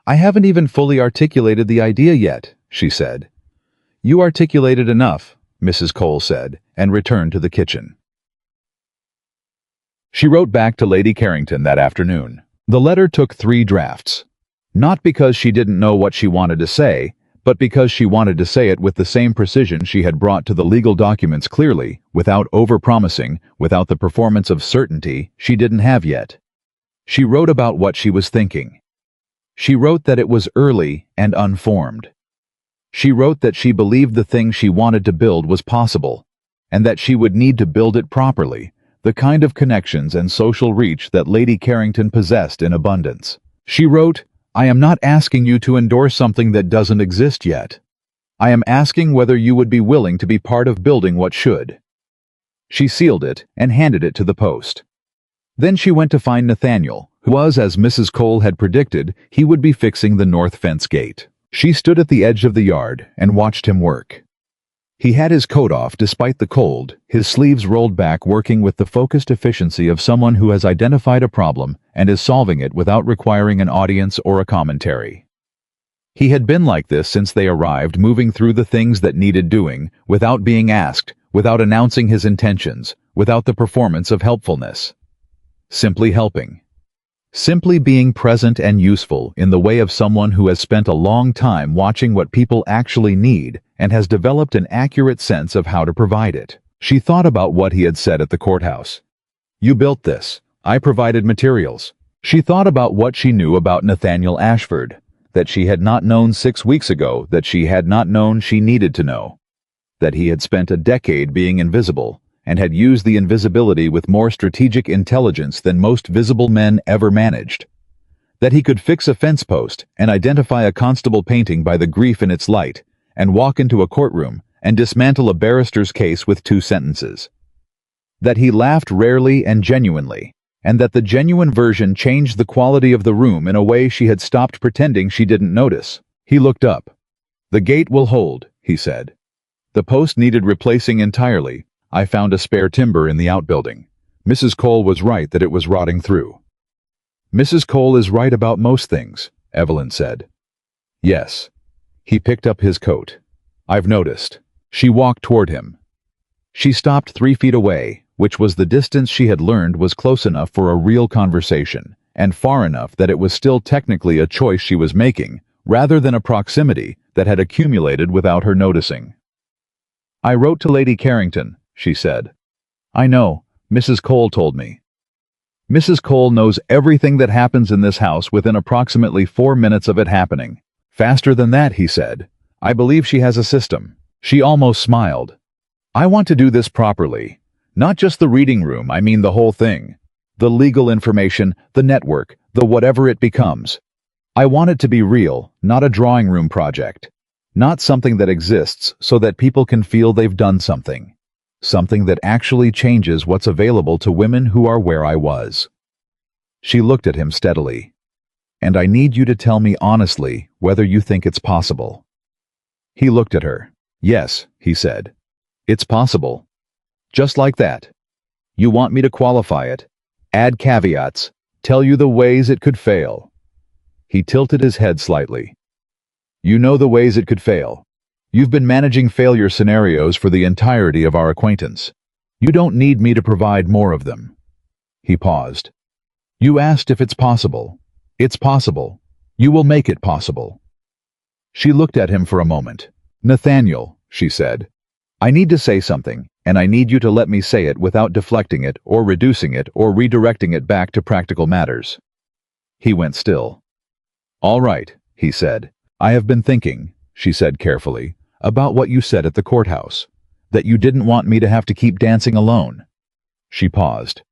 "I haven't even fully articulated the idea yet," she said. "You articulated enough," Mrs. Cole said, and returned to the kitchen. She wrote back to Lady Carrington that afternoon. The letter took 3 drafts. Not because she didn't know what she wanted to say, but because she wanted to say it with the same precision she had brought to the legal documents clearly, without over-promising, without the performance of certainty she didn't have yet. She wrote about what she was thinking. She wrote that it was early and unformed. She wrote that she believed the thing she wanted to build was possible, and that she would need to build it properly, the kind of connections and social reach that Lady Carrington possessed in abundance. She wrote, "I am not asking you to endorse something that doesn't exist yet. I am asking whether you would be willing to be part of building what should." She sealed it and handed it to the post. Then she went to find Nathaniel, who was, as Mrs. Cole had predicted, he would be fixing the north fence gate. She stood at the edge of the yard and watched him work. He had his coat off despite the cold, his sleeves rolled back, working with the focused efficiency of someone who has identified a problem and is solving it without requiring an audience or a commentary. He had been like this since they arrived, moving through the things that needed doing, without being asked, without announcing his intentions, without the performance of helpfulness. Simply helping. Simply being present and useful in the way of someone who has spent a long time watching what people actually need and has developed an accurate sense of how to provide it. She thought about what he had said at the courthouse. "You built this. I provided materials." She thought about what she knew about Nathaniel Ashford, that she had not known 6 weeks ago, that she had not known she needed to know. That he had spent a decade being invisible, and had used the invisibility with more strategic intelligence than most visible men ever managed. That he could fix a fence post and identify a constable painting by the grief in its light, and walk into a courtroom and dismantle a barrister's case with 2 sentences. That he laughed rarely and genuinely, and that the genuine version changed the quality of the room in a way she had stopped pretending she didn't notice. He looked up. "The gate will hold," he said. "The post needed replacing entirely. I found a spare timber in the outbuilding. Mrs. Cole was right that it was rotting through." "Mrs. Cole is right about most things," Evelyn said. "Yes." He picked up his coat. "I've noticed." She walked toward him. She stopped 3 feet away, which was the distance she had learned was close enough for a real conversation, and far enough that it was still technically a choice she was making, rather than a proximity that had accumulated without her noticing. "I wrote to Lady Carrington," she said. "I know, Mrs. Cole told me." Mrs. Cole knows everything that happens in this house within approximately 4 minutes of it happening. "Faster than that," he said. "I believe she has a system." She almost smiled. "I want to do this properly. Not just the reading room, I mean the whole thing. The legal information, the network, the whatever it becomes. I want it to be real, not a drawing room project. Not something that exists so that people can feel they've done something. Something that actually changes what's available to women who are where I was." She looked at him steadily. "And I need you to tell me honestly whether you think it's possible." He looked at her. "Yes," he said. "It's possible." "Just like that. You want me to qualify it, add caveats, tell you the ways it could fail." He tilted his head slightly. "You know the ways it could fail. You've been managing failure scenarios for the entirety of our acquaintance. You don't need me to provide more of them." He paused. "You asked if it's possible. It's possible. You will make it possible." She looked at him for a moment. "Nathaniel," she said, "I need to say something, and I need you to let me say it without deflecting it or reducing it or redirecting it back to practical matters." He went still. "All right," he said. "I have been thinking," she said carefully, "about what you said at the courthouse, that you didn't want me to have to keep dancing alone." She paused.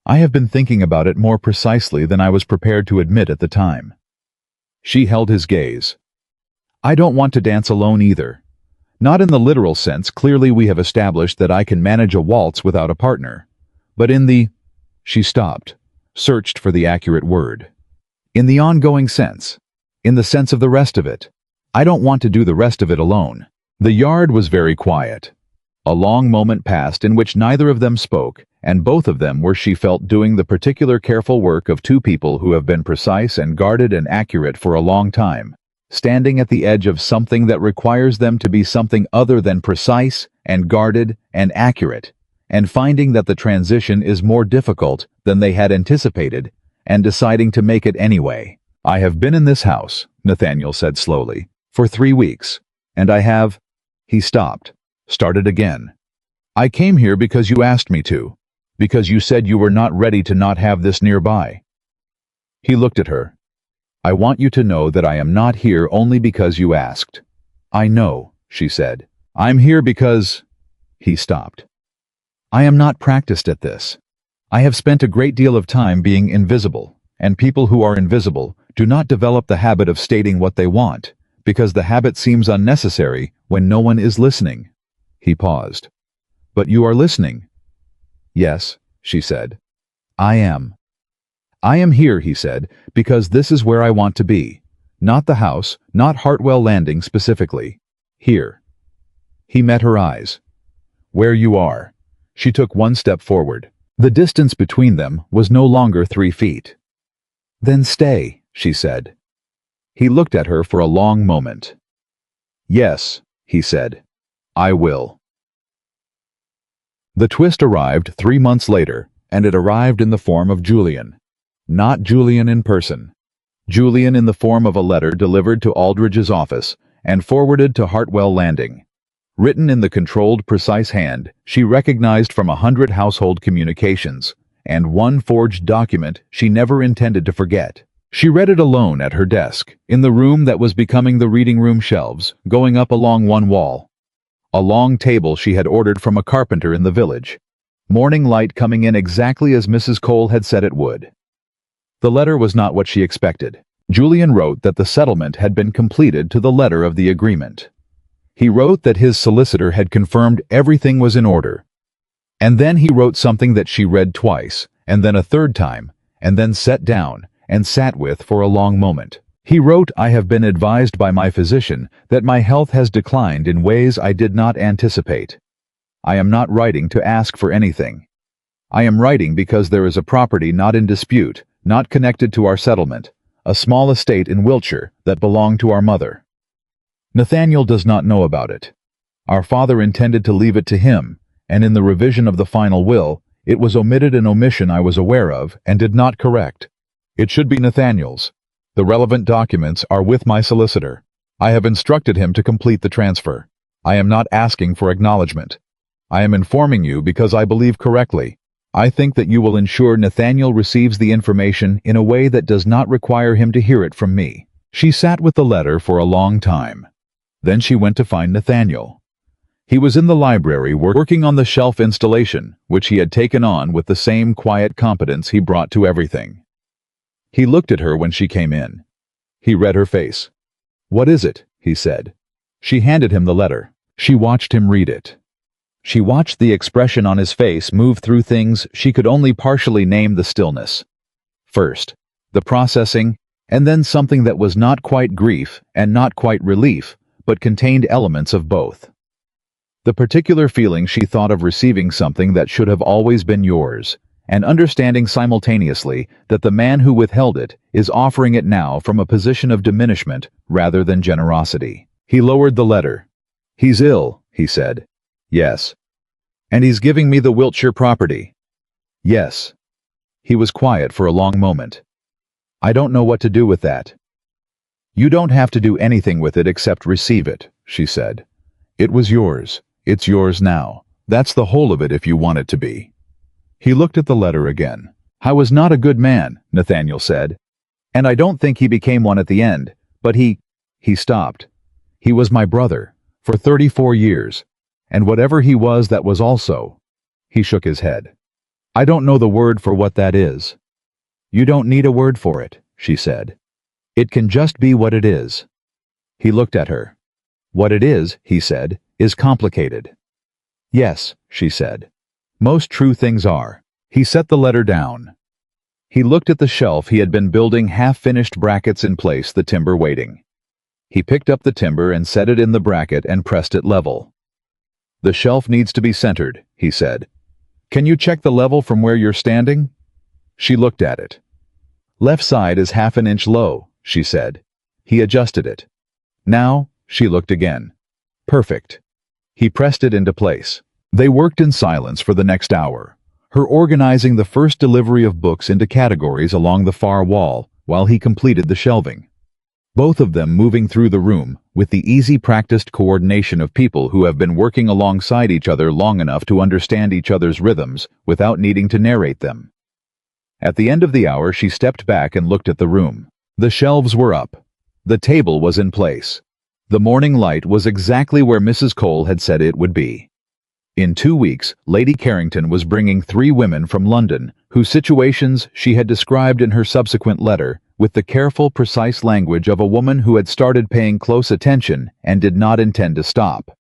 "I have been thinking about it more precisely than I was prepared to admit at the time." She held his gaze. "I don't want to dance alone either. Not in the literal sense, clearly we have established that I can manage a waltz without a partner. But in the—" She stopped, searched for the accurate word. "In the ongoing sense. In the sense of the rest of it. I don't want to do the rest of it alone." The yard was very quiet. A long moment passed in which neither of them spoke, and both of them were, she felt, doing the particular careful work of 2 people who have been precise and guarded and accurate for a long time, standing at the edge of something that requires them to be something other than precise and guarded and accurate, and finding that the transition is more difficult than they had anticipated, and deciding to make it anyway. "I have been in this house," Nathaniel said slowly, For 3 weeks. And I have—" He stopped, started again. "I came here because you asked me to. Because you said you were not ready to not have this nearby." He looked at her. "I want you to know that I am not here only because you asked." "I know," she said. "I'm here because—" He stopped. "I am not practiced at this. I have spent a great deal of time being invisible, and people who are invisible do not develop the habit of stating what they want, because the habit seems unnecessary when no one is listening." He paused. "But you are listening." "Yes," she said. "I am. I am here," he said, "because this is where I want to be. Not the house, not Hartwell Landing specifically. Here." He met her eyes. "Where you are." She took one step forward. The distance between them was no longer 3 feet. "Then stay," she said. He looked at her for a long moment. "Yes," he said. "I will." The twist arrived 3 months later, and it arrived in the form of Julian. Not Julian in person. Julian in the form of a letter delivered to Aldridge's office and forwarded to Hartwell Landing. Written in the controlled, precise hand she recognized from 100 household communications, and one forged document she never intended to forget. She read it alone at her desk, in the room that was becoming the reading room shelves, going up along one wall. A long table she had ordered from a carpenter in the village. Morning light coming in exactly as Mrs. Cole had said it would. The letter was not what she expected. Julian wrote that the settlement had been completed to the letter of the agreement. He wrote that his solicitor had confirmed everything was in order. And then he wrote something that she read twice, and then a third time, and then set down and sat with for a long moment. He wrote, "I have been advised by my physician that my health has declined in ways I did not anticipate. I am not writing to ask for anything. I am writing because there is a property not in dispute, not connected to our settlement, a small estate in Wiltshire that belonged to our mother. Nathaniel does not know about it. Our father intended to leave it to him, and in the revision of the final will, it was omitted, an omission I was aware of and did not correct. It should be Nathaniel's. The relevant documents are with my solicitor. I have instructed him to complete the transfer. I am not asking for acknowledgement. I am informing you because I believe correctly. I think that you will ensure Nathaniel receives the information in a way that does not require him to hear it from me." She sat with the letter for a long time. Then she went to find Nathaniel. He was in the library working on the shelf installation, which he had taken on with the same quiet competence he brought to everything. He looked at her when she came in. He read her face. "What is it?" he said. She handed him the letter. She watched him read it. She watched the expression on his face move through things she could only partially name: the stillness. First, the processing, and then something that was not quite grief and not quite relief, but contained elements of both. The particular feeling she thought of receiving something that should have always been yours, and understanding simultaneously that the man who withheld it is offering it now from a position of diminishment rather than generosity. He lowered the letter. "He's ill," he said. "Yes." "And he's giving me the Wiltshire property." "Yes." He was quiet for a long moment. "I don't know what to do with that." "You don't have to do anything with it except receive it," she said. "It was yours. It's yours now. That's the whole of it if you want it to be." He looked at the letter again. "I was not a good man," Nathaniel said. "And I don't think he became one at the end, but he stopped. He was my brother, for 34 years. And whatever he was, that was also." He shook his head. "I don't know the word for what that is." "You don't need a word for it," she said. "It can just be what it is." He looked at her. "What it is," he said, "is complicated." "Yes," she said. "Most true things are." He set the letter down. He looked at the shelf he had been building, half-finished brackets in place, the timber waiting. He picked up the timber and set it in the bracket and pressed it level. "The shelf needs to be centered," he said. "Can you check the level from where you're standing?" She looked at it. "Left side is half an inch low," she said. He adjusted it. "Now," she looked again. "Perfect." He pressed it into place. They worked in silence for the next hour, her organizing the first delivery of books into categories along the far wall while he completed the shelving. both of them moving through the room with the easy practiced coordination of people who have been working alongside each other long enough to understand each other's rhythms without needing to narrate them. At the end of the hour, she stepped back and looked at the room. The shelves were up. The table was in place. The morning light was exactly where Mrs. Cole had said it would be. In 2 weeks, Lady Carrington was bringing 3 women from London, whose situations she had described in her subsequent letter, with the careful, precise language of a woman who had started paying close attention and did not intend to stop.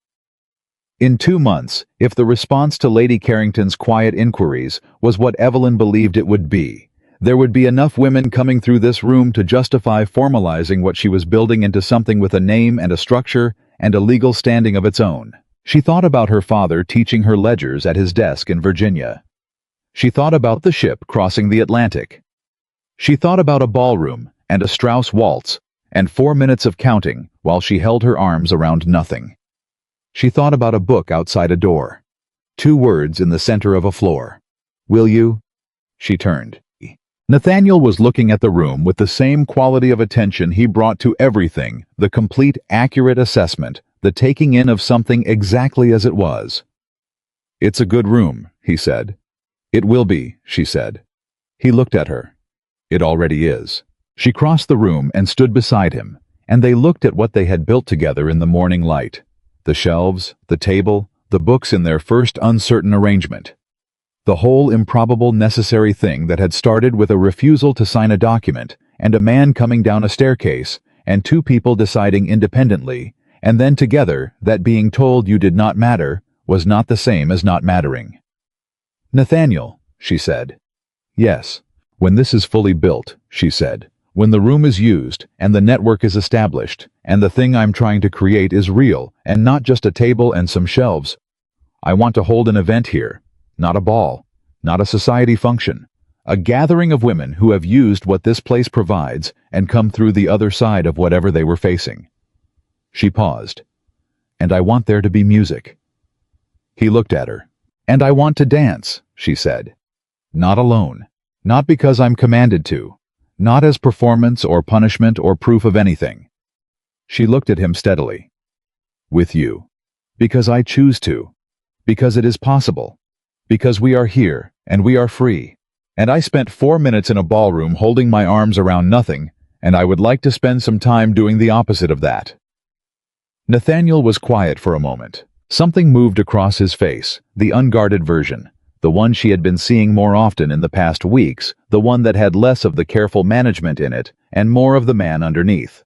In 2 months, if the response to Lady Carrington's quiet inquiries was what Evelyn believed it would be, there would be enough women coming through this room to justify formalizing what she was building into something with a name and a structure and a legal standing of its own. She thought about her father teaching her ledgers at his desk in Virginia. She thought about the ship crossing the Atlantic. She thought about a ballroom and a Strauss waltz and 4 minutes of counting while she held her arms around nothing. She thought about a book outside a door. 2 words in the center of a floor. "Will you?" She turned. Nathaniel was looking at the room with the same quality of attention he brought to everything, the complete, accurate assessment, the taking in of something exactly as it was. "It's a good room," he said. "It will be," she said. He looked at her. "It already is." She crossed the room and stood beside him, and they looked at what they had built together in the morning light. The shelves, the table, the books in their first uncertain arrangement. The whole improbable necessary thing that had started with a refusal to sign a document, and a man coming down a staircase, and 2 people deciding independently, and then together that being told you did not matter was not the same as not mattering. "Nathaniel," she said. "Yes. When this is fully built," she said, "when the room is used, and the network is established, and the thing I'm trying to create is real, and not just a table and some shelves, I want to hold an event here, not a ball, not a society function, a gathering of women who have used what this place provides and come through the other side of whatever they were facing." She paused. "And I want there to be music." He looked at her. "And I want to dance," she said. "Not alone. Not because I'm commanded to. Not as performance or punishment or proof of anything." She looked at him steadily. "With you. Because I choose to. Because it is possible. Because we are here, and we are free. And I spent 4 minutes in a ballroom holding my arms around nothing, and I would like to spend some time doing the opposite of that." Nathaniel was quiet for a moment. Something moved across his face, the unguarded version, the one she had been seeing more often in the past weeks, the one that had less of the careful management in it, and more of the man underneath.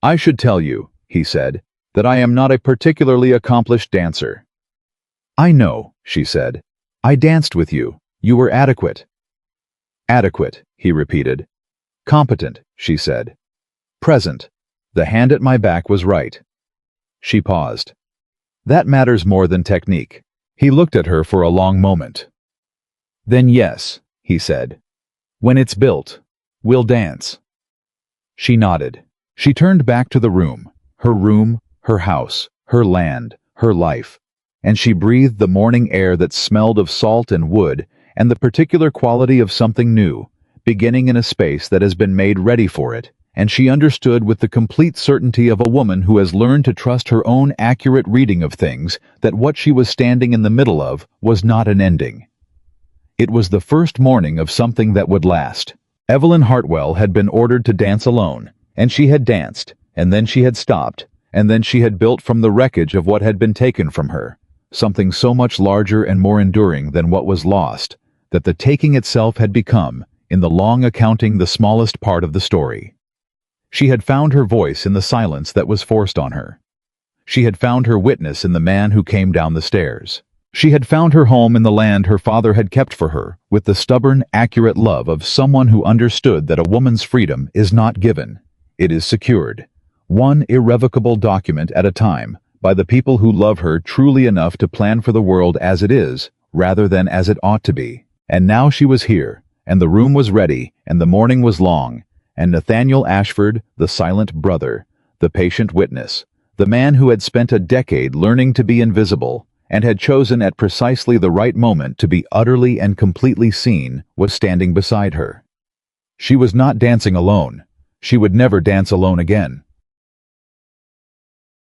"I should tell you," he said, "that I am not a particularly accomplished dancer." "I know," she said. "I danced with you. You were adequate." "Adequate," he repeated. "Competent," she said. "Present. The hand at my back was right." She paused. "That matters more than technique." He looked at her for a long moment. "Then yes," he said. "When it's built, we'll dance." She nodded. She turned back to the room, her house, her land, her life, and she breathed the morning air that smelled of salt and wood and the particular quality of something new, beginning in a space that has been made ready for it, and she understood with the complete certainty of a woman who has learned to trust her own accurate reading of things that what she was standing in the middle of was not an ending. It was the first morning of something that would last. Evelyn Hartwell had been ordered to dance alone, and she had danced, and then she had stopped, and then she had built from the wreckage of what had been taken from her, something so much larger and more enduring than what was lost, that the taking itself had become, in the long accounting, the smallest part of the story. She had found her voice in the silence that was forced on her. She had found her witness in the man who came down the stairs. She had found her home in the land her father had kept for her, with the stubborn, accurate love of someone who understood that a woman's freedom is not given. It is secured, one irrevocable document at a time, by the people who love her truly enough to plan for the world as it is, rather than as it ought to be. And now she was here, and the room was ready, and the morning was long, and Nathaniel Ashford, the silent brother, the patient witness, the man who had spent a decade learning to be invisible, and had chosen at precisely the right moment to be utterly and completely seen, was standing beside her. She was not dancing alone. She would never dance alone again.